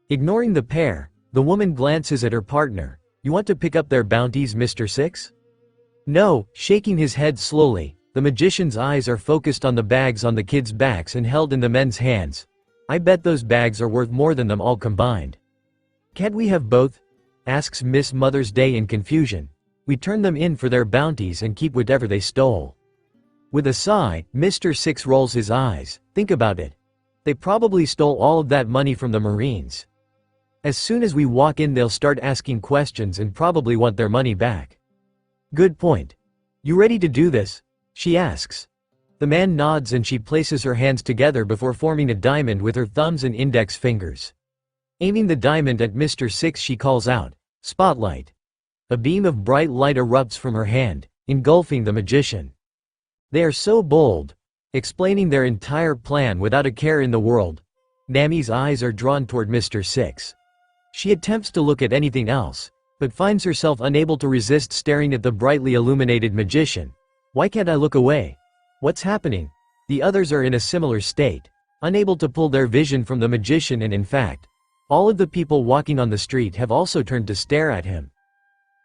Ignoring the pair, the woman glances at her partner. "You want to pick up their bounties, Mr. Six?" "No," shaking his head slowly. The magician's eyes are focused on the bags on the kids' backs and held in the men's hands. "I bet those bags are worth more than them all combined." "Can't we have both?" asks Miss Mother's Day in confusion. "We turn them in for their bounties and keep whatever they stole." With a sigh, Mr. Six rolls his eyes. "Think about it. They probably stole all of that money from the Marines. As soon as we walk in, they'll start asking questions and probably want their money back." "Good point. You ready to do this?" she asks. The man nods and she places her hands together before forming a diamond with her thumbs and index fingers. Aiming the diamond at Mr. Six, she calls out, "Spotlight." A beam of bright light erupts from her hand, engulfing the magician. They are so bold, explaining their entire plan without a care in the world. Nami's eyes are drawn toward Mr. Six. She attempts to look at anything else, but finds herself unable to resist staring at the brightly illuminated magician. "Why can't I look away? What's happening?" The others are in a similar state, unable to pull their vision from the magician, and in fact, all of the people walking on the street have also turned to stare at him.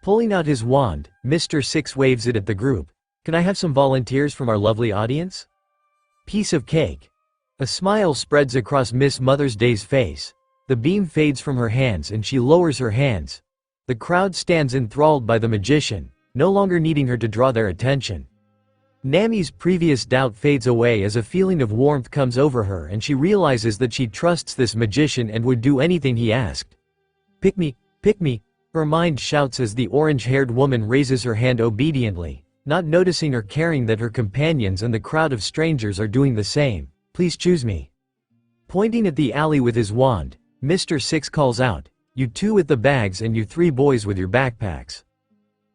Pulling out his wand, Mr. Six waves it at the group. "Can I have some volunteers from our lovely audience?" Piece of cake. A smile spreads across Miss Mother's Day's face. The beam fades from her hands and she lowers her hands. The crowd stands enthralled by the magician, no longer needing her to draw their attention. Nami's previous doubt fades away as a feeling of warmth comes over her and she realizes that she trusts this magician and would do anything he asked. Pick me, her mind shouts as the orange-haired woman raises her hand obediently, not noticing or caring that her companions and the crowd of strangers are doing the same. "Please choose me." Pointing at the alley with his wand, Mr. Six calls out, "You two with the bags and you three boys with your backpacks.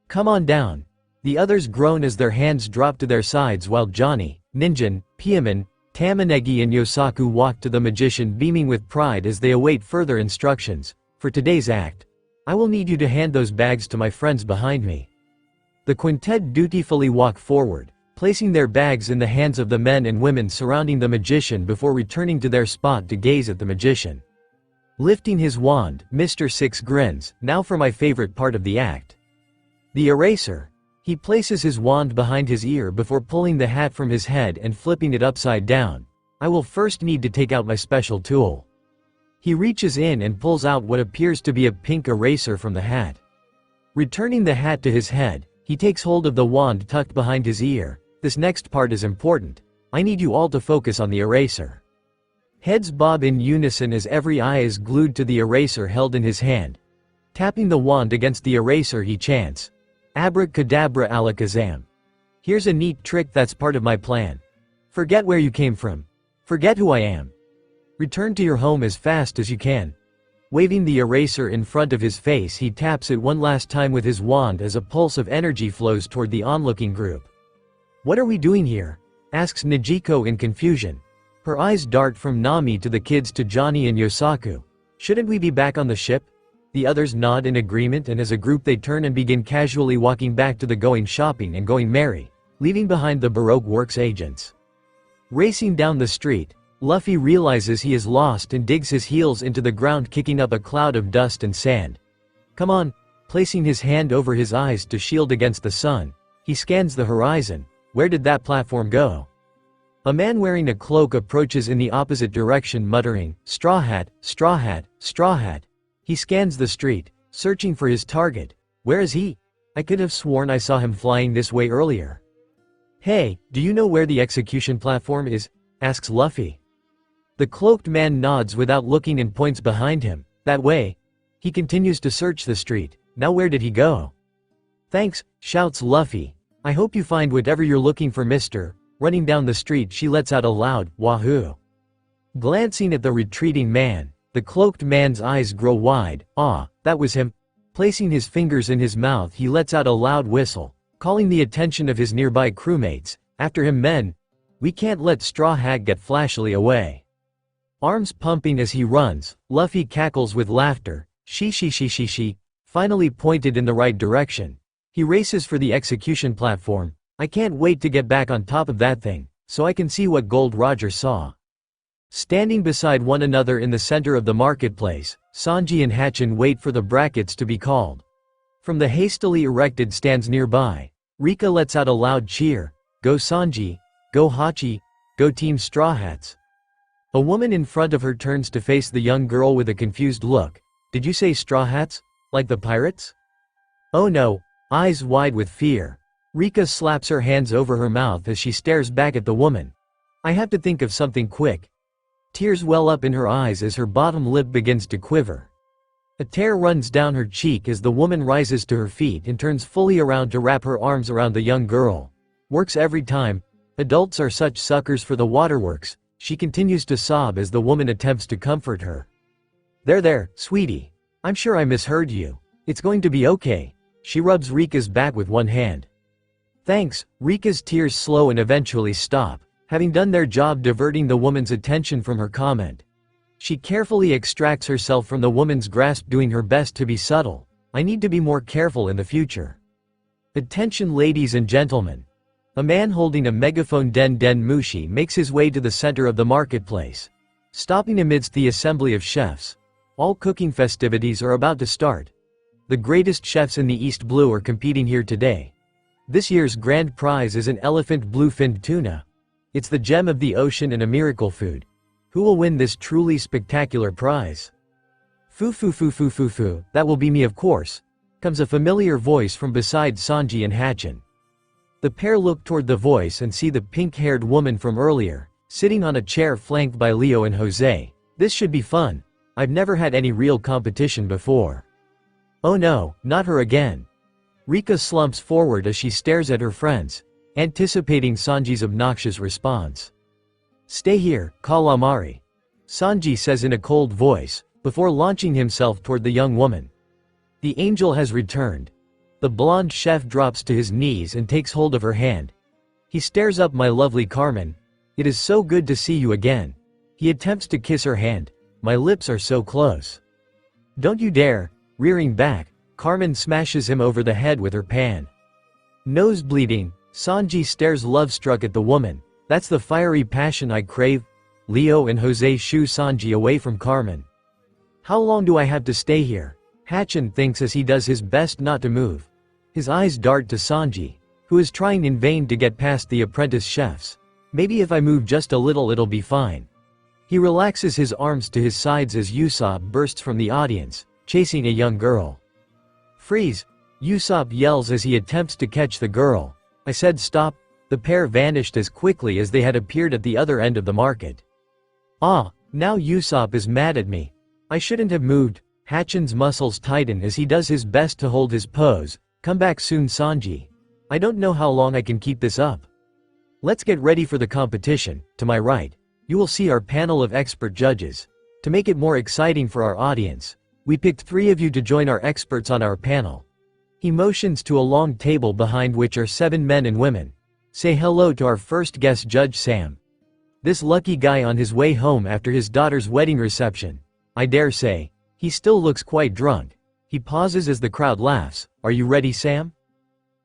Come on down." The others groan as their hands drop to their sides while Johnny, Ninjin, Piaman, Tamanegi and Yosaku walk to the magician, beaming with pride as they await further instructions. For today's act, I will need you to hand those bags to my friends behind me." The quintet dutifully walk forward, placing their bags in the hands of the men and women surrounding the magician before returning to their spot to gaze at the magician. Lifting his wand, Mr. Six grins, "Now for my favorite part of the act. The eraser." He places his wand behind his ear before pulling the hat from his head and flipping it upside down. "I will first need to take out my special tool." He reaches in and pulls out what appears to be a pink eraser from the hat. Returning the hat to his head, he takes hold of the wand tucked behind his ear. "This next part is important. I need you all to focus on the eraser." Heads bob in unison as every eye is glued to the eraser held in his hand. Tapping the wand against the eraser, he chants, "Abracadabra alakazam. Here's a neat trick that's part of my plan. Forget where you came from. Forget who I am. Return to your home as fast as you can." Waving the eraser in front of his face, he taps it one last time with his wand as a pulse of energy flows toward the onlooking group. "What are we doing here?" asks Nijiko in confusion. Her eyes dart from Nami to the kids to Johnny and Yosaku. "Shouldn't we be back on the ship?" The others nod in agreement, and as a group they turn and begin casually walking back to the going shopping and going merry, leaving behind the Baroque Works agents. Racing down the street, Luffy realizes he is lost and digs his heels into the ground, kicking up a cloud of dust and sand. "Come on!" Placing his hand over his eyes to shield against the sun, he scans the horizon. Where did that platform go? A man wearing a cloak approaches in the opposite direction, muttering, "Straw hat, straw hat, straw hat." He scans the street, searching for his target. Where is he? I could have sworn I saw him flying this way earlier. "Hey, do you know where the execution platform is?" asks Luffy. The cloaked man nods without looking and points behind him. "That way." He continues to search the street. "Now where did he go?" "Thanks," shouts Luffy. "I hope you find whatever you're looking for, mister." Running down the street, she lets out a loud, "Wahoo!" Glancing at the retreating man, the cloaked man's eyes grow wide. "Ah, that was him." Placing his fingers in his mouth, he lets out a loud whistle, calling the attention of his nearby crewmates. "After him, men! We can't let Straw Hat get flashily away." Arms pumping as he runs, Luffy cackles with laughter. She, finally pointed in the right direction. He races for the execution platform. "I can't wait to get back on top of that thing, so I can see what Gold Roger saw." Standing beside one another in the center of the marketplace, Sanji and Hatchin wait for the brackets to be called. From the hastily erected stands nearby, Rika lets out a loud cheer. "Go Sanji! Go Hachi! Go Team Straw Hats!" A woman in front of her turns to face the young girl with a confused look. "Did you say Straw Hats? Like the pirates?" "Oh no," eyes wide with fear. Rika slaps her hands over her mouth as she stares back at the woman. "I have to think of something quick." Tears well up in her eyes as her bottom lip begins to quiver. A tear runs down her cheek as the woman rises to her feet and turns fully around to wrap her arms around the young girl. "Works every time. Adults are such suckers for the waterworks." She continues to sob as the woman attempts to comfort her. There, sweetie. I'm sure I misheard you. It's going to be okay." She rubs Rika's back with one hand. "Thanks." Rika's tears slow and eventually stop, having done their job diverting the woman's attention from her comment. She carefully extracts herself from the woman's grasp, doing her best to be subtle. "I need to be more careful in the future." "Attention ladies and gentlemen." A man holding a megaphone Den Mushi makes his way to the center of the marketplace. Stopping amidst the assembly of chefs. All cooking festivities are about to start. The greatest chefs in the East Blue are competing here today. This year's grand prize is an elephant blue-finned tuna. It's the gem of the ocean and a miracle food. Who will win this truly spectacular prize? Foo, that will be me, of course," comes a familiar voice from beside Sanji and Hatchin. The pair look toward the voice and see the pink-haired woman from earlier, sitting on a chair flanked by Leo and Jose. "This should be fun. I've never had any real competition before." "Oh no, not her again." Rika slumps forward as she stares at her friends, anticipating Sanji's obnoxious response. "Stay here, calamari," Sanji says in a cold voice, before launching himself toward the young woman. The angel has returned. The blonde chef drops to his knees and takes hold of her hand. He stares up. "My lovely Carmen. It is so good to see you again." He attempts to kiss her hand. "My lips are so close." Don't you dare. Rearing back, Carmen smashes him over the head with her pan. Nose bleeding, Sanji stares love-struck at the woman. That's the fiery passion I crave. Leo and Jose shoo Sanji away from Carmen. How long do I have to stay here? Hatchin thinks as he does his best not to move. His eyes dart to Sanji, who is trying in vain to get past the apprentice chefs. Maybe if I move just a little it'll be fine. He relaxes his arms to his sides as Usopp bursts from the audience, chasing a young girl. Freeze! Usopp yells as he attempts to catch the girl. I said stop. The pair vanished as quickly as they had appeared at the other end of the market. Ah, now Usopp is mad at me. I shouldn't have moved. Hatchin's muscles tighten as he does his best to hold his pose. Come back soon, Sanji. I don't know how long I can keep this up. Let's get ready for the competition. To my right, you will see our panel of expert judges. To make it more exciting for our audience, we picked 3 of you to join our experts on our panel. He motions to a long table behind which are 7 men and women. Say hello to our first guest judge, Sam. This lucky guy on his way home after his daughter's wedding reception. I dare say, he still looks quite drunk. He pauses as the crowd laughs. Are you ready, Sam?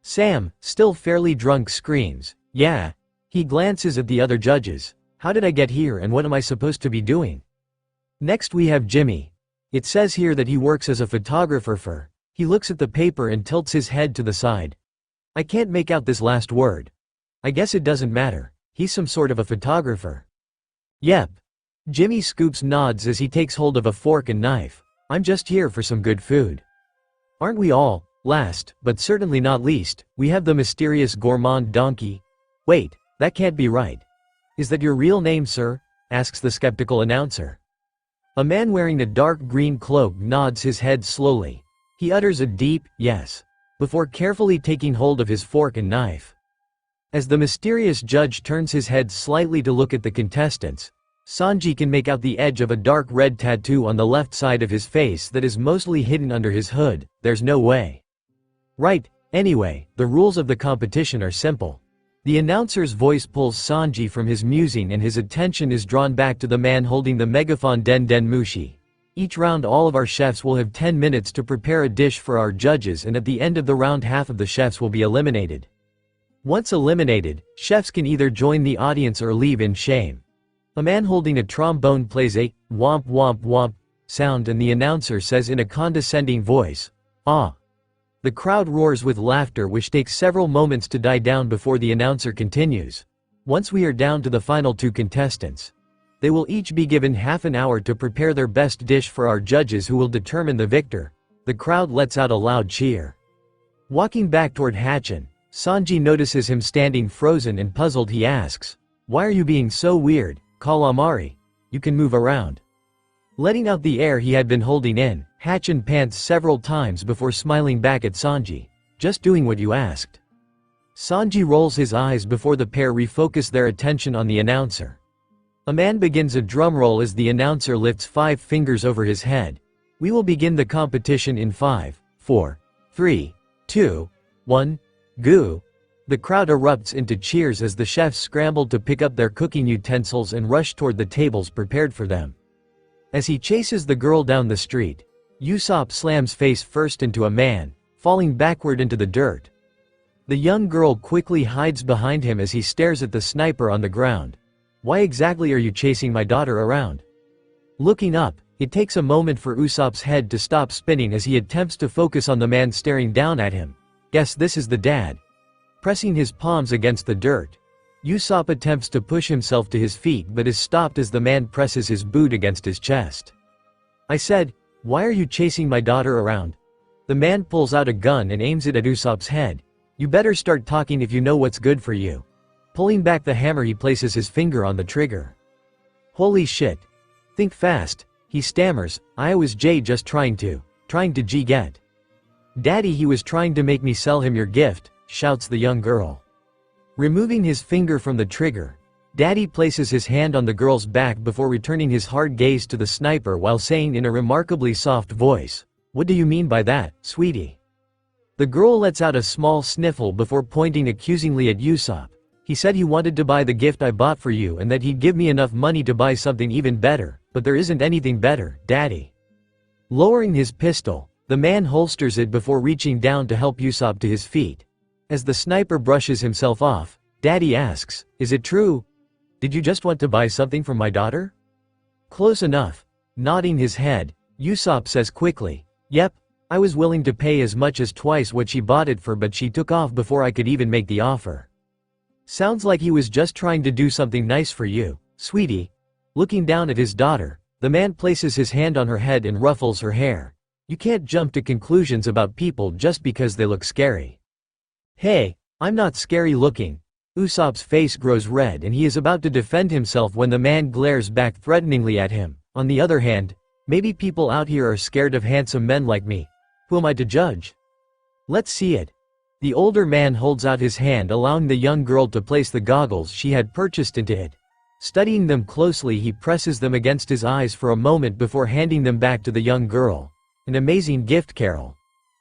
Sam, still fairly drunk, screams, yeah. He glances at the other judges. How did I get here and what am I supposed to be doing? Next we have Jimmy. It says here that he works as a photographer. He looks at the paper and tilts his head to the side. I can't make out this last word. I guess it doesn't matter. He's some sort of a photographer. Yep. Jimmy Scoops nods as he takes hold of a fork and knife. I'm just here for some good food. Aren't we all? Last, but certainly not least, we have the mysterious gourmand donkey. Wait, that can't be right. Is that your real name, sir? Asks the skeptical announcer. A man wearing a dark green cloak nods his head slowly. He utters a deep, yes, before carefully taking hold of his fork and knife. As the mysterious judge turns his head slightly to look at the contestants, Sanji can make out the edge of a dark red tattoo on the left side of his face that is mostly hidden under his hood. There's no way. Right, anyway, the rules of the competition are simple. The announcer's voice pulls Sanji from his musing and his attention is drawn back to the man holding the megaphone Den Den Mushi. Each round all of our chefs will have 10 minutes to prepare a dish for our judges and at the end of the round half of the chefs will be eliminated. Once eliminated, chefs can either join the audience or leave in shame. A man holding a trombone plays a womp womp womp sound and the announcer says in a condescending voice, ah. The crowd roars with laughter which takes several moments to die down before the announcer continues. Once we are down to the final 2 contestants. They will each be given half an hour to prepare their best dish for our judges who will determine the victor. The crowd lets out a loud cheer. Walking back toward Hatchin, Sanji notices him standing frozen and puzzled. He asks, why are you being so weird, Calamari? You can move around. Letting out the air he had been holding in, Hatchin pants several times before smiling back at Sanji. Just doing what you asked. Sanji rolls his eyes before the pair refocus their attention on the announcer. A man begins a drum roll as the announcer lifts 5 fingers over his head. We will begin the competition in 5, 4, 3, 2, 1, go. The crowd erupts into cheers as the chefs scramble to pick up their cooking utensils and rush toward the tables prepared for them. As he chases the girl down the street, Usopp slams face first into a man, falling backward into the dirt. The young girl quickly hides behind him as he stares at the sniper on the ground. Why exactly are you chasing my daughter around? Looking up, it takes a moment for Usopp's head to stop spinning as he attempts to focus on the man staring down at him. Guess this is the dad. Pressing his palms against the dirt, Usopp attempts to push himself to his feet but is stopped as the man presses his boot against his chest. I said, why are you chasing my daughter around? The man pulls out a gun and aims it at Usopp's head. You better start talking if you know what's good for you. Pulling back the hammer he places his finger on the trigger. Holy shit. Think fast, he stammers. I was just trying to get. Daddy, he was trying to make me sell him your gift, shouts the young girl. Removing his finger from the trigger, Daddy places his hand on the girl's back before returning his hard gaze to the sniper while saying in a remarkably soft voice, what do you mean by that, sweetie? The girl lets out a small sniffle before pointing accusingly at Usopp. He said he wanted to buy the gift I bought for you and that he'd give me enough money to buy something even better, but there isn't anything better, Daddy. Lowering his pistol, the man holsters it before reaching down to help Usopp to his feet. As the sniper brushes himself off, Daddy asks, "Is it true? Did you just want to buy something from my daughter?" "Close enough." Nodding his head, Usopp says quickly, "Yep, I was willing to pay as much as twice what she bought it for, but she took off before I could even make the offer." "Sounds like he was just trying to do something nice for you, sweetie." Looking down at his daughter, the man places his hand on her head and ruffles her hair. You can't jump to conclusions about people just because they look scary. "Hey, I'm not scary looking." Usopp's face grows red and he is about to defend himself when the man glares back threateningly at him. On the other hand, maybe people out here are scared of handsome men like me. Who am I to judge? "Let's see it." The older man holds out his hand, allowing the young girl to place the goggles she had purchased into it. Studying them closely, he presses them against his eyes for a moment before handing them back to the young girl. "An amazing gift, Carol.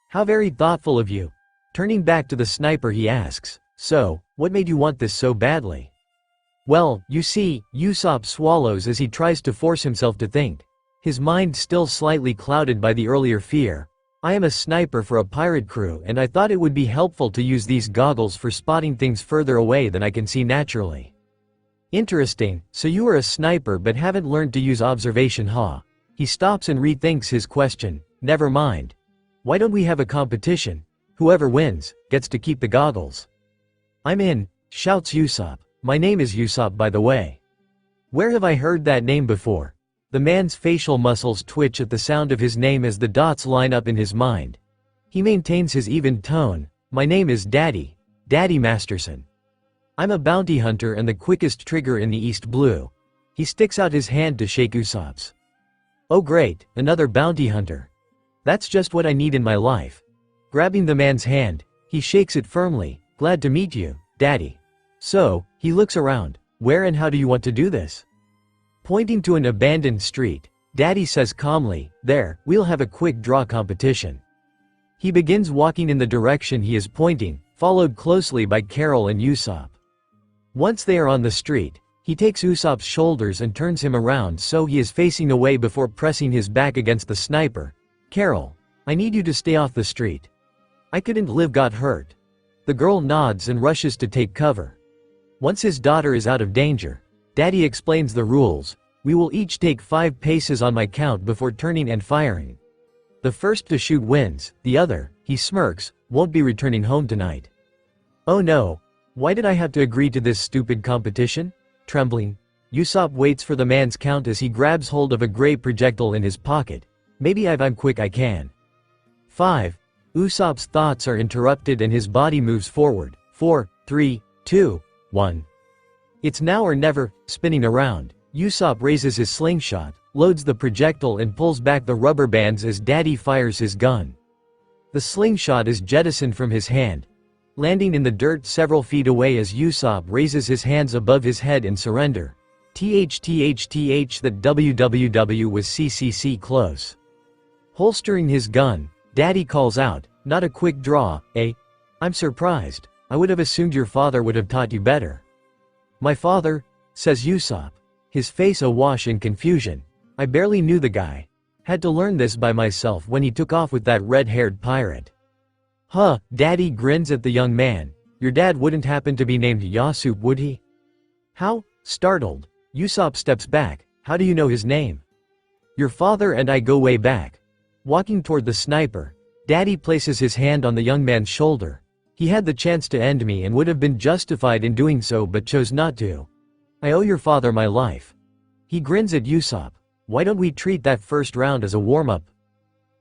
How very thoughtful of you." Turning back to the sniper, he asks, "So, what made you want this so badly?" "Well, you see," Usopp swallows as he tries to force himself to think. His mind still slightly clouded by the earlier fear. "I am a sniper for a pirate crew and I thought it would be helpful to use these goggles for spotting things further away than I can see naturally." "Interesting, so you are a sniper but haven't learned to use observation, huh?" He stops and rethinks his question. "Never mind. Why don't we have a competition? Whoever wins, gets to keep the goggles." "I'm in," shouts Usopp. "My name is Usopp, by the way." Where have I heard that name before? The man's facial muscles twitch at the sound of his name as the dots line up in his mind. He maintains his even tone. "My name is Daddy. Daddy Masterson. I'm a bounty hunter and the quickest trigger in the East Blue." He sticks out his hand to shake Usopp's. "Oh great, another bounty hunter. That's just what I need in my life." Grabbing the man's hand, he shakes it firmly. "Glad to meet you, Daddy." "So," he looks around, "where and how do you want to do this?" Pointing to an abandoned street, Daddy says calmly, "There, we'll have a quick draw competition." He begins walking in the direction he is pointing, followed closely by Carol and Usopp. Once they are on the street, he takes Usopp's shoulders and turns him around so he is facing away before pressing his back against the sniper. "Carol, I need you to stay off the street. I couldn't live got hurt." The girl nods and rushes to take cover. Once his daughter is out of danger, Daddy explains the rules. "We will each take 5 paces on my count before turning and firing. The first to shoot wins, the other," he smirks, "won't be returning home tonight." "Oh no, why did I have to agree to this stupid competition?" Trembling, Usopp waits for the man's count as he grabs hold of a gray projectile in his pocket. "Maybe if I'm quick I can." 5. Usopp's thoughts are interrupted and his body moves forward. 4, 3, 2, 1. It's now or never. Spinning around, Usopp raises his slingshot, loads the projectile and pulls back the rubber bands as Daddy fires his gun. The slingshot is jettisoned from his hand, landing in the dirt several feet away as Usopp raises his hands above his head in surrender. That WWW was CCC close. Holstering his gun, Daddy calls out, "Not a quick draw, eh? I'm surprised. I would have assumed your father would have taught you better." "My father?" says Usopp, his face awash in confusion. "I barely knew the guy. Had to learn this by myself when he took off with that red-haired pirate." "Huh," Daddy grins at the young man. "Your dad wouldn't happen to be named Yasup, would he?" "How?" Startled, Usopp steps back. "How do you know his name?" "Your father and I go way back." Walking toward the sniper, Daddy places his hand on the young man's shoulder. "He had the chance to end me and would have been justified in doing so but chose not to. I owe your father my life." He grins at Usopp. "Why don't we treat that first round as a warm-up?"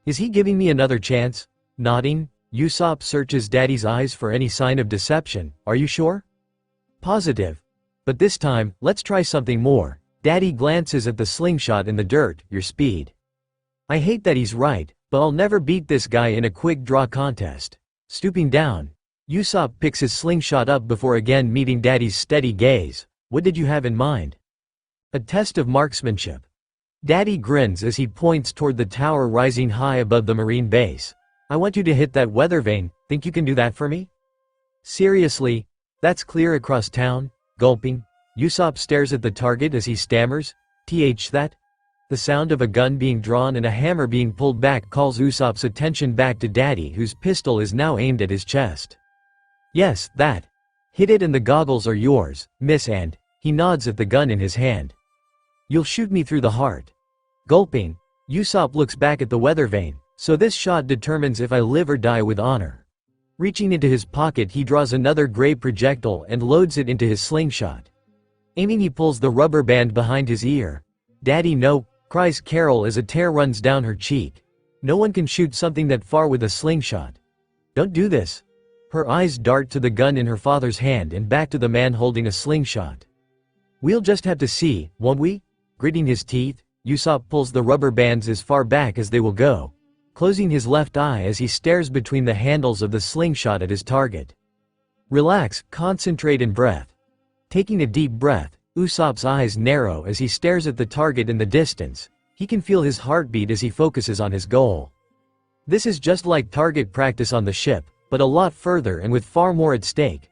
"Is he giving me another chance?" Nodding, Usopp searches Daddy's eyes for any sign of deception. "Are you sure?" "Positive. But this time, let's try something more." Daddy glances at the slingshot in the dirt. "Your speed. I hate that he's right, but I'll never beat this guy in a quick draw contest." Stooping down, Usopp picks his slingshot up before again meeting Daddy's steady gaze. "What did you have in mind?" "A test of marksmanship." Daddy grins as he points toward the tower rising high above the marine base. "I want you to hit that weather vane. Think you can do that for me?" "Seriously? That's clear across town?" Gulping, Usopp stares at the target as he stammers, "That? The sound of a gun being drawn and a hammer being pulled back calls Usopp's attention back to Daddy, whose pistol is now aimed at his chest. Yes, that. Hit it and the goggles are yours, miss, and he nods at the gun in his hand. You'll shoot me through the heart. Gulping, Usopp looks back at the weather vane, so this shot determines if I live or die with honor. Reaching into his pocket, he draws another gray projectile and loads it into his slingshot. Aiming, he pulls the rubber band behind his ear. Daddy, no, cries Carol as a tear runs down her cheek. No one can shoot something that far with a slingshot. Don't do this. Her eyes dart to the gun in her father's hand and back to the man holding a slingshot. We'll just have to see, won't we? Gritting his teeth, Usopp pulls the rubber bands as far back as they will go, closing his left eye as he stares between the handles of the slingshot at his target. Relax, concentrate and breath. Taking a deep breath, Usopp's eyes narrow as he stares at the target in the distance. He can feel his heartbeat as he focuses on his goal. This is just like target practice on the ship, but a lot further and with far more at stake.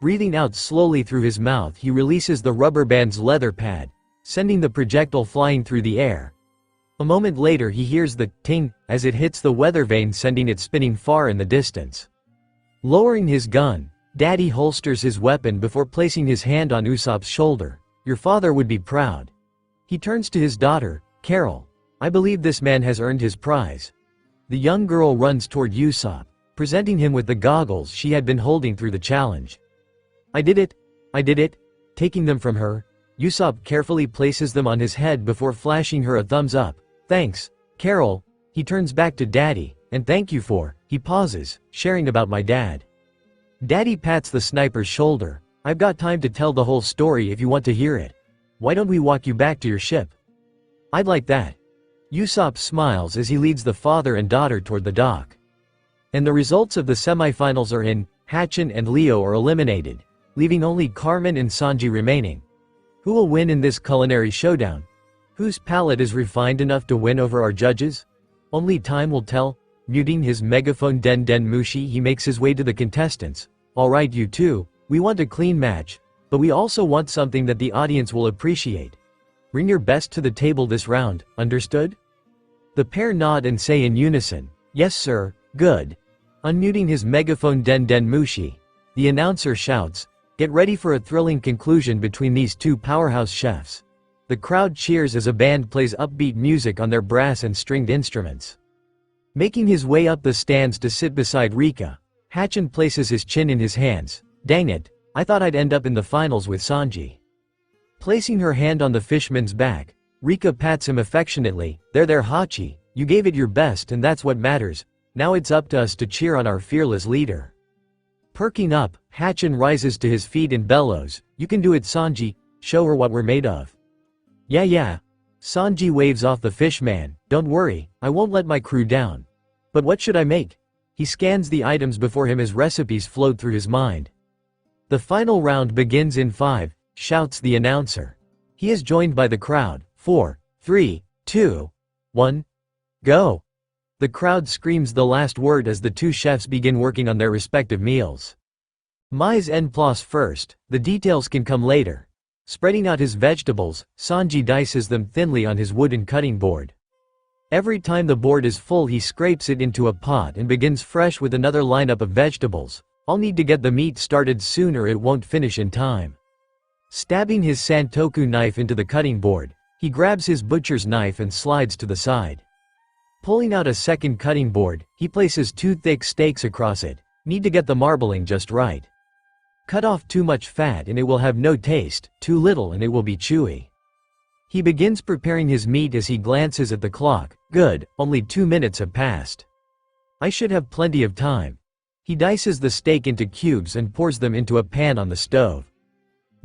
Breathing out slowly through his mouth, he releases the rubber band's leather pad, sending the projectile flying through the air. A moment later, he hears the ting as it hits the weather vane, sending it spinning far in the distance. Lowering his gun, Daddy holsters his weapon before placing his hand on Usopp's shoulder. Your father would be proud. He turns to his daughter, Carol. I believe this man has earned his prize. The young girl runs toward Usopp, presenting him with the goggles she had been holding through the challenge. I did it. I did it. Taking them from her, Usopp carefully places them on his head before flashing her a thumbs up. Thanks, Carol. He turns back to Daddy, and thank you for, he pauses, sharing about my dad. Daddy pats the sniper's shoulder. I've got time to tell the whole story if you want to hear it. Why don't we walk you back to your ship? I'd like that. Usopp smiles as he leads the father and daughter toward the dock. And the results of the semifinals are in. Hatchin and Leo are eliminated, leaving only Carmen and Sanji remaining. Who will win in this culinary showdown? Whose palate is refined enough to win over our judges? Only time will tell. Muting his megaphone Den Den Mushi, he makes his way to the contestants. Alright, you two, we want a clean match, but we also want something that the audience will appreciate. Bring your best to the table this round, understood? The pair nod and say in unison, yes sir. Good. Unmuting his megaphone Den Den Mushi, the announcer shouts, get ready for a thrilling conclusion between these two powerhouse chefs. The crowd cheers as a band plays upbeat music on their brass and stringed instruments. Making his way up the stands to sit beside Rika, Hatchin places his chin in his hands. Dang it, I thought I'd end up in the finals with Sanji. Placing her hand on the fishman's back, Rika pats him affectionately. There Hachi, you gave it your best and that's what matters. Now it's up to us to cheer on our fearless leader. Perking up, Hatchin rises to his feet and bellows, you can do it Sanji, show her what we're made of. Yeah. Sanji waves off the fishman, don't worry, I won't let my crew down. But what should I make? He scans the items before him as recipes float through his mind. The final round begins in 5, shouts the announcer. He is joined by the crowd. 4, 3, 2, 1, go. The crowd screams the last word as the two chefs begin working on their respective meals. Mise en place first, the details can come later. Spreading out his vegetables, Sanji dices them thinly on his wooden cutting board. Every time the board is full, he scrapes it into a pot and begins fresh with another lineup of vegetables. I'll need to get the meat started soon or it won't finish in time. Stabbing his Santoku knife into the cutting board, he grabs his butcher's knife and slides to the side. Pulling out a second cutting board, he places 2 thick steaks across it. Need to get the marbling just right. Cut off too much fat and it will have no taste, too little and it will be chewy. He begins preparing his meat as he glances at the clock. Good, only 2 minutes have passed. I should have plenty of time. He dices the steak into cubes and pours them into a pan on the stove.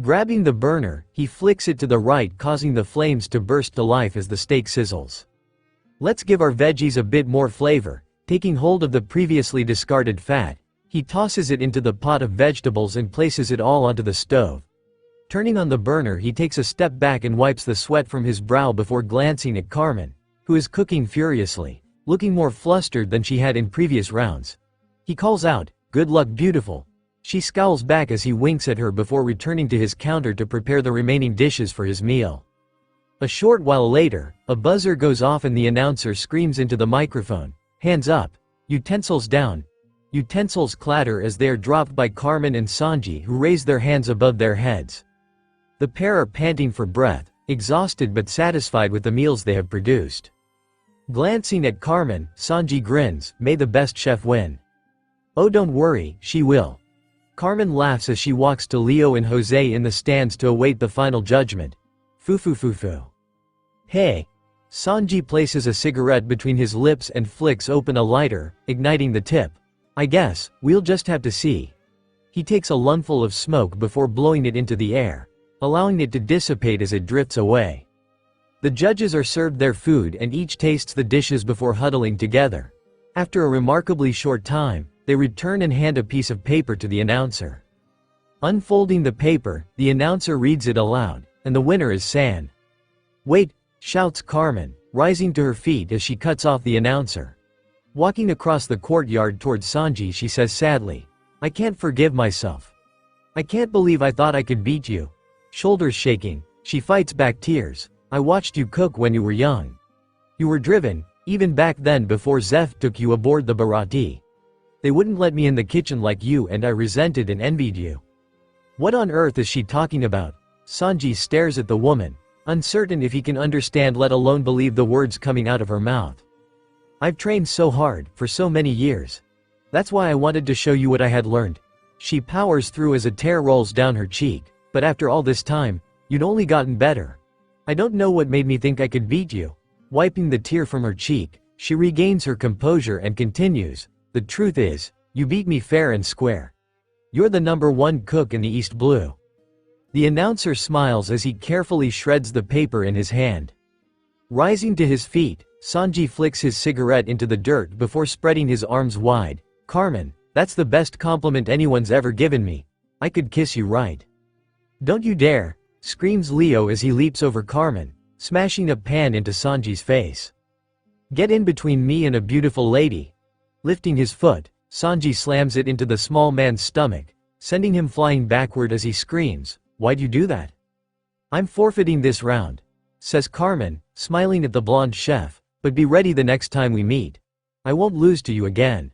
Grabbing the burner, he flicks it to the right, causing the flames to burst to life as the steak sizzles. Let's give our veggies a bit more flavor. Taking hold of the previously discarded fat, he tosses it into the pot of vegetables and places it all onto the stove. Turning on the burner, he takes a step back and wipes the sweat from his brow before glancing at Carmen, who is cooking furiously, looking more flustered than she had in previous rounds. He calls out, "Good luck, beautiful." She scowls back as he winks at her before returning to his counter to prepare the remaining dishes for his meal. A short while later, a buzzer goes off and the announcer screams into the microphone, "Hands up! Utensils down!" Utensils clatter as they are dropped by Carmen and Sanji, who raise their hands above their heads. The pair are panting for breath, exhausted but satisfied with the meals they have produced. Glancing at Carmen, Sanji grins, "May the best chef win." "Oh, don't worry, she will." Carmen laughs as she walks to Leo and Jose in the stands to await the final judgment. Foo. "Hey." Sanji places a cigarette between his lips and flicks open a lighter, igniting the tip. "I guess, we'll just have to see." He takes a lungful of smoke before blowing it into the air, allowing it to dissipate as it drifts away. The judges are served their food and each tastes the dishes before huddling together. After a remarkably short time, they return and hand a piece of paper to the announcer. Unfolding the paper, the announcer reads it aloud, and the winner is San. "Wait," shouts Carmen, rising to her feet as she cuts off the announcer. Walking across the courtyard towards Sanji, she says sadly, "I can't forgive myself. I can't believe I thought I could beat you." Shoulders shaking, she fights back tears. "I watched you cook when you were young. You were driven, even back then before Zeph took you aboard the Barati. They wouldn't let me in the kitchen like you and I resented and envied you." What on earth is she talking about? Sanji stares at the woman, uncertain if he can understand let alone believe the words coming out of her mouth. "I've trained so hard, for so many years. That's why I wanted to show you what I had learned." She powers through as a tear rolls down her cheek. "But after all this time, you'd only gotten better. I don't know what made me think I could beat you." Wiping the tear from her cheek, she regains her composure and continues, "The truth is, you beat me fair and square. You're the #1 cook in the East Blue." The announcer smiles as he carefully shreds the paper in his hand. Rising to his feet, Sanji flicks his cigarette into the dirt before spreading his arms wide. "Carmen, that's the best compliment anyone's ever given me. I could kiss you right." "Don't you dare," screams Leo as he leaps over Carmen, smashing a pan into Sanji's face. "Get in between me and a beautiful lady." Lifting his foot, Sanji slams it into the small man's stomach, sending him flying backward as he screams, "Why'd you do that?" "I'm forfeiting this round," says Carmen, smiling at the blonde chef, "but be ready the next time we meet. I won't lose to you again."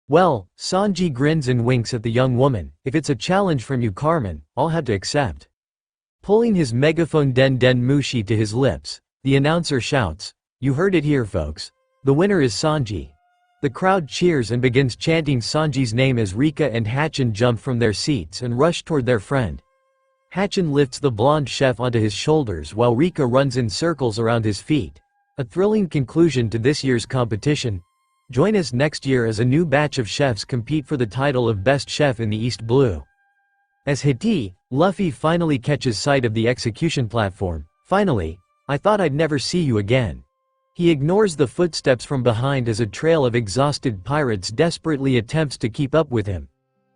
"Well," Sanji grins and winks at the young woman, "if it's a challenge from you, Carmen, I'll have to accept." Pulling his megaphone Den Mushi to his lips, the announcer shouts, "You heard it here, folks. The winner is Sanji." The crowd cheers and begins chanting Sanji's name as Rika and Hatchin jump from their seats and rush toward their friend. Hatchin lifts the blonde chef onto his shoulders while Rika runs in circles around his feet. A thrilling conclusion to this year's competition. Join us next year as a new batch of chefs compete for the title of Best Chef in the East Blue. As Hiti, Luffy finally catches sight of the execution platform. "Finally, I thought I'd never see you again." He ignores the footsteps from behind as a trail of exhausted pirates desperately attempts to keep up with him.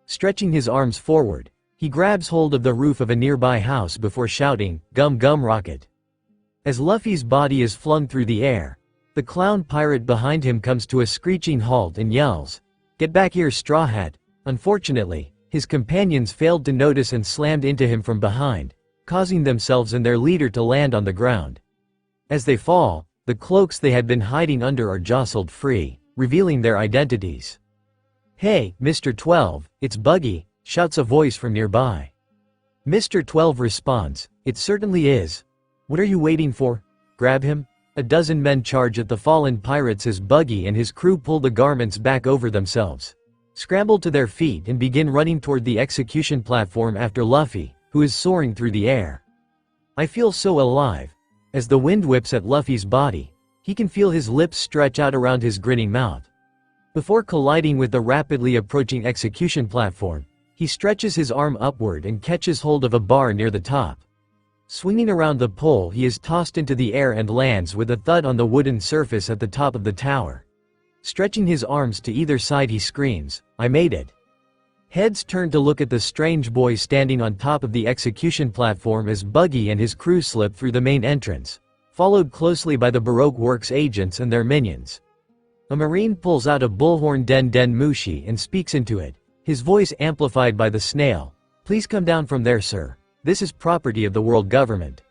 Stretching his arms forward, he grabs hold of the roof of a nearby house before shouting, "Gum Gum Rocket." As Luffy's body is flung through the air, the clown pirate behind him comes to a screeching halt and yells, "Get back here, Straw Hat!" Unfortunately, his companions failed to notice and slammed into him from behind, causing themselves and their leader to land on the ground. As they fall, the cloaks they had been hiding under are jostled free, revealing their identities. "Hey, Mr. 12, it's Buggy," shouts a voice from nearby. Mr. 12 responds, "It certainly is. What are you waiting for? Grab him." A dozen men charge at the fallen pirates as Buggy and his crew pull the garments back over themselves, scramble to their feet and begin running toward the execution platform after Luffy, who is soaring through the air. "I feel so alive." As the wind whips at Luffy's body, he can feel his lips stretch out around his grinning mouth. Before colliding with the rapidly approaching execution platform, he stretches his arm upward and catches hold of a bar near the top. Swinging around the pole, he is tossed into the air and lands with a thud on the wooden surface at the top of the tower. Stretching his arms to either side, he screams, "I made it." Heads turn to look at the strange boy standing on top of the execution platform as Buggy and his crew slip through the main entrance, followed closely by the Baroque Works agents and their minions. A marine pulls out a bullhorn Den Mushi and speaks into it, his voice amplified by the snail. "Please come down from there, sir. This is property of the world government."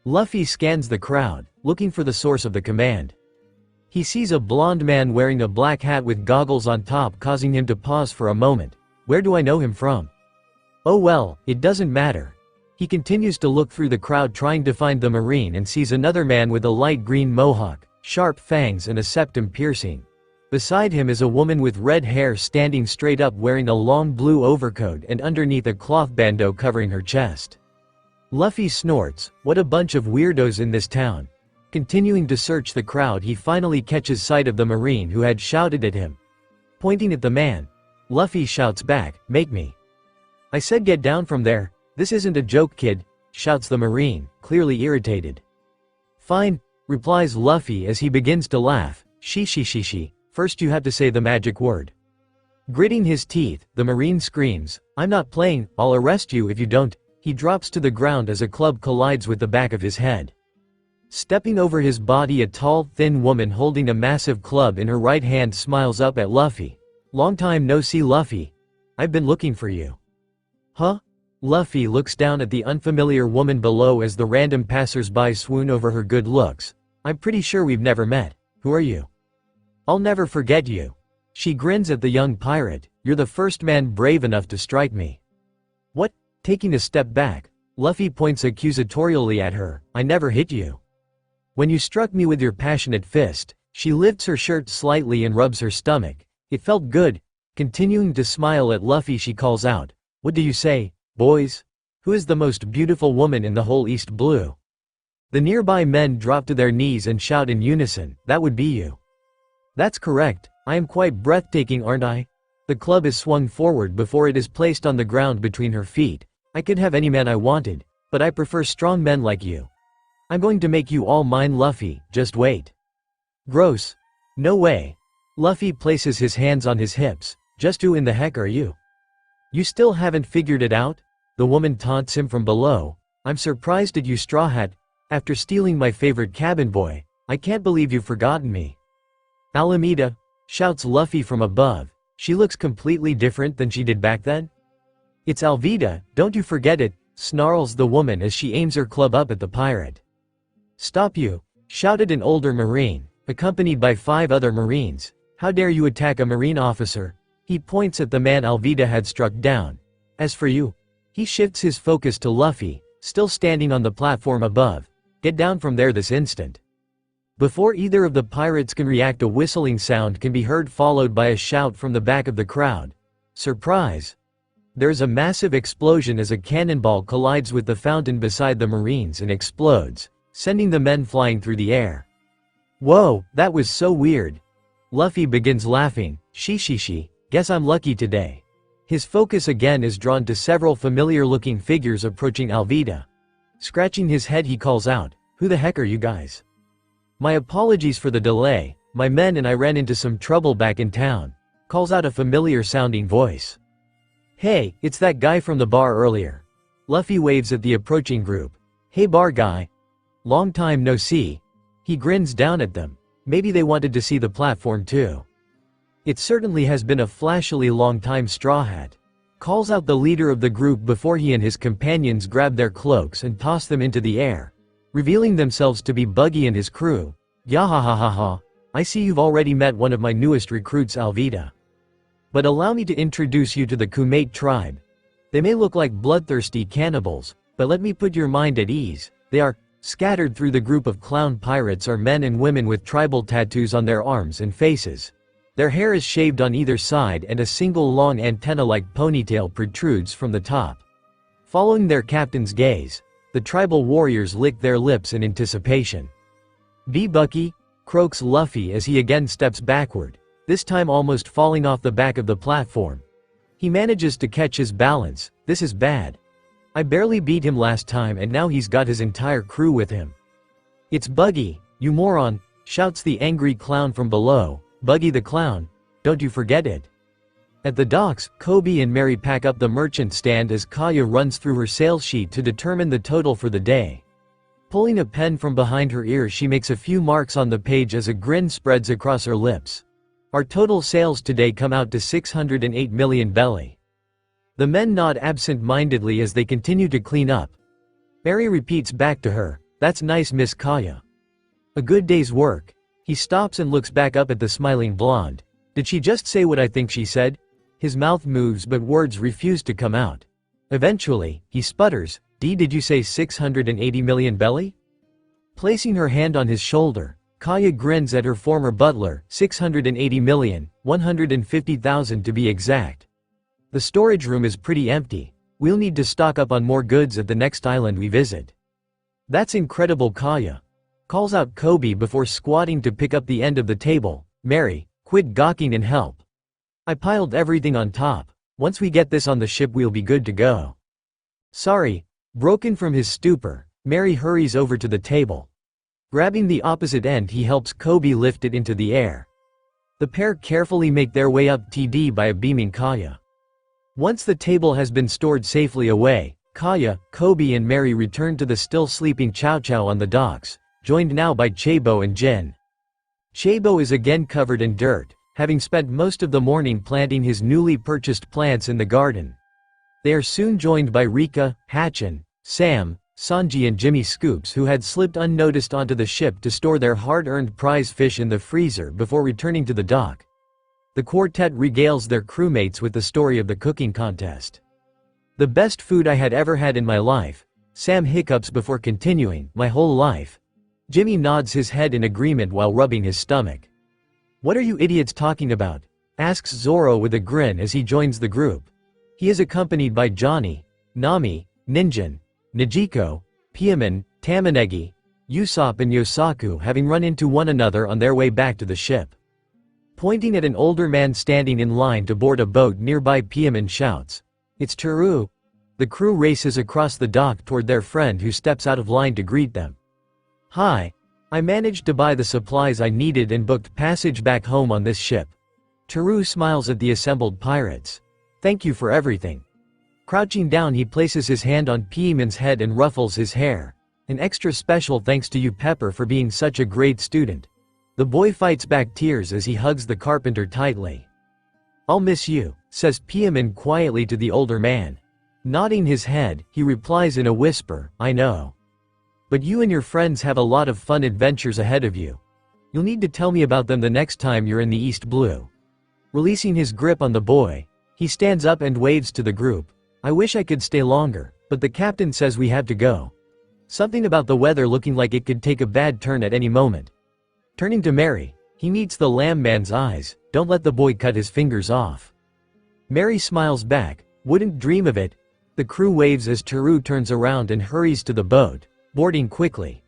Luffy scans the crowd, looking for the source of the command. He sees a blonde man wearing a black hat with goggles on top, causing him to pause for a moment. Where do I know him from? Oh well, it doesn't matter. He continues to look through the crowd trying to find the marine and sees another man with a light green mohawk, sharp fangs and a septum piercing. Beside him is a woman with red hair standing straight up wearing a long blue overcoat and underneath a cloth bandeau covering her chest. Luffy snorts, what a bunch of weirdos in this town. Continuing to search the crowd, he finally catches sight of the marine who had shouted at him. Pointing at the man, Luffy shouts back, "Make me." "I said get down from there. This isn't a joke, kid," shouts the marine, clearly irritated. "Fine," replies Luffy as he begins to laugh, "She. First you have to say the magic word." Gritting his teeth, the marine screams, "I'm not playing, I'll arrest you if you don't." He drops to the ground as a club collides with the back of his head. Stepping over his body, a tall, thin woman holding a massive club in her right hand smiles up at Luffy. "Long time no see, Luffy. I've been looking for you." "Huh?" Luffy looks down at the unfamiliar woman below as the random passers-by swoon over her good looks. "I'm pretty sure we've never met. Who are you?" "I'll never forget you." She grins at the young pirate. "You're the first man brave enough to strike me." "What?" Taking a step back, Luffy points accusatorially at her. "I never hit you." "When you struck me with your passionate fist." She lifts her shirt slightly and rubs her stomach. "It felt good." Continuing to smile at Luffy, she calls out, "What do you say, boys? Who is the most beautiful woman in the whole East Blue?" The nearby men drop to their knees and shout in unison, "That would be you." "That's correct. I am quite breathtaking, aren't I?" The club is swung forward before it is placed on the ground between her feet. "I could have any man I wanted, but I prefer strong men like you. I'm going to make you all mine, Luffy, just wait." "Gross. No way." Luffy places his hands on his hips. "Just who in the heck are you? You still haven't figured it out?" The woman taunts him from below. "I'm surprised at you, Straw Hat. After stealing my favorite cabin boy, I can't believe you've forgotten me." "Alameda," shouts Luffy from above. "She looks completely different than she did back then." "It's Alvida, don't you forget it," snarls the woman as she aims her club up at the pirate. "Stop you," shouted an older marine, accompanied by 5 other marines. "How dare you attack a marine officer?" He points at the man Alvida had struck down. "As for you," he shifts his focus to Luffy, still standing on the platform above. "Get down from there this instant." Before either of the pirates can react, a whistling sound can be heard, followed by a shout from the back of the crowd. "Surprise!" There's a massive explosion as a cannonball collides with the fountain beside the marines and explodes, sending the men flying through the air. "Whoa, that was so weird." Luffy begins laughing. She. Guess I'm lucky today." His focus again is drawn to several familiar-looking figures approaching Alvida. Scratching his head, he calls out, "Who the heck are you guys?" "My apologies for the delay. My men and I ran into some trouble back in town," calls out a familiar-sounding voice. "Hey, it's that guy from the bar earlier." Luffy waves at the approaching group. "Hey bar guy. Long time no see." He grins down at them. Maybe they wanted to see the platform too. "It certainly has been a flashily long time, Straw Hat," calls out the leader of the group before he and his companions grab their cloaks and toss them into the air, revealing themselves to be Buggy and his crew. "Yahahaha. I see you've already met one of my newest recruits, Alvida. But allow me to introduce you to the Kumate tribe. They may look like bloodthirsty cannibals, but let me put your mind at ease. They are." Scattered through the group of clown pirates are men and women with tribal tattoos on their arms and faces. Their hair is shaved on either side and a single long antenna-like ponytail protrudes from the top. Following their captain's gaze, the tribal warriors lick their lips in anticipation. "Be Bucky," croaks Luffy as he again steps backward, this time almost falling off the back of the platform. He manages to catch his balance. "This is bad. I barely beat him last time and now he's got his entire crew with him." "It's Buggy, you moron," shouts the angry clown from below. "Buggy the clown. Don't you forget it." At the docks, Kobe and Mary pack up the merchant stand as Kaya runs through her sales sheet to determine the total for the day. Pulling a pen from behind her ear, she makes a few marks on the page as a grin spreads across her lips. "Our total sales today come out to 608 million belly." The men nod absent-mindedly as they continue to clean up. Mary repeats back to her, That's nice, Miss Kaya. A good day's work. He stops and looks back up at the smiling blonde. Did she just say what I think she said? His mouth moves but words refuse to come out. Eventually, he sputters, did you say 680 million belly? Placing her hand on his shoulder, Kaya grins at her former butler, 680 million, 150,000 to be exact. The storage room is pretty empty. We'll need to stock up on more goods at the next island we visit. That's incredible, Kaya calls out Kobe before squatting to pick up the end of the table. Mary, quit gawking and help. I piled everything on top. Once we get this on the ship we'll be good to go. Sorry. Broken from his stupor, Mary hurries over to the table. Grabbing the opposite end he helps Kobe lift it into the air. The pair carefully make their way up TD by a beaming Kaya. Once the table has been stored safely away, Kaya, Kobe and Mary return to the still sleeping Chow Chow on the docks, joined now by Chabo and Jin. Chabo is again covered in dirt, having spent most of the morning planting his newly purchased plants in the garden. They are soon joined by Rika, Hatchin, Sam, Sanji and Jimmy Scoops, who had slipped unnoticed onto the ship to store their hard-earned prize fish in the freezer before returning to the dock. The quartet regales their crewmates with the story of the cooking contest. The best food I had ever had in my life. Sam hiccups before continuing, my whole life. Jimmy nods his head in agreement while rubbing his stomach. What are you idiots talking about? Asks Zoro with a grin as he joins the group. He is accompanied by Johnny, Nami, Ninjin, Nijiko, Piaman, Tamanegi, Usopp and Yosaku, having run into one another on their way back to the ship. Pointing at an older man standing in line to board a boat nearby, Piaman shouts, "It's Teru." The crew races across the dock toward their friend who steps out of line to greet them. "Hi. I managed to buy the supplies I needed and booked passage back home on this ship." Teru smiles at the assembled pirates. "Thank you for everything." Crouching down he places his hand on Piaman's head and ruffles his hair. "An extra special thanks to you, Pepper, for being such a great student." The boy fights back tears as he hugs the carpenter tightly. "I'll miss you," says Piaman quietly to the older man. Nodding his head, he replies in a whisper, "I know. But you and your friends have a lot of fun adventures ahead of you. You'll need to tell me about them the next time you're in the East Blue." Releasing his grip on the boy, he stands up and waves to the group. "I wish I could stay longer, but the captain says we have to go. Something about the weather looking like it could take a bad turn at any moment." Turning to Mary, he meets the lamb man's eyes. "Don't let the boy cut his fingers off." Mary smiles back, "Wouldn't dream of it." The crew waves as Teru turns around and hurries to the boat, boarding quickly.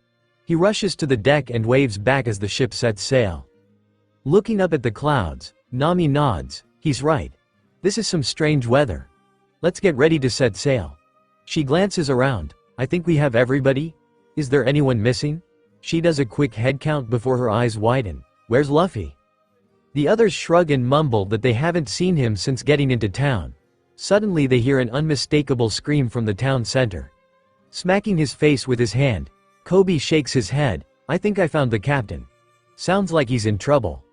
He rushes to the deck and waves back as the ship sets sail. Looking up at the clouds, Nami nods. He's right. This is some strange weather. Let's get ready to set sail. She glances around. "I think we have everybody? Is there anyone missing?" She does a quick head count before her eyes widen. "Where's Luffy?" The others shrug and mumble that they haven't seen him since getting into town. Suddenly they hear an unmistakable scream from the town center. Smacking his face with his hand, Kobe shakes his head. "I think I found the captain. Sounds like he's in trouble."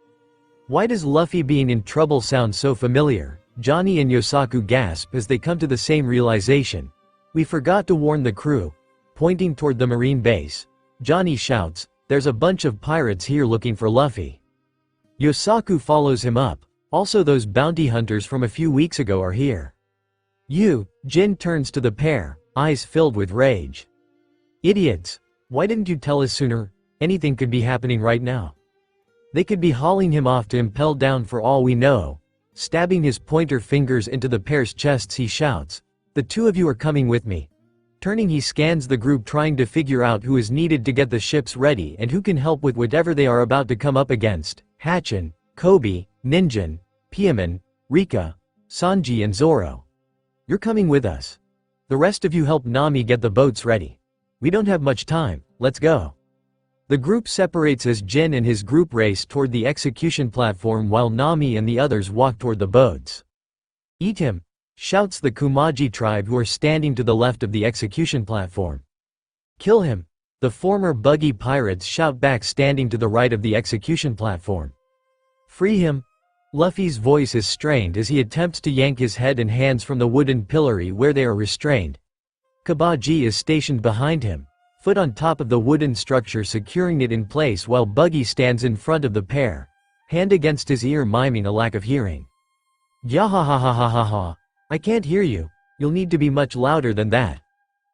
Why does Luffy being in trouble sound so familiar? Johnny and Yosaku gasp as they come to the same realization. "We forgot to warn the crew." Pointing toward the marine base, Johnny shouts, "There's a bunch of pirates here looking for Luffy." Yosaku follows him up. "Also, those bounty hunters from a few weeks ago are here." Jin turns to the pair, eyes filled with rage. "Idiots! Why didn't you tell us sooner? Anything could be happening right now. They could be hauling him off to impel down for all we know." Stabbing his pointer fingers into the pair's chests he shouts, "The two of you are coming with me." Turning he scans the group trying to figure out who is needed to get the ships ready and who can help with whatever they are about to come up against. Hatchin, Kobe, Ninjin, Piaman, Rika, Sanji and Zoro. "You're coming with us. The rest of you help Nami get the boats ready. We don't have much time, let's go." The group separates as Jin and his group race toward the execution platform while Nami and the others walk toward the boats. "Eat him!" shouts the Kumaji tribe who are standing to the left of the execution platform. "Kill him!" the former buggy pirates shout back standing to the right of the execution platform. "Free him!" Luffy's voice is strained as he attempts to yank his head and hands from the wooden pillory where they are restrained. Kabaji is stationed behind him, foot on top of the wooden structure securing it in place while Buggy stands in front of the pair, hand against his ear miming a lack of hearing. Yahahahahaha. I can't hear you, you'll need to be much louder than that.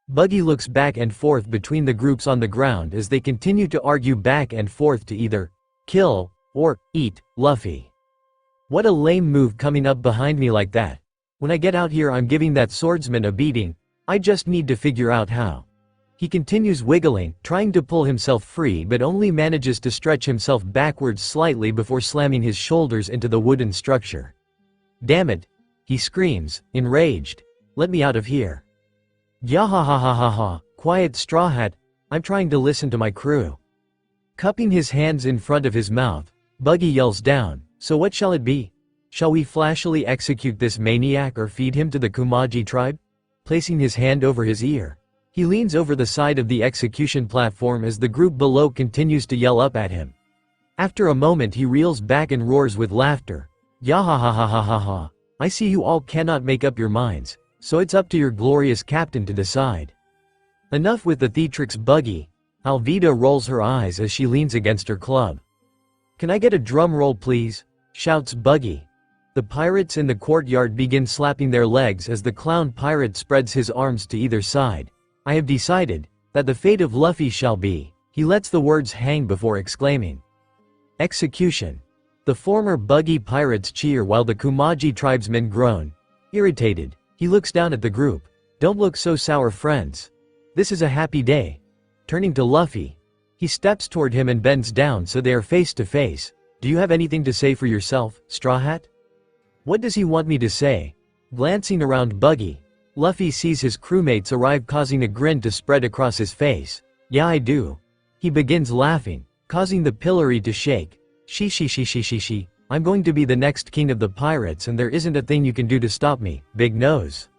Buggy looks back and forth between the groups on the ground as they continue to argue back and forth to either kill or eat Luffy. What a lame move coming up behind me like that. When I get out here I'm giving that swordsman a beating, I just need to figure out how. He continues wiggling, trying to pull himself free but only manages to stretch himself backwards slightly before slamming his shoulders into the wooden structure. Damn it! He screams, enraged. Let me out of here. Yahahahahaha, quiet Straw Hat, I'm trying to listen to my crew. Cupping his hands in front of his mouth, Buggy yells down, so what shall it be? Shall we flashily execute this maniac or feed him to the Kumaji tribe? Placing his hand over his ear, he leans over the side of the execution platform as the group below continues to yell up at him. After a moment he reels back and roars with laughter. Yahahahahaha, I see you all cannot make up your minds. So it's up to your glorious captain to decide. Enough with the theatrics Buggy. Alvida rolls her eyes as she leans against her club. Can I get a drum roll please? Shouts Buggy. The pirates in the courtyard begin slapping their legs as the clown pirate spreads his arms to either side. I have decided that the fate of Luffy shall be. He lets the words hang before exclaiming. Execution. The former Buggy pirates cheer while the Kumaji tribesmen groan. Irritated. He looks down at the group. Don't look so sour friends. This is a happy day. Turning to Luffy. He steps toward him and bends down so they are face to face. Do you have anything to say for yourself, Straw Hat? What does he want me to say? Glancing around Buggy, Luffy sees his crewmates arrive causing a grin to spread across his face. Yeah I do. He begins laughing, causing the pillory to shake. She. I'm going to be the next king of the pirates and there isn't a thing you can do to stop me, big nose.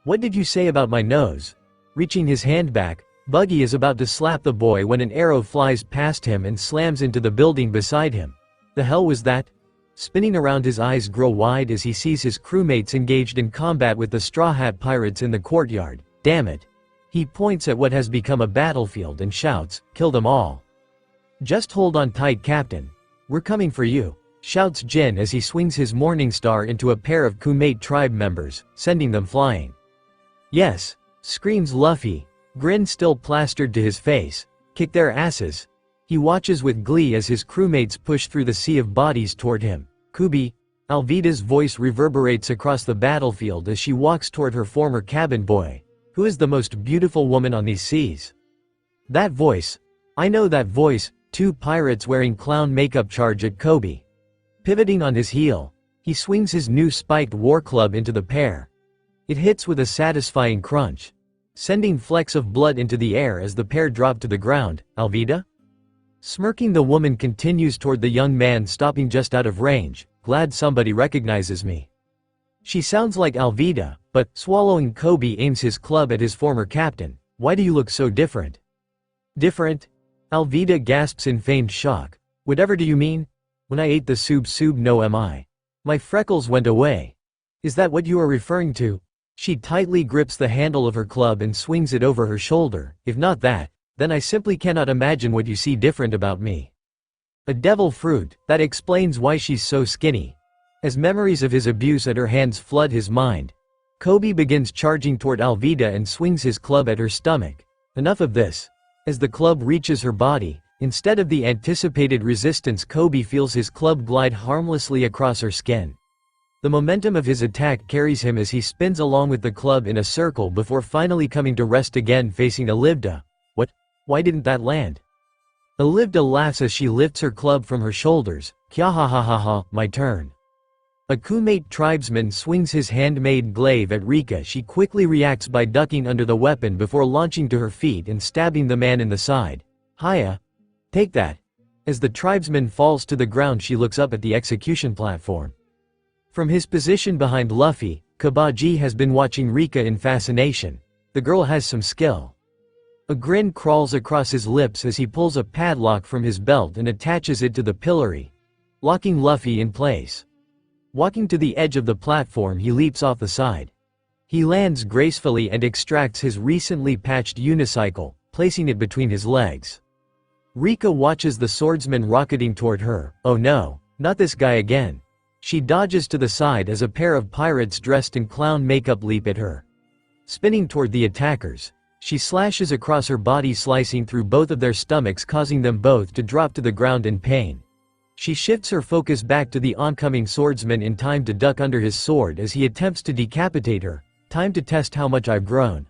What did you say about my nose? Reaching his hand back, Buggy is about to slap the boy when an arrow flies past him and slams into the building beside him. The hell was that? Spinning around his eyes grow wide as he sees his crewmates engaged in combat with the Straw Hat pirates in the courtyard. Damn it. He points at what has become a battlefield and shouts, kill them all. Just hold on tight Captain. We're coming for you. Shouts Jin as he swings his Morning Star into a pair of crewmate tribe members, sending them flying. Yes, screams Luffy, grin still plastered to his face. Kick their asses. He watches with glee as his crewmates push through the sea of bodies toward him. Kubi, Alvida's voice reverberates across the battlefield as she walks toward her former cabin boy. Who is the most beautiful woman on these seas? That voice. I know that voice. Two pirates wearing clown makeup charge at Kobe. Pivoting on his heel, he swings his new spiked war club into the pair. It hits with a satisfying crunch, sending flecks of blood into the air as the pair drop to the ground. Alvida? Smirking, the woman continues toward the young man, stopping just out of range. Glad somebody recognizes me. She sounds like Alvida, but, swallowing, Kobe aims his club at his former captain. Why do you look so different? Different? Alvida gasps in feigned shock. Whatever do you mean? When I ate the soup no am I. My freckles went away. Is that what you are referring to? She tightly grips the handle of her club and swings it over her shoulder. If not that, then I simply cannot imagine what you see different about me. A devil fruit, that explains why she's so skinny. As memories of his abuse at her hands flood his mind, Kobe begins charging toward Alvida and swings his club at her stomach. Enough of this. As the club reaches her body, instead of the anticipated resistance, Kobe feels his club glide harmlessly across her skin. The momentum of his attack carries him as he spins along with the club in a circle before finally coming to rest again facing Alvida. What? Why didn't that land? Alvida laughs as she lifts her club from her shoulders. Kyahahahaha, my turn. A crewmate tribesman swings his handmade glaive at Rika. She quickly reacts by ducking under the weapon before launching to her feet and stabbing the man in the side. Hiya. Take that. As the tribesman falls to the ground, she looks up at the execution platform. From his position behind Luffy, Kabaji has been watching Rika in fascination. The girl has some skill. A grin crawls across his lips as he pulls a padlock from his belt and attaches it to the pillory, locking Luffy in place. Walking to the edge of the platform, he leaps off the side. He lands gracefully and extracts his recently patched unicycle, placing it between his legs. Rika watches the swordsman rocketing toward her. Oh no, not this guy again. She dodges to the side as a pair of pirates dressed in clown makeup leap at her. Spinning toward the attackers, she slashes across her body, slicing through both of their stomachs, causing them both to drop to the ground in pain. She shifts her focus back to the oncoming swordsman in time to duck under his sword as he attempts to decapitate her. Time to test how much I've grown.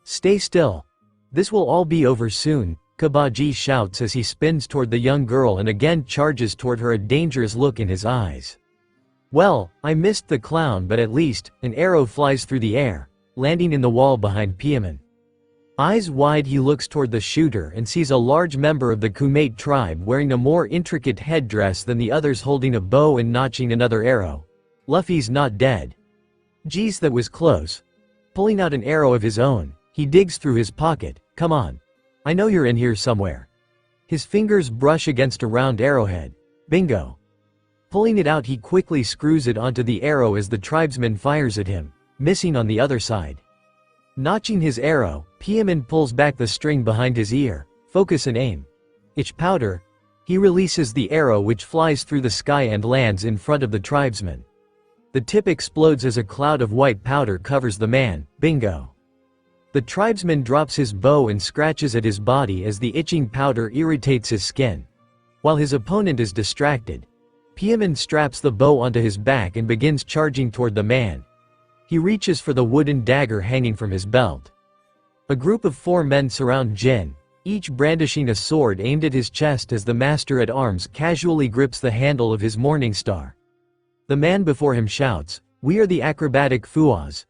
Stay still. This will all be over soon, Kabaji shouts as he spins toward the young girl and again charges toward her, a dangerous look in his eyes. Well, I missed the clown, but at least, an arrow flies through the air, landing in the wall behind Piaman. Eyes wide, he looks toward the shooter and sees a large member of the Kumate tribe wearing a more intricate headdress than the others, holding a bow and notching another arrow. Luffy's not dead. Geez, that was close. Pulling out an arrow of his own, he digs through his pocket. Come on. I know you're in here somewhere. His fingers brush against a round arrowhead. Bingo. Pulling it out, he quickly screws it onto the arrow as the tribesman fires at him, missing on the other side. Notching his arrow, Piaman pulls back the string behind his ear. Focus and aim. Itch powder. He releases the arrow, which flies through the sky and lands in front of the tribesman. The tip explodes as a cloud of white powder covers the man. Bingo. The tribesman drops his bow and scratches at his body as the itching powder irritates his skin. While his opponent is distracted, Piaman straps the bow onto his back and begins charging toward the man. He reaches for the wooden dagger hanging from his belt. A group of 4 men surround Jin, each brandishing a sword aimed at his chest as the master-at-arms casually grips the handle of his morning star. The man before him shouts, "We are the acrobatic Fuas."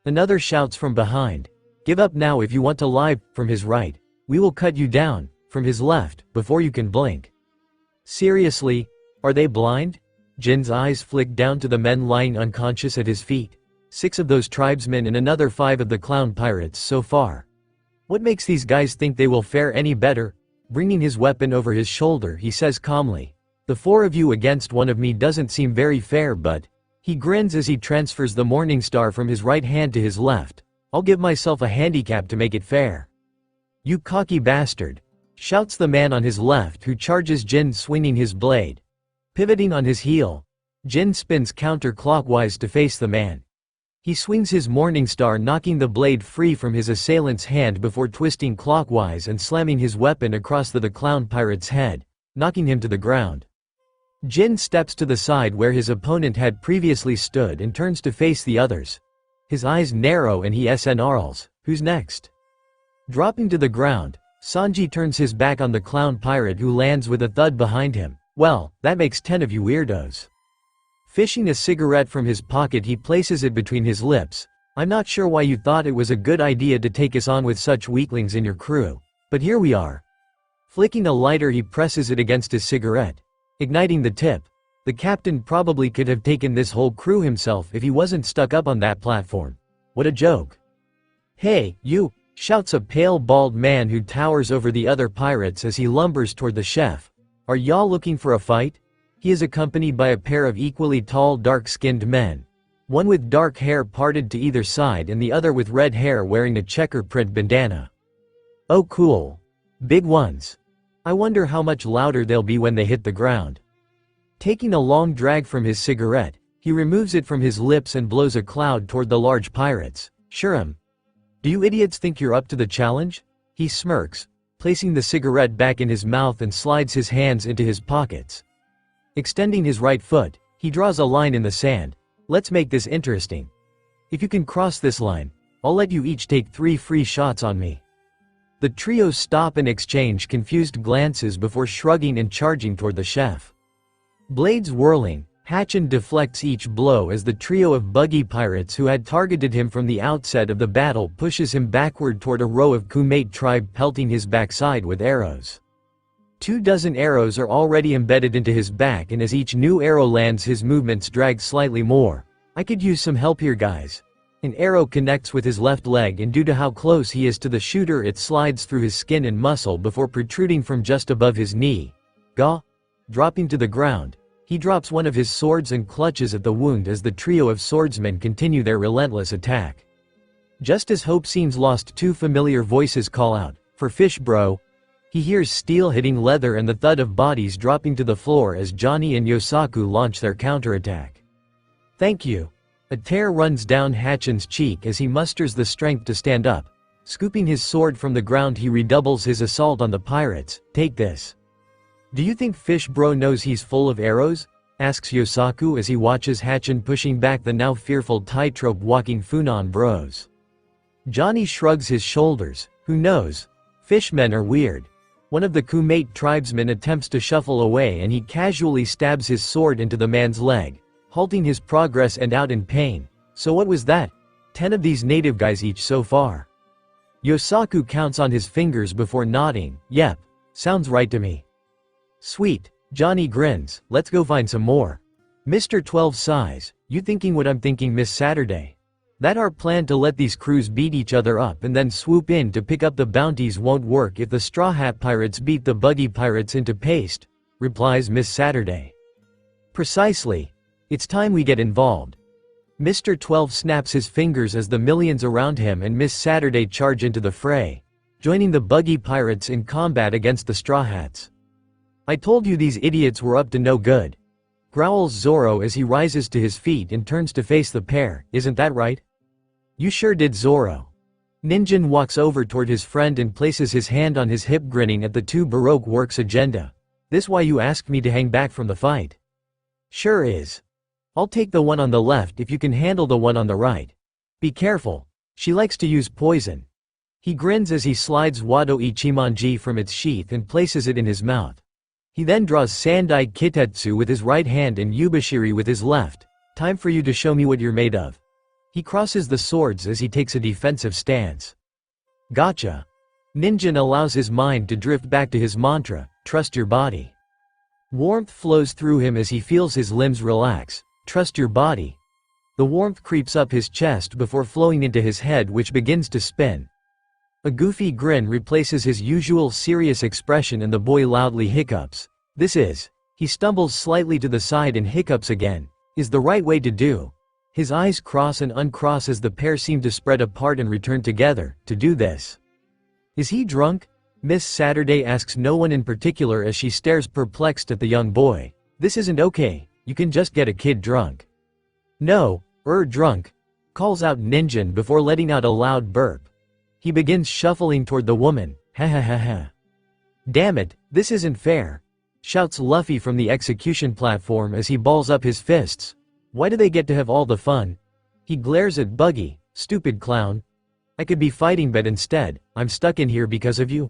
Another shouts from behind, "Give up now if you want to live." From his right, "We will cut you down." From his left, "Before you can blink." Seriously? Are they blind? Jin's eyes flick down to the men lying unconscious at his feet. 6 of those tribesmen and another 5 of the clown pirates so far. What makes these guys think they will fare any better? Bringing his weapon over his shoulder, he says calmly, "The 4 of you against 1 of me doesn't seem very fair, but..." He grins as he transfers the morning star from his right hand to his left. "I'll give myself a handicap to make it fair." "You cocky bastard," shouts the man on his left, who charges Jin, swinging his blade. Pivoting on his heel, Jin spins counterclockwise to face the man. He swings his morning star, knocking the blade free from his assailant's hand before twisting clockwise and slamming his weapon across the clown pirate's head, knocking him to the ground. Jin steps to the side where his opponent had previously stood and turns to face the others. His eyes narrow and he snarls, "Who's next?" Dropping to the ground, Sanji turns his back on the clown pirate, who lands with a thud behind him. "Well, that makes 10 of you weirdos." Fishing a cigarette from his pocket, he places it between his lips. "I'm not sure why you thought it was a good idea to take us on with such weaklings in your crew, but here we are." Flicking a lighter, he presses it against his cigarette, igniting the tip. The captain probably could have taken this whole crew himself if he wasn't stuck up on that platform. What a joke. "Hey, you," shouts a pale bald man who towers over the other pirates as he lumbers toward the chef. "Are y'all looking for a fight?" He is accompanied by a pair of equally tall, dark-skinned men. One with dark hair parted to either side and the other with red hair wearing a checker print bandana. "Oh cool. Big ones. I wonder how much louder they'll be when they hit the ground." Taking a long drag from his cigarette, he removes it from his lips and blows a cloud toward the large pirates. "Sure. Do you idiots think you're up to the challenge?" He smirks, placing the cigarette back in his mouth and slides his hands into his pockets. Extending his right foot, he draws a line in the sand. "Let's make this interesting. If you can cross this line, I'll let you each take 3 free shots on me." The trio stop and exchange confused glances before shrugging and charging toward the chef. Blades whirling, Hatchin deflects each blow as the trio of buggy pirates who had targeted him from the outset of the battle pushes him backward toward a row of Kumate tribe pelting his backside with arrows. 24 arrows are already embedded into his back, and as each new arrow lands, his movements drag slightly more. "I could use some help here, guys." An arrow connects with his left leg, and due to how close he is to the shooter, it slides through his skin and muscle before protruding from just above his knee. Gah! Dropping to the ground, he drops one of his swords and clutches at the wound as the trio of swordsmen continue their relentless attack. Just as hope seems lost, 2 familiar voices call out, For fish bro. He hears steel hitting leather and the thud of bodies dropping to the floor as Johnny and Yosaku launch their counterattack. Thank you. A tear runs down Hachin's cheek as he musters the strength to stand up. Scooping his sword from the ground, he redoubles his assault on the pirates. Take this. Do you think fish bro knows he's full of arrows? Asks Yosaku as he watches Hachin pushing back the now fearful tightrope walking Funan bros. Johnny shrugs his shoulders. Who knows? Fishmen are weird. One of the Kumate tribesmen attempts to shuffle away and he casually stabs his sword into the man's leg, halting his progress and out in pain. So what was that? 10 of these native guys each so far. Yosaku counts on his fingers before nodding. Yep, sounds right to me. Sweet. Johnny grins. Let's go find some more. Mr. 12 sighs. You thinking what I'm thinking, Miss Saturday? That our plan to let these crews beat each other up and then swoop in to pick up the bounties won't work if the Straw Hat Pirates beat the Buggy Pirates into paste, replies Miss Saturday. Precisely. It's time we get involved. Mr. 12 snaps his fingers as the millions around him and Miss Saturday charge into the fray, joining the Buggy Pirates in combat against the Straw Hats. I told you these idiots were up to no good, growls Zoro as he rises to his feet and turns to face the pair. Isn't that right? You sure did, Zoro. Ninjin walks over toward his friend and places his hand on his hip, grinning at the two Baroque works agenda. This why you asked me to hang back from the fight? Sure is. I'll take the one on the left if you can handle the one on the right. Be careful. She likes to use poison. He grins as he slides Wado Ichimonji from its sheath and places it in his mouth. He then draws Sandai Kitetsu with his right hand and Yubashiri with his left. Time for you to show me what you're made of. He crosses the swords as he takes a defensive stance. Gotcha. Ninjin allows his mind to drift back to his mantra, trust your body. Warmth flows through him as he feels his limbs relax. Trust your body. The warmth creeps up his chest before flowing into his head, which begins to spin. A goofy grin replaces his usual serious expression and the boy loudly hiccups. This is. He stumbles slightly to the side and hiccups again. Is the right way to do. His eyes cross and uncross as the pair seem to spread apart and return together, to do this. Is he drunk? Miss Saturday asks no one in particular as she stares perplexed at the young boy. This isn't okay, you can just get a kid drunk. No, drunk, calls out Ninjin before letting out a loud burp. He begins shuffling toward the woman. Ha ha ha ha. Damn it, this isn't fair, shouts Luffy from the execution platform as he balls up his fists. Why do they get to have all the fun? He glares at Buggy. Stupid clown. I could be fighting, but instead, I'm stuck in here because of you.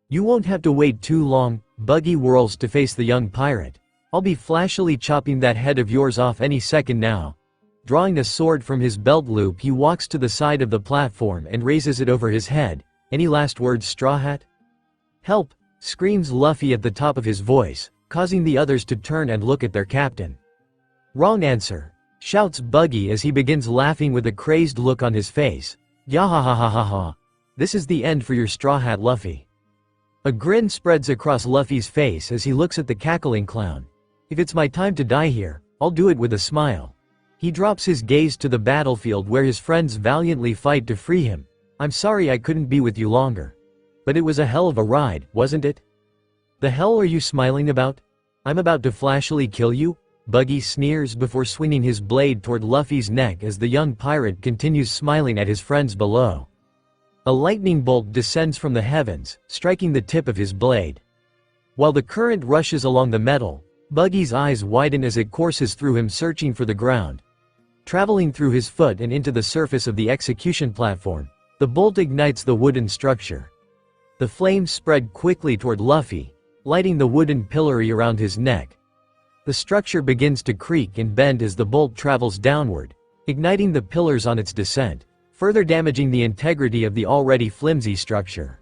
You won't have to wait too long. Buggy whirls to face the young pirate. I'll be flashily chopping that head of yours off any second now. Drawing a sword from his belt loop, he walks to the side of the platform and raises it over his head. Any last words, Straw Hat? Help! Screams Luffy at the top of his voice, causing the others to turn and look at their captain. Wrong answer, shouts Buggy as he begins laughing with a crazed look on his face. Yahahahaha. This is the end for your Straw Hat, Luffy. A grin spreads across Luffy's face as he looks at the cackling clown. If it's my time to die here, I'll do it with a smile. He drops his gaze to the battlefield where his friends valiantly fight to free him. I'm sorry I couldn't be with you longer. But it was a hell of a ride, wasn't it? The hell are you smiling about? I'm about to flashily kill you? Buggy sneers before swinging his blade toward Luffy's neck as the young pirate continues smiling at his friends below. A lightning bolt descends from the heavens, striking the tip of his blade. While the current rushes along the metal, Buggy's eyes widen as it courses through him, searching for the ground. Traveling through his foot and into the surface of the execution platform, the bolt ignites the wooden structure. The flames spread quickly toward Luffy, lighting the wooden pillory around his neck. The structure begins to creak and bend as the bolt travels downward, igniting the pillars on its descent, further damaging the integrity of the already flimsy structure.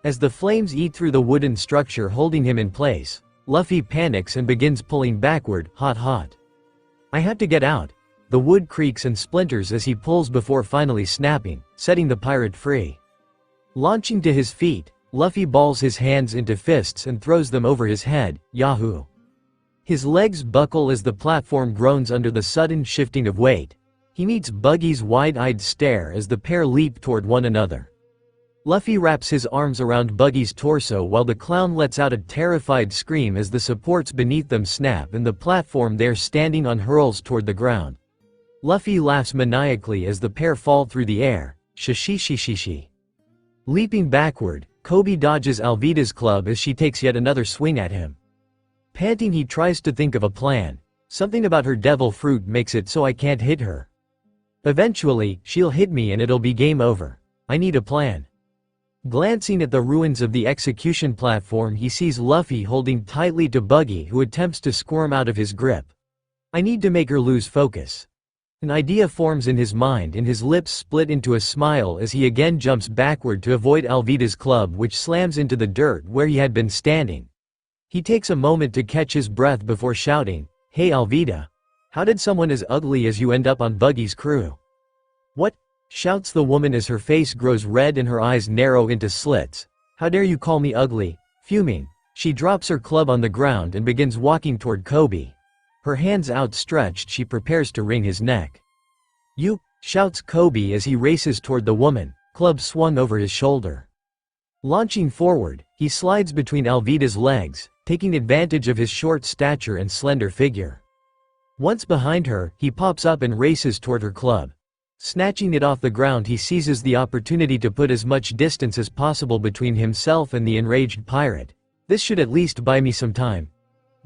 As the flames eat through the wooden structure holding him in place, Luffy panics and begins pulling backward. Hot. I have to get out. The wood creaks and splinters as he pulls before finally snapping, setting the pirate free. Launching to his feet, Luffy balls his hands into fists and throws them over his head. Yahoo! His legs buckle as the platform groans under the sudden shifting of weight. He meets Buggy's wide-eyed stare as the pair leap toward one another. Luffy wraps his arms around Buggy's torso while the clown lets out a terrified scream as the supports beneath them snap and the platform they're standing on hurls toward the ground. Luffy laughs maniacally as the pair fall through the air. Shishishishishi. Leaping backward, Kobe dodges Alvida's club as she takes yet another swing at him. Panting, he tries to think of a plan. Something about her devil fruit makes it so I can't hit her. Eventually, she'll hit me and it'll be game over. I need a plan. Glancing at the ruins of the execution platform, he sees Luffy holding tightly to Buggy, who attempts to squirm out of his grip. I need to make her lose focus. An idea forms in his mind and his lips split into a smile as he again jumps backward to avoid Alvida's club, which slams into the dirt where he had been standing. He takes a moment to catch his breath before shouting, "Hey Alvida! How did someone as ugly as you end up on Buggy's crew?" "What?" shouts the woman as her face grows red and her eyes narrow into slits. "How dare you call me ugly?" Fuming, she drops her club on the ground and begins walking toward Kobe. Her hands outstretched, she prepares to wring his neck. "You!" shouts Kobe as he races toward the woman, club swung over his shoulder. Launching forward, he slides between Alvida's legs, taking advantage of his short stature and slender figure. Once behind her, he pops up and races toward her club. Snatching it off the ground, he seizes the opportunity to put as much distance as possible between himself and the enraged pirate. This should at least buy me some time.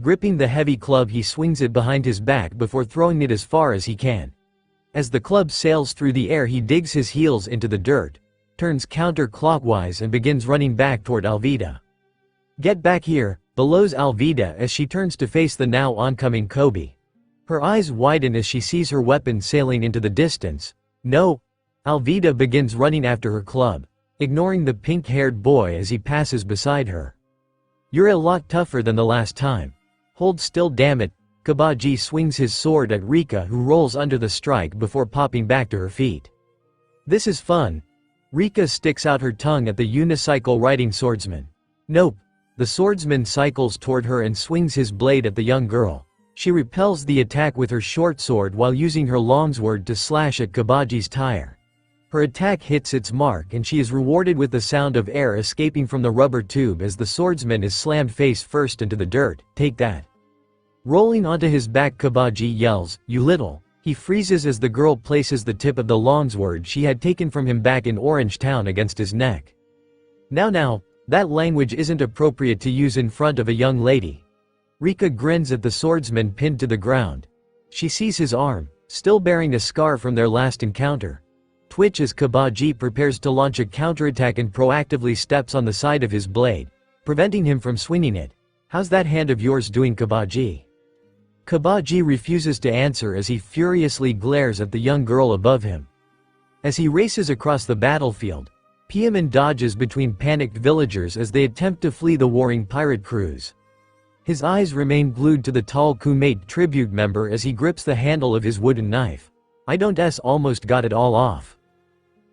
Gripping the heavy club, he swings it behind his back before throwing it as far as he can. As the club sails through the air, he digs his heels into the dirt, turns counterclockwise and begins running back toward Alvida. "Get back here," bellows Alvida as she turns to face the now oncoming Kobe. Her eyes widen as she sees her weapon sailing into the distance. "No!" Alvida begins running after her club, ignoring the pink-haired boy as he passes beside her. "You're a lot tougher than the last time. Hold still, damn it." Kabaji swings his sword at Rika, who rolls under the strike before popping back to her feet. "This is fun." Rika sticks out her tongue at the unicycle riding swordsman. "Nope." The swordsman cycles toward her and swings his blade at the young girl. She repels the attack with her short sword while using her longsword to slash at Kabaji's tire. Her attack hits its mark and she is rewarded with the sound of air escaping from the rubber tube as the swordsman is slammed face first into the dirt. "Take that." Rolling onto his back, Kabaji yells, "You little." He freezes as the girl places the tip of the longsword she had taken from him back in Orange Town against his neck. Now, that language isn't appropriate to use in front of a young lady." Rika grins at the swordsman pinned to the ground. She sees his arm, still bearing a scar from their last encounter. Twitch as Kabaji prepares to launch a counterattack and proactively steps on the side of his blade, preventing him from swinging it. "How's that hand of yours doing, Kabaji?" Kabaji refuses to answer as he furiously glares at the young girl above him. As he races across the battlefield, Piemon dodges between panicked villagers as they attempt to flee the warring pirate crews. His eyes remain glued to the tall crewmate tribute member as he grips the handle of his wooden knife. "I don't almost got it all off."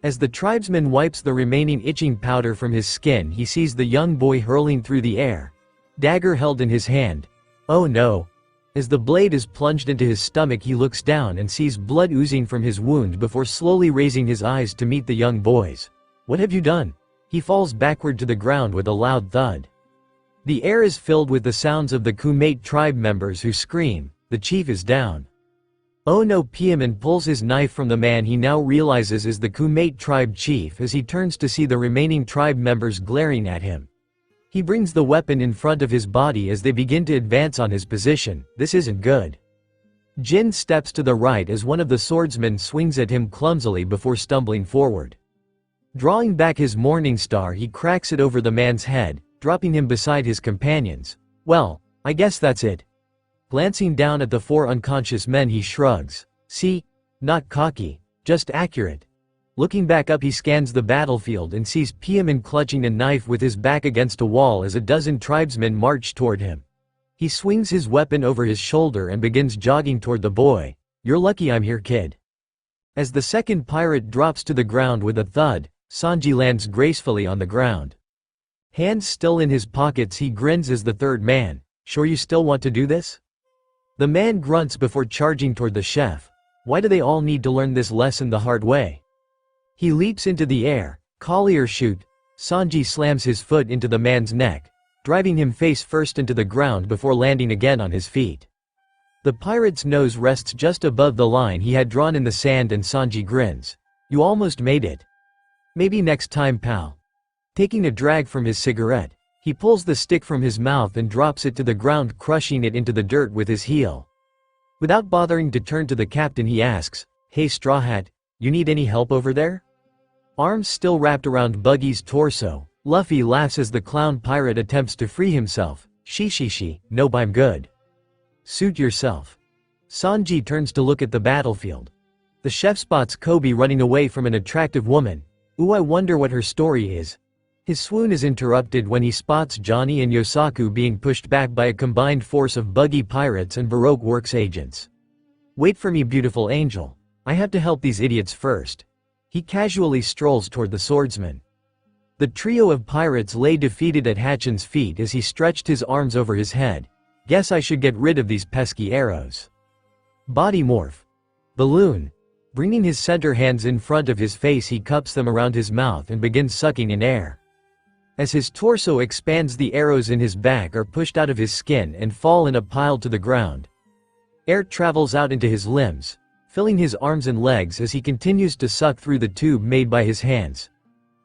As the tribesman wipes the remaining itching powder from his skin, he sees the young boy hurling through the air, dagger held in his hand. "Oh no." As the blade is plunged into his stomach, he looks down and sees blood oozing from his wound before slowly raising his eyes to meet the young boy's. "What have you done?" He falls backward to the ground with a loud thud. The air is filled with the sounds of the crewmate tribe members who scream, "The chief is down." "Oh no." Piemon pulls his knife from the man he now realizes is the crewmate tribe chief as he turns to see the remaining tribe members glaring at him. He brings the weapon in front of his body as they begin to advance on his position. This isn't good. Jin steps to the right as one of the swordsmen swings at him clumsily before stumbling forward. Drawing back his morning star, he cracks it over the man's head, dropping him beside his companions. "Well, I guess that's it." Glancing down at the 4 unconscious men, he shrugs. "See? Not cocky, just accurate." Looking back up, he scans the battlefield and sees Piemon clutching a knife with his back against a wall as a dozen tribesmen march toward him. He swings his weapon over his shoulder and begins jogging toward the boy. "You're lucky I'm here, kid." As the second pirate drops to the ground with a thud, Sanji lands gracefully on the ground. Hands still in his pockets, he grins as the third man. "Sure you still want to do this?" The man grunts before charging toward the chef. Why do they all need to learn this lesson the hard way? He leaps into the air, collier shoot, Sanji slams his foot into the man's neck, driving him face first into the ground before landing again on his feet. The pirate's nose rests just above the line he had drawn in the sand and Sanji grins. "You almost made it. Maybe next time, pal." Taking a drag from his cigarette, he pulls the stick from his mouth and drops it to the ground, crushing it into the dirt with his heel. Without bothering to turn to the captain, he asks, "Hey Straw Hat, you need any help over there?" Arms still wrapped around Buggy's torso, Luffy laughs as the clown pirate attempts to free himself. She, nope, I'm good. Suit yourself." Sanji turns to look at the battlefield. The chef spots Kobe running away from an attractive woman. Ooh, I wonder what her story is. His swoon is interrupted when he spots Johnny and Yosaku being pushed back by a combined force of Buggy pirates and Baroque Works agents. "Wait for me, beautiful angel. I have to help these idiots first." He casually strolls toward the swordsman. The trio of pirates lay defeated at Hachin's feet as he stretched his arms over his head. "Guess I should get rid of these pesky arrows." Body morph. Balloon. Bringing his center hands in front of his face, he cups them around his mouth and begins sucking in air. As his torso expands, the arrows in his back are pushed out of his skin and fall in a pile to the ground. Air travels out into his limbs, filling his arms and legs as he continues to suck through the tube made by his hands.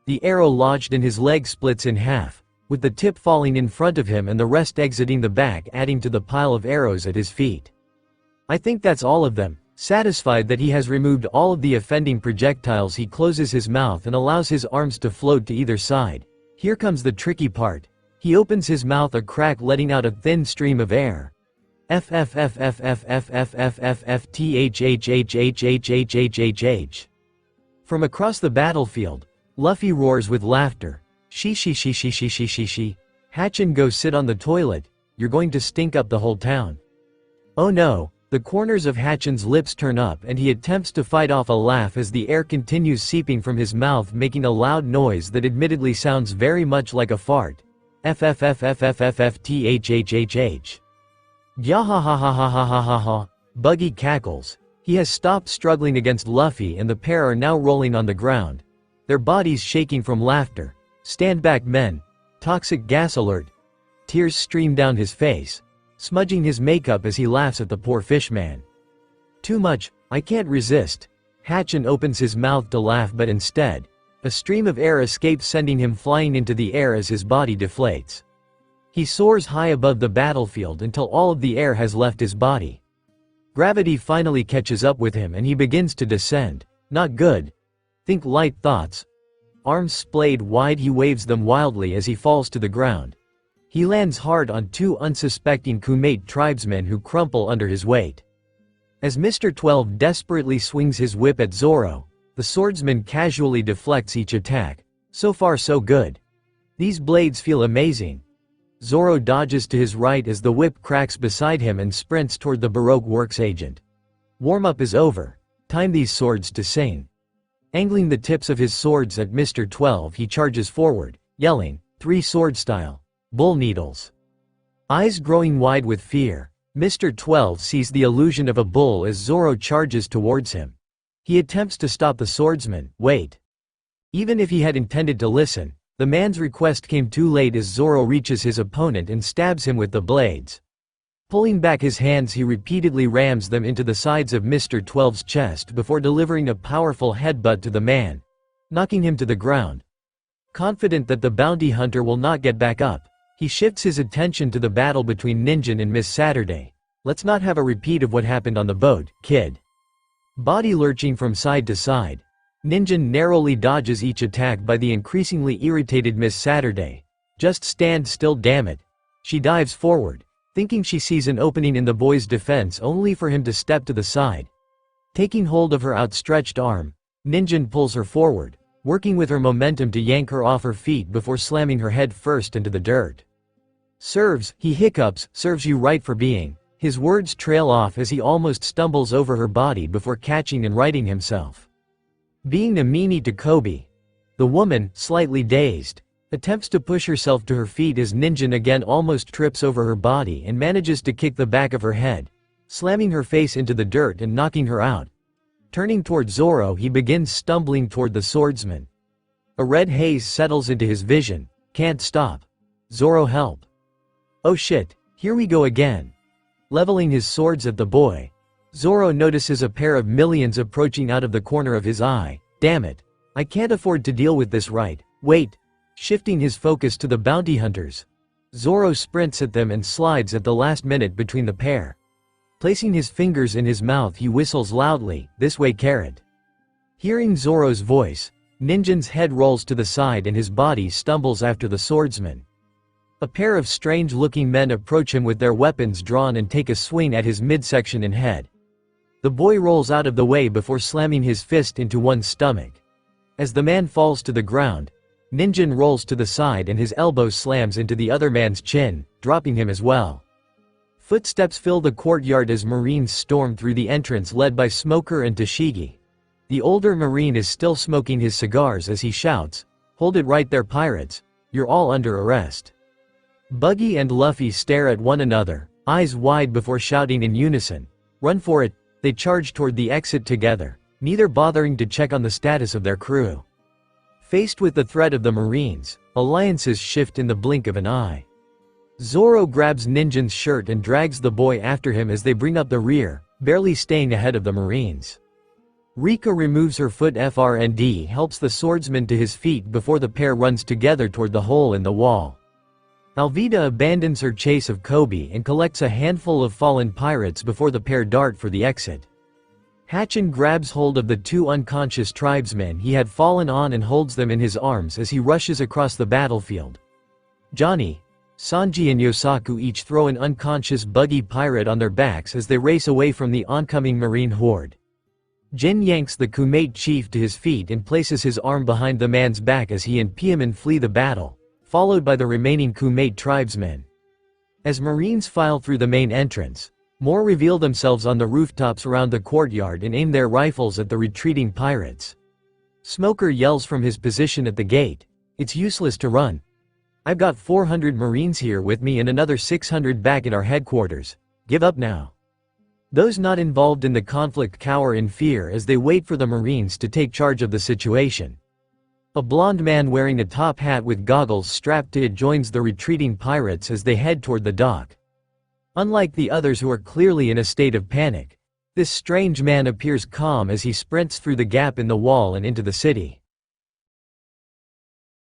The arrow lodged in his leg splits in half, with the tip falling in front of him and the rest exiting the back, adding to the pile of arrows at his feet. I think that's all of them. Satisfied that he has removed all of the offending projectiles, he closes his mouth and allows his arms to float to either side. Here comes the tricky part. He opens his mouth a crack, letting out a thin stream of air. FFFFFFFFFFTHHHHHHHH. From across the battlefield, Luffy roars with laughter. She. Hachin, go sit on the toilet. You're going to stink up the whole town. Oh no. The corners of Hachin's lips turn up and he attempts to fight off a laugh as the air continues seeping from his mouth, making a loud noise that admittedly sounds very much like a fart. FFFFFFFTHHHH. Gyahahahahahahaha. Buggy cackles. He has stopped struggling against Luffy and the pair are now rolling on the ground, their bodies shaking from laughter. Stand back, men. Toxic gas alert. Tears stream down his face, smudging his makeup as he laughs at the poor fishman. Too much, I can't resist. Hachin opens his mouth to laugh, but instead, a stream of air escapes, sending him flying into the air as his body deflates. He soars high above the battlefield until all of the air has left his body. Gravity finally catches up with him and he begins to descend. Not good. Think light thoughts. Arms splayed wide, he waves them wildly as he falls to the ground. He lands hard on two unsuspecting crewmate tribesmen who crumple under his weight. As Mr. 12 desperately swings his whip at Zoro, the swordsman casually deflects each attack. So far so good. These blades feel amazing. Zoro dodges to his right as the whip cracks beside him and sprints toward the Baroque Works agent. Warm-up is over. Time these swords to sing. Angling the tips of his swords at Mr. 12, he charges forward, yelling, "3 sword style. Bull needles." Eyes growing wide with fear, Mr. 12 sees the illusion of a bull as Zoro charges towards him. He attempts to stop the swordsman. Wait. Even if he had intended to listen, the man's request came too late as Zoro reaches his opponent and stabs him with the blades. Pulling back his hands, he repeatedly rams them into the sides of Mr. 12's chest before delivering a powerful headbutt to the man, knocking him to the ground. Confident that the bounty hunter will not get back up, he shifts his attention to the battle between Ninjin and Miss Saturday. Let's not have a repeat of what happened on the boat, kid. Body lurching from side to side, Ninjin narrowly dodges each attack by the increasingly irritated Miss Saturday. Just stand still, damn it. She dives forward, thinking she sees an opening in the boy's defense, only for him to step to the side. Taking hold of her outstretched arm, Ninjin pulls her forward, working with her momentum to yank her off her feet before slamming her head first into the dirt. Serves, he hiccups, serves you right for being. His words trail off as he almost stumbles over her body before catching and righting himself. Being a meanie to Kobe. The woman, slightly dazed, attempts to push herself to her feet as Ninjin again almost trips over her body and manages to kick the back of her head, slamming her face into the dirt and knocking her out. Turning toward Zoro, he begins stumbling toward the swordsman. A red haze settles into his vision. Can't stop. Zoro, help. Oh shit, here we go again. Leveling his swords at the boy, Zoro notices a pair of millions approaching out of the corner of his eye. Damn it. I can't afford to deal with this right. Wait. Shifting his focus to the bounty hunters, Zoro sprints at them and slides at the last minute between the pair. Placing his fingers in his mouth, he whistles loudly, "This way, carrot." Hearing Zoro's voice, Ninjin's head rolls to the side and his body stumbles after the swordsman. A pair of strange-looking men approach him with their weapons drawn and take a swing at his midsection and head. The boy rolls out of the way before slamming his fist into one's stomach. As the man falls to the ground, Ninjin rolls to the side and his elbow slams into the other man's chin, dropping him as well. Footsteps fill the courtyard as Marines storm through the entrance led by Smoker and Tashigi. The older Marine is still smoking his cigars as he shouts, "Hold it right there, pirates. You're all under arrest." Buggy and Luffy stare at one another, eyes wide before shouting in unison, "Run for it." They charge toward the exit together, neither bothering to check on the status of their crew. Faced with the threat of the Marines, alliances shift in the blink of an eye. Zoro grabs Ninjin's shirt and drags the boy after him as they bring up the rear, barely staying ahead of the Marines. Rika removes her foot. FRND helps the swordsman to his feet before the pair runs together toward the hole in the wall. Alvida abandons her chase of Kobe and collects a handful of fallen pirates before the pair dart for the exit. Hatchin grabs hold of the two unconscious tribesmen he had fallen on and holds them in his arms as he rushes across the battlefield. Johnny, Sanji and Yosaku each throw an unconscious buggy pirate on their backs as they race away from the oncoming marine horde. Jin yanks the crewmate chief to his feet and places his arm behind the man's back as he and Pieman flee the battle, followed by the remaining crewmate tribesmen. As Marines file through the main entrance, more reveal themselves on the rooftops around the courtyard and aim their rifles at the retreating pirates. Smoker yells from his position at the gate, "It's useless to run. I've got 400 Marines here with me and another 600 back at our headquarters. Give up now." Those not involved in the conflict cower in fear as they wait for the Marines to take charge of the situation. A blond man wearing a top hat with goggles strapped to it joins the retreating pirates as they head toward the dock. Unlike the others who are clearly in a state of panic, this strange man appears calm as he sprints through the gap in the wall and into the city.